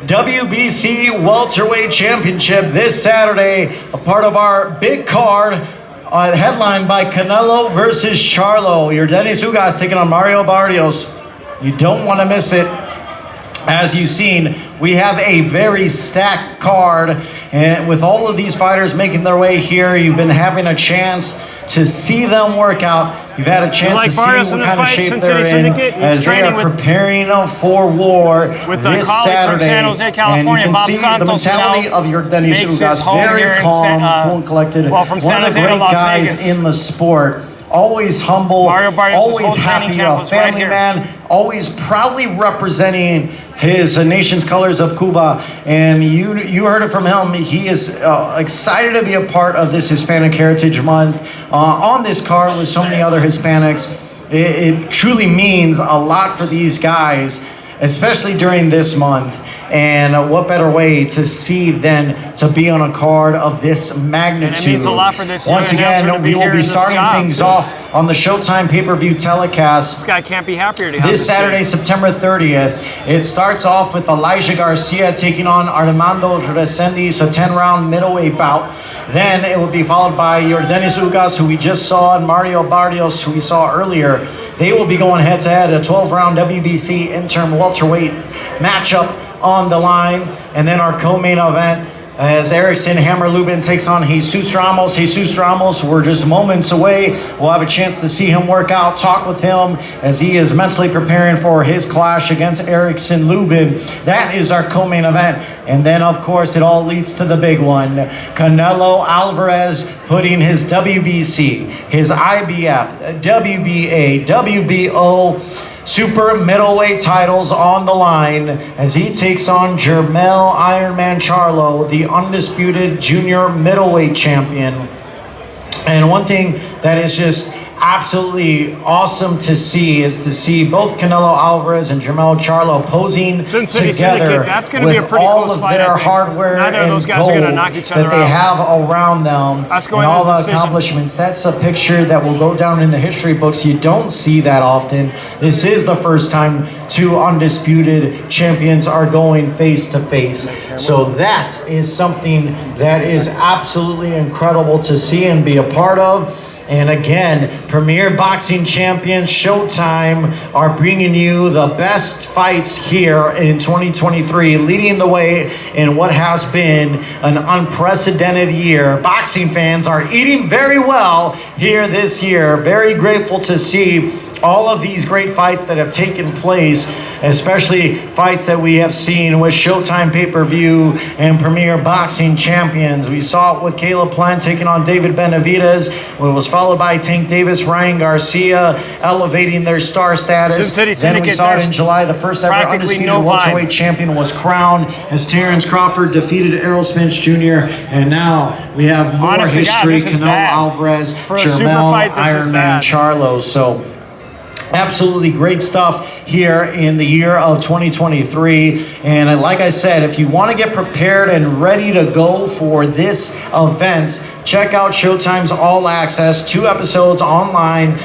Speaker 2: WBC Welterweight Championship this Saturday, a part of our big card, headlined by Canelo versus Charlo. Yordenis Ugas taking on Mario Barrios. You don't want to miss it. As you've seen, we have a very stacked card, and with all of these fighters making their way here, you've been having a chance to see them work out. You've had a chance to see what kind of shape they're in as they are preparing for war this Saturday.
Speaker 1: From San Jose, California,
Speaker 2: and you can see the mentality of Yordenis Ugas, very calm, cool and collected. One of the great guys in the sport. Always humble, always happy, a family man, always proudly representing his nation's colors of Cuba. And you heard it from him. He is excited to be a part of this Hispanic Heritage Month on this card with so many other Hispanics. It truly means a lot for these guys, especially during this month. And what better way to see than to be on a card of this magnitude?
Speaker 1: And it means a lot for this
Speaker 2: Once again, we will be starting things off on the Showtime pay-per-view telecast.
Speaker 1: This guy can't be happier to have
Speaker 2: this Saturday, September 30th. It starts off with Elijah Garcia taking on Armando Resendiz, a 10-round middleweight bout. Then it will be followed by Yordenis Ugas, who we just saw, and Mario Barrios, who we saw earlier. They will be going head-to-head, a 12-round WBC interim welterweight matchup on the line. And then our co-main event, as Erickson Hammer Lubin takes on Jesus Ramos. Jesus Ramos, we're just moments away. We'll have a chance to see him work out, talk with him as he is mentally preparing for his clash against Erickson Lubin. That is our co-main event. And then, of course, it all leads to the big one. Canelo Alvarez putting his WBC, his IBF, WBA, WBO, super middleweight titles on the line as he takes on Jermell Ironman Charlo, the undisputed junior middleweight champion. And one thing that is just absolutely awesome to see is to see both Canelo Alvarez and Jermell Charlo posing together.
Speaker 1: That's going to be a pretty close fight.
Speaker 2: Their hardware
Speaker 1: Neither of those guys are going to knock each other out.
Speaker 2: That they have around them, and all the accomplishments. That's a picture that will go down in the history books. You don't see that often. This is the first time two undisputed champions are going face to face. So that is something that is absolutely incredible to see and be a part of. And again, Premier Boxing Champions Showtime are bringing you the best fights here in 2023, leading the way in what has been an unprecedented year. Boxing fans are eating very well here this year. Very grateful to see all of these great fights that have taken place, especially fights that we have seen with Showtime pay-per-view and Premier Boxing Champions. We saw it with Caleb Plant taking on David Benavidez. It was followed by Tank Davis, Ryan Garcia, elevating their star status. Then we saw it in July. The first ever undisputed welterweight champion was crowned as Terrence Crawford defeated Errol Spence Jr. And now we have more history. Canelo Alvarez, Jermell Ironman Charlo. So absolutely great stuff here in the year of 2023. And like I said, if you want to get prepared and ready to go for this event, check out Showtime's All Access, 2 episodes online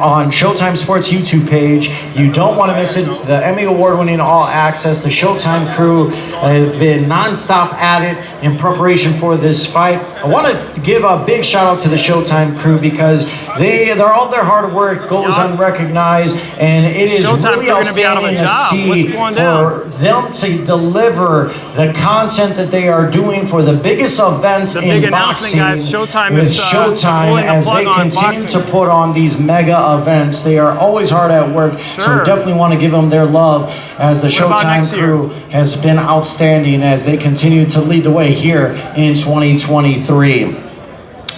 Speaker 2: on Showtime Sports YouTube page. You don't want to miss it. It's the Emmy Award-winning All Access. The Showtime crew have been nonstop at it in preparation for this fight. I want to give a big shout out to the Showtime crew because all their hard work goes unrecognized, and it is really outstanding to see for them to deliver the content that they are doing for the biggest events in boxing.
Speaker 1: Showtime
Speaker 2: is Showtime as they continue to put on these mega events. They are always hard at work, so definitely want to give them their love as the Showtime crew has been outstanding as they continue to lead the way here in 2023.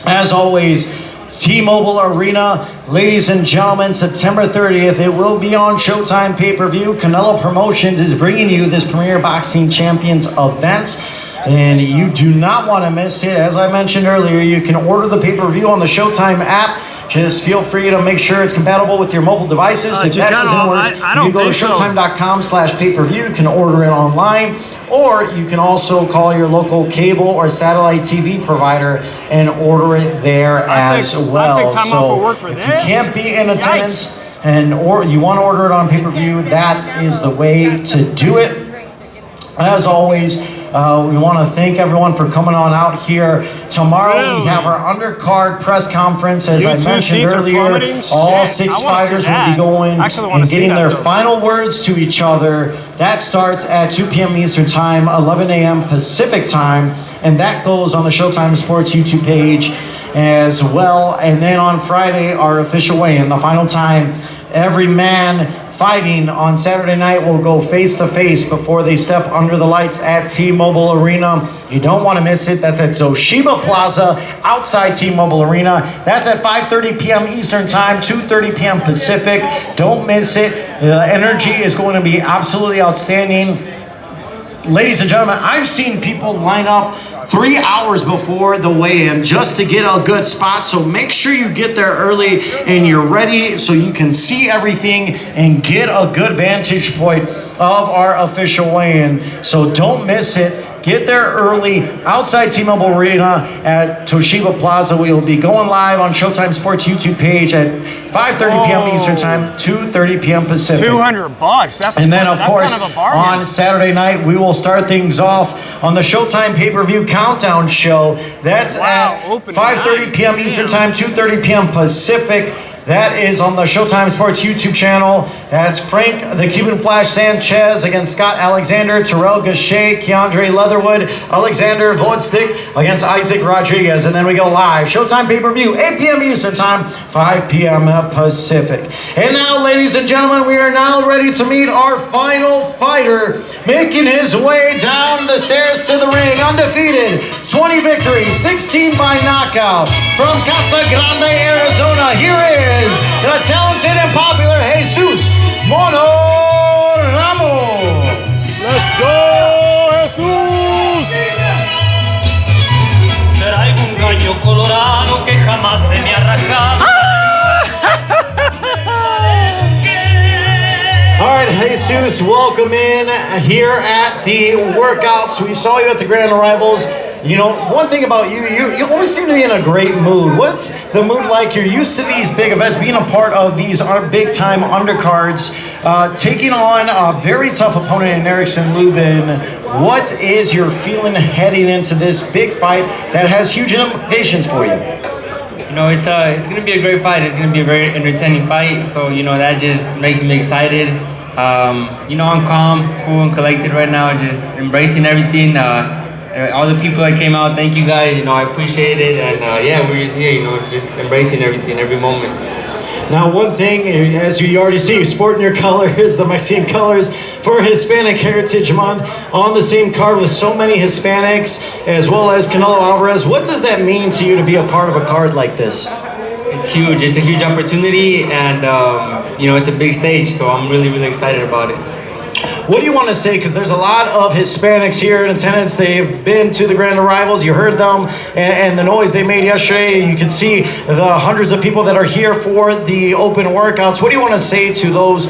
Speaker 2: As always, T-Mobile Arena, ladies and gentlemen, September 30th, it will be on Showtime pay-per-view. Canelo Promotions is bringing you this Premier Boxing Champions event. and you do not want to miss it. As I mentioned earlier, you can order the pay-per-view on the Showtime app. Just feel free to make sure it's compatible with your mobile devices. If that doesn't work, you go to showtime.com/pay-per-view. You can order it online, or you can also call your local cable or satellite TV provider and order it there as well.
Speaker 1: I'll take time off of work for this.
Speaker 2: If you can't be in attendance or you want to order it on pay-per-view, that is the way to do it. As always, we want to thank everyone for coming on out here. Tomorrow we have our undercard press conference, as I mentioned earlier. All 6 fighters will be going and getting their final words to each other. That starts at 2 p.m. Eastern Time, 11 a.m. Pacific Time, and that goes on the Showtime Sports YouTube page as well. And then on Friday, our official weigh-in, the final time, every man fighting on Saturday night will go face-to-face before they step under the lights at T-Mobile Arena. You don't want to miss it. That's at Toshiba Plaza outside T-Mobile Arena. That's at 5:30 p.m. Eastern Time, 2:30 p.m. Pacific. Don't miss it. The energy is going to be absolutely outstanding. Ladies and gentlemen, I've seen people line up 3 hours before the weigh-in just to get a good spot. So make sure you get there early and you're ready so you can see everything and get a good vantage point of our official weigh-in. So don't miss it. Get there early outside T-Mobile Arena at Toshiba Plaza. We will be going live on Showtime Sports YouTube page at 5:30 p.m. Eastern Time, 2:30 p.m. Pacific.
Speaker 1: $200.
Speaker 2: And then, of course, on Saturday night, we will start things off on the Showtime pay-per-view countdown show. That's at 5:30 p.m. Eastern Time, 2:30 p.m. Pacific. That is on the Showtime Sports YouTube channel. That's Frank the Cuban Flash Sanchez against Scott Alexander, Terrell Gachet, Keandre Leatherwood, Alexander Vodstik against Isaac Rodriguez. And then we go live. Showtime pay-per-view, 8 p.m. Eastern Time, 5 p.m. Pacific. And now, ladies and gentlemen, we are now ready to meet our final fighter, making his way down the stairs to the ring, undefeated, 20 victories, 16 by knockout, from Casa Grande, Arizona. Here is the talented and popular Jesus Mono Ramos.
Speaker 1: Let's go, Jesus!
Speaker 10: Traigo un gallo colorado que jamás se me ha rajado.
Speaker 2: All right, Jesus, welcome in here at the workouts. We saw you at the Grand Arrivals. You know, one thing about you always seem to be in a great mood. What's the mood like? You're used to these big events, being a part of these big-time undercards, taking on a very tough opponent in Erickson Lubin. What is your feeling heading into this big fight that has huge implications for you?
Speaker 11: You know, it's going to be a great fight. It's going to be a very entertaining fight. So, you know, that just makes me excited. You know, I'm calm, cool, and collected right now, just embracing everything. All the people that came out, thank you guys. You know, I appreciate it. And yeah, we're just here, you know, just embracing everything, every moment.
Speaker 2: Now, one thing, as you already see, you're sporting your colors, the Mexican colors for Hispanic Heritage Month, on the same card with so many Hispanics, as well as Canelo Alvarez. What does that mean to you to be a part of a card like this?
Speaker 11: It's huge. It's a huge opportunity, and you know, it's a big stage, so I'm really, really excited about it.
Speaker 2: What do you want to say? Because there's a lot of Hispanics here in attendance. They've been to the Grand Arrivals. You heard them and the noise they made yesterday. You can see the hundreds of people that are here for the open workouts. What do you want to say to those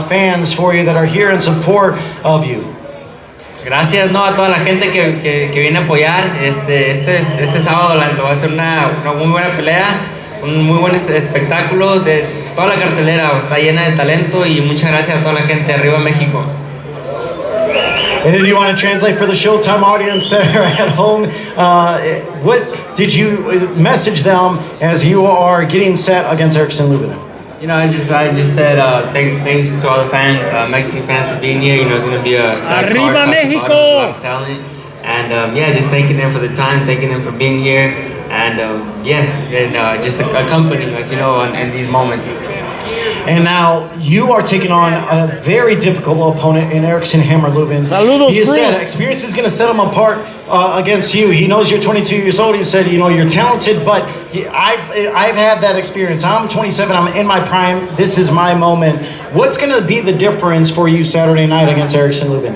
Speaker 2: fans for you that are here in support of you?
Speaker 11: Gracias, no, a toda la gente que viene a apoyar. Este sábado va a ser una muy buena pelea, un muy buen espectáculo. De toda la cartelera está llena de talento, y muchas gracias a toda la gente arriba en México.
Speaker 2: And then you want to translate for the Showtime audience that are at home. What did you message them as you are getting set against Erickson Lubin?
Speaker 11: You know, I just said thanks to all the fans, Mexican fans, for being here. You know, it's going to be a stacked card,
Speaker 1: Arriba Mexico!
Speaker 11: A lot of talent. And yeah, just thanking them for the time, thanking them for being here, and just accompanying us, you know, in these moments.
Speaker 2: And now you are taking on a very difficult opponent in Erickson Hammer Lubin.
Speaker 1: Saludos,
Speaker 2: he
Speaker 1: Bruce.
Speaker 2: said experience is going to set him apart against you. He knows you're 22 years old. He said, you know, you're talented, but I've had that experience. I'm 27. I'm in my prime. This is my moment. What's going to be the difference for you Saturday night against Erickson Lubin?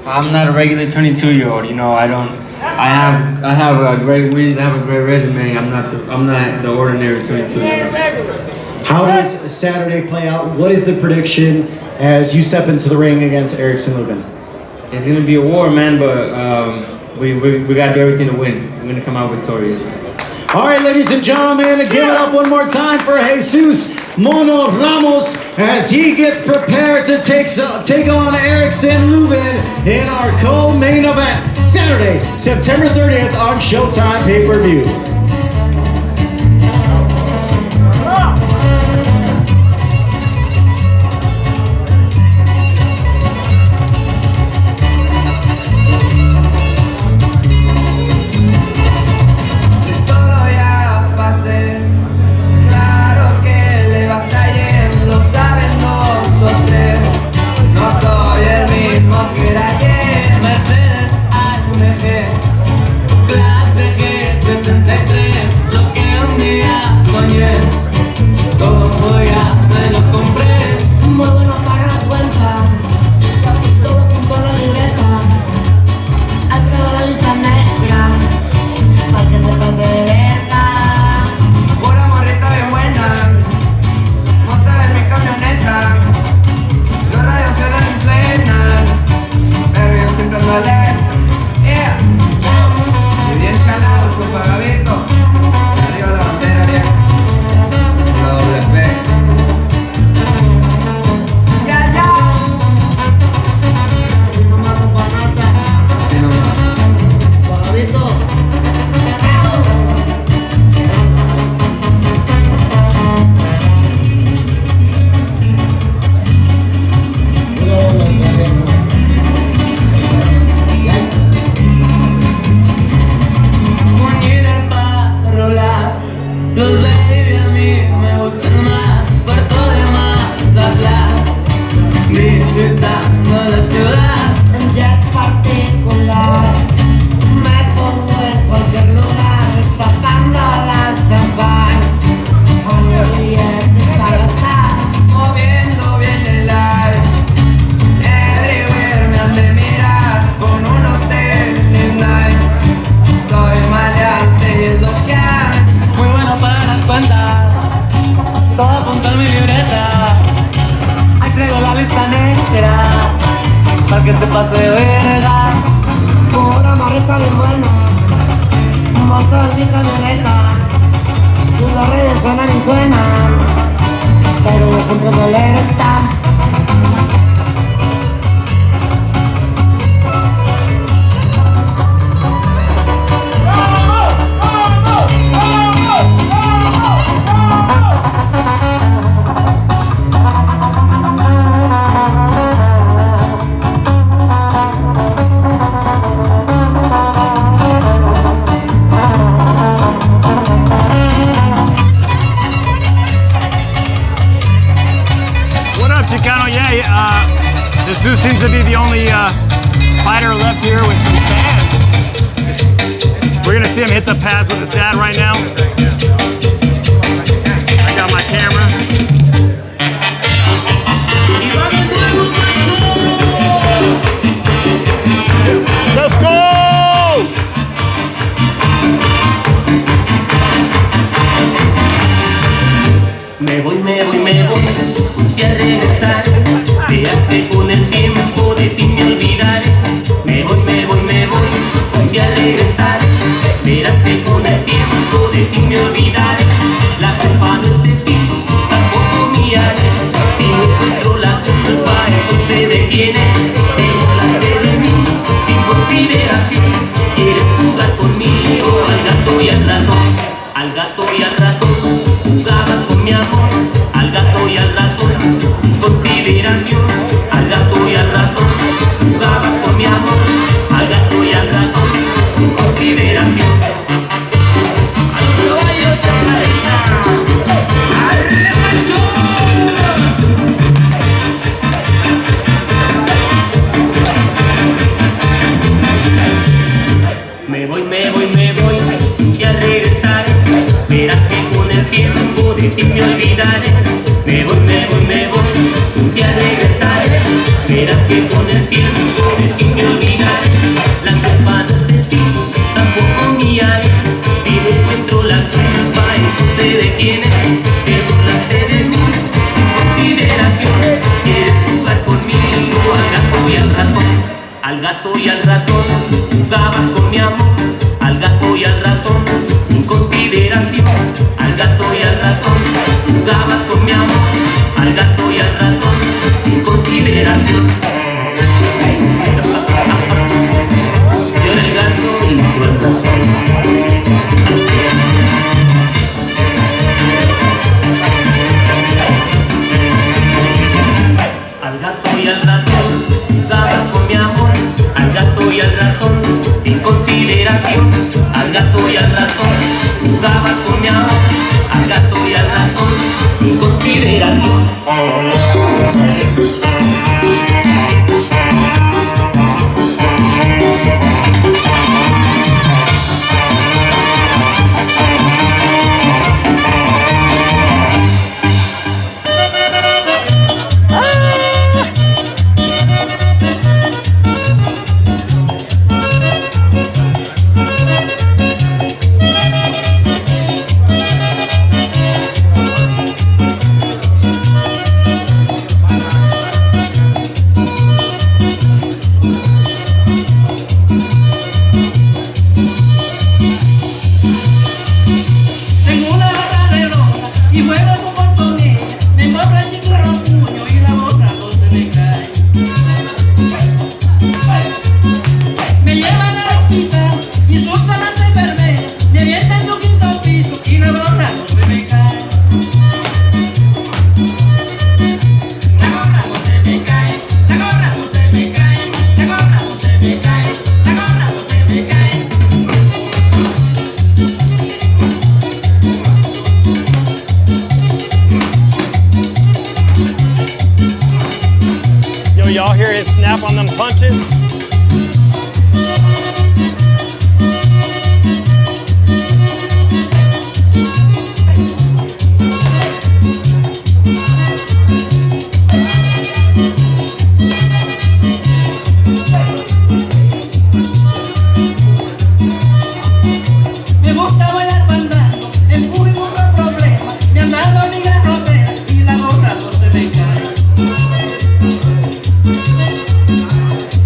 Speaker 11: I'm not a regular 22-year-old. You know, I have great wins. I have a great resume. I'm not the ordinary 22-year-old.
Speaker 2: How does Saturday play out? What is the prediction as you step into the ring against Erickson Lubin?
Speaker 11: It's gonna be a war, man, but we gotta do everything to win. We're gonna come out victorious.
Speaker 2: All right, ladies and gentlemen, give it up one more time for Jesus Mono Ramos as he gets prepared to take on Erickson Lubin in our co-main event, Saturday, September 30th on Showtime pay-per-view.
Speaker 9: Que se pase de verga. Una marreta bien buena, moto en mi camioneta. Tus redes suenan y suenan, pero yo siempre soy alerta.
Speaker 1: Jesus seems to be the only fighter left here with some fans. We're gonna see him hit the pads with his dad right now. I got my camera. Let's go!
Speaker 10: Me voy, voy a regresar. Verás que con el tiempo de ti me olvidaré. Me voy, voy a regresar. Verás que con el tiempo de ti me olvidaré. La culpa no es de ti, tampoco mía. Si no encuentro la culpa, entonces de quién es. Te burlaste de mí, sin consideración. Quieres jugar conmigo al gato y al ratón. Al gato y al ratón, jugabas con mi amor. Al gato y al ratón, sin consideración. Al gato y al ratón, jugabas con mi amor. Al gato y al ratón, sin consideración. A los caballos de Marina, ¡arre macho! Me voy a regresar. Verás que con el tiempo de ti me olvidaré. Me voy, me voy, me voy, ya regresaré. Verás que con el tiempo de ti me olvidaré. La culpa no es de ti, tampoco mía es. Si no encuentro la culpa, entonces de quién es. Te burlaste de mí, sin consideración. Quieres jugar conmigo al gato y al ratón. Al gato y al ratón, jugabas con mi amor. Al gato y al ratón, sin consideración. Al gato y al ratón, jugabas con mi amor. Al gato y al ratón, sin consideración. Yo era el gato y tú el ratón. Al gato y al ratón, jugabas con mi amor. Al gato y al ratón, sin consideración. Al gato y al ratón, jugabas con mi amor. Al gato y al ratón, sin consideración.
Speaker 1: Y'all hear his snap on them punches?
Speaker 12: Me gusta bailar bandando, el público no problema. Me han dado liga ropera y la gorra no se me cae.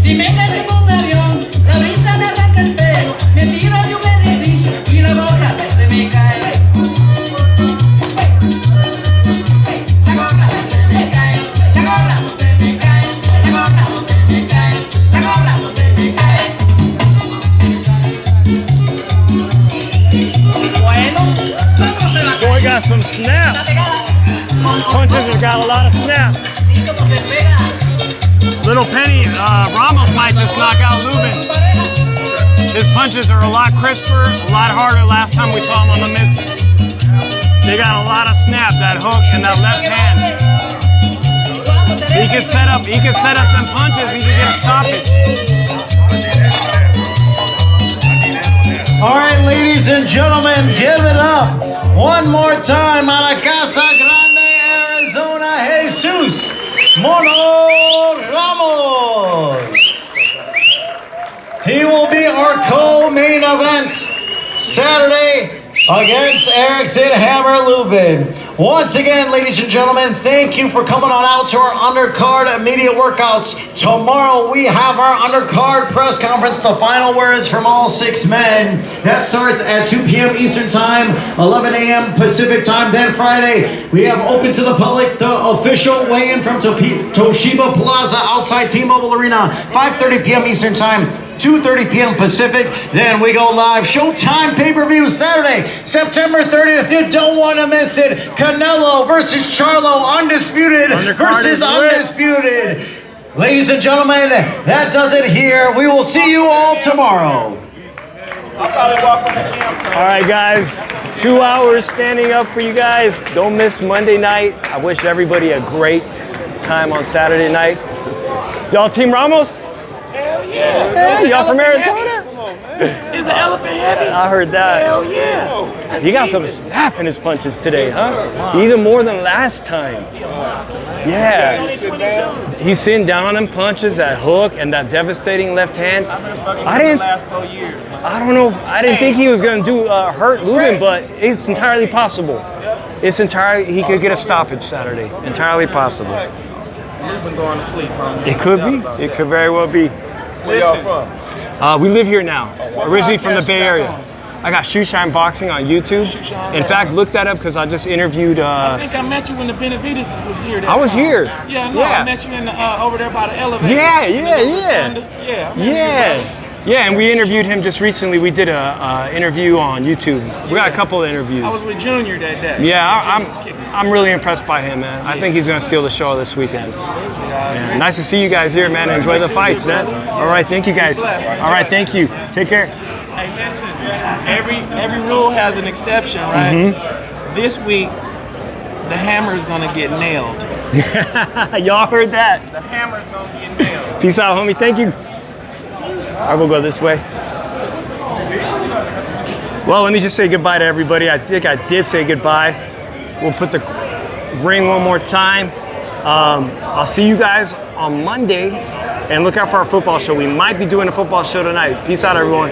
Speaker 12: Si me cae en un avión, la brisa me arranca el pelo. Me tiro de un edificio y la gorra no se me cae. La gorra no se me cae, la gorra no se me cae, la gorra no se me cae, la gorra no se me cae.
Speaker 1: Boy got some snap. Punches have got a lot of snap. Little Penny, Ramos might just knock out Lubin. His punches are a lot crisper, a lot harder. Last time we saw him on the mitts, they got a lot of snap, that hook and that left hand. He could set up them punches, he could get a stoppage.
Speaker 2: All right, ladies and gentlemen, give it up one more time a la Casa Grande, Arizona, Jesus Mono Ramos. He will be our co-main event Saturday against Erickson Hammer Lubin. Once again, ladies and gentlemen, thank you for coming on out to our undercard media workouts. Tomorrow we have our undercard press conference, the final words from all 6 men. That starts at 2 p.m. Eastern Time, 11 a.m. Pacific Time. Then Friday, we have open to the public the official weigh-in from Toshiba Plaza outside T-Mobile Arena, 5:30 p.m. Eastern Time, 2:30 p.m. Pacific. Then we go live. Showtime pay-per-view Saturday, September 30th. You don't want to miss it. Canelo versus Charlo, undisputed versus undisputed. Ladies and gentlemen, that does it here. We will see you all tomorrow.
Speaker 1: All right, guys, 2 hours standing up for you guys. Don't miss Monday night. I wish everybody a great time on Saturday night. Y'all Team Ramos?
Speaker 13: Hell yeah.
Speaker 1: Hey, y'all from Arizona?
Speaker 13: Is an elephant heavy?
Speaker 1: I heard that.
Speaker 13: Hell yeah.
Speaker 1: He got some snap in his punches today, huh? Even more than last time. Yeah. He's sitting down on them punches, that hook, and that devastating left hand. I didn't.
Speaker 13: Last 4 years, man.
Speaker 1: I don't know. I didn't think he was gonna do hurt Lubin, but it's entirely possible. It's entirely. He could get a stoppage Saturday. Entirely possible.
Speaker 13: Lubin going to sleep, huh?
Speaker 1: It could be. It could very well be.
Speaker 13: Where y'all from?
Speaker 1: We live here now. Originally from the Bay Area. I got Shoeshine Boxing on YouTube. In fact, look that up because I just interviewed.
Speaker 13: I think I met you when the Benavides was here.
Speaker 1: I was here.
Speaker 13: Yeah, no,
Speaker 1: Yeah.
Speaker 13: I met you in over there by the elevator.
Speaker 1: Yeah. Yeah, and we interviewed him just recently. We did a interview on YouTube. We got a couple of interviews.
Speaker 13: I was with Junior that day.
Speaker 1: Yeah, I'm really impressed by him, man. I think he's gonna steal the show this weekend. Yeah. Nice to see you guys here, man. Enjoy the fights, man. All right, thank you guys. All right, thank you. Take care.
Speaker 13: Hey, listen. Every rule has an exception, right? This week, the hammer is gonna get nailed.
Speaker 1: Y'all heard that?
Speaker 13: The hammer's gonna get nailed.
Speaker 1: Peace out, homie. Thank you. I will go this way. Well, let me just say goodbye to everybody. I think I did say goodbye. We'll put the ring one more time. I'll see you guys on Monday, and look out for our football show. We might be doing a football show tonight. Peace out, everyone.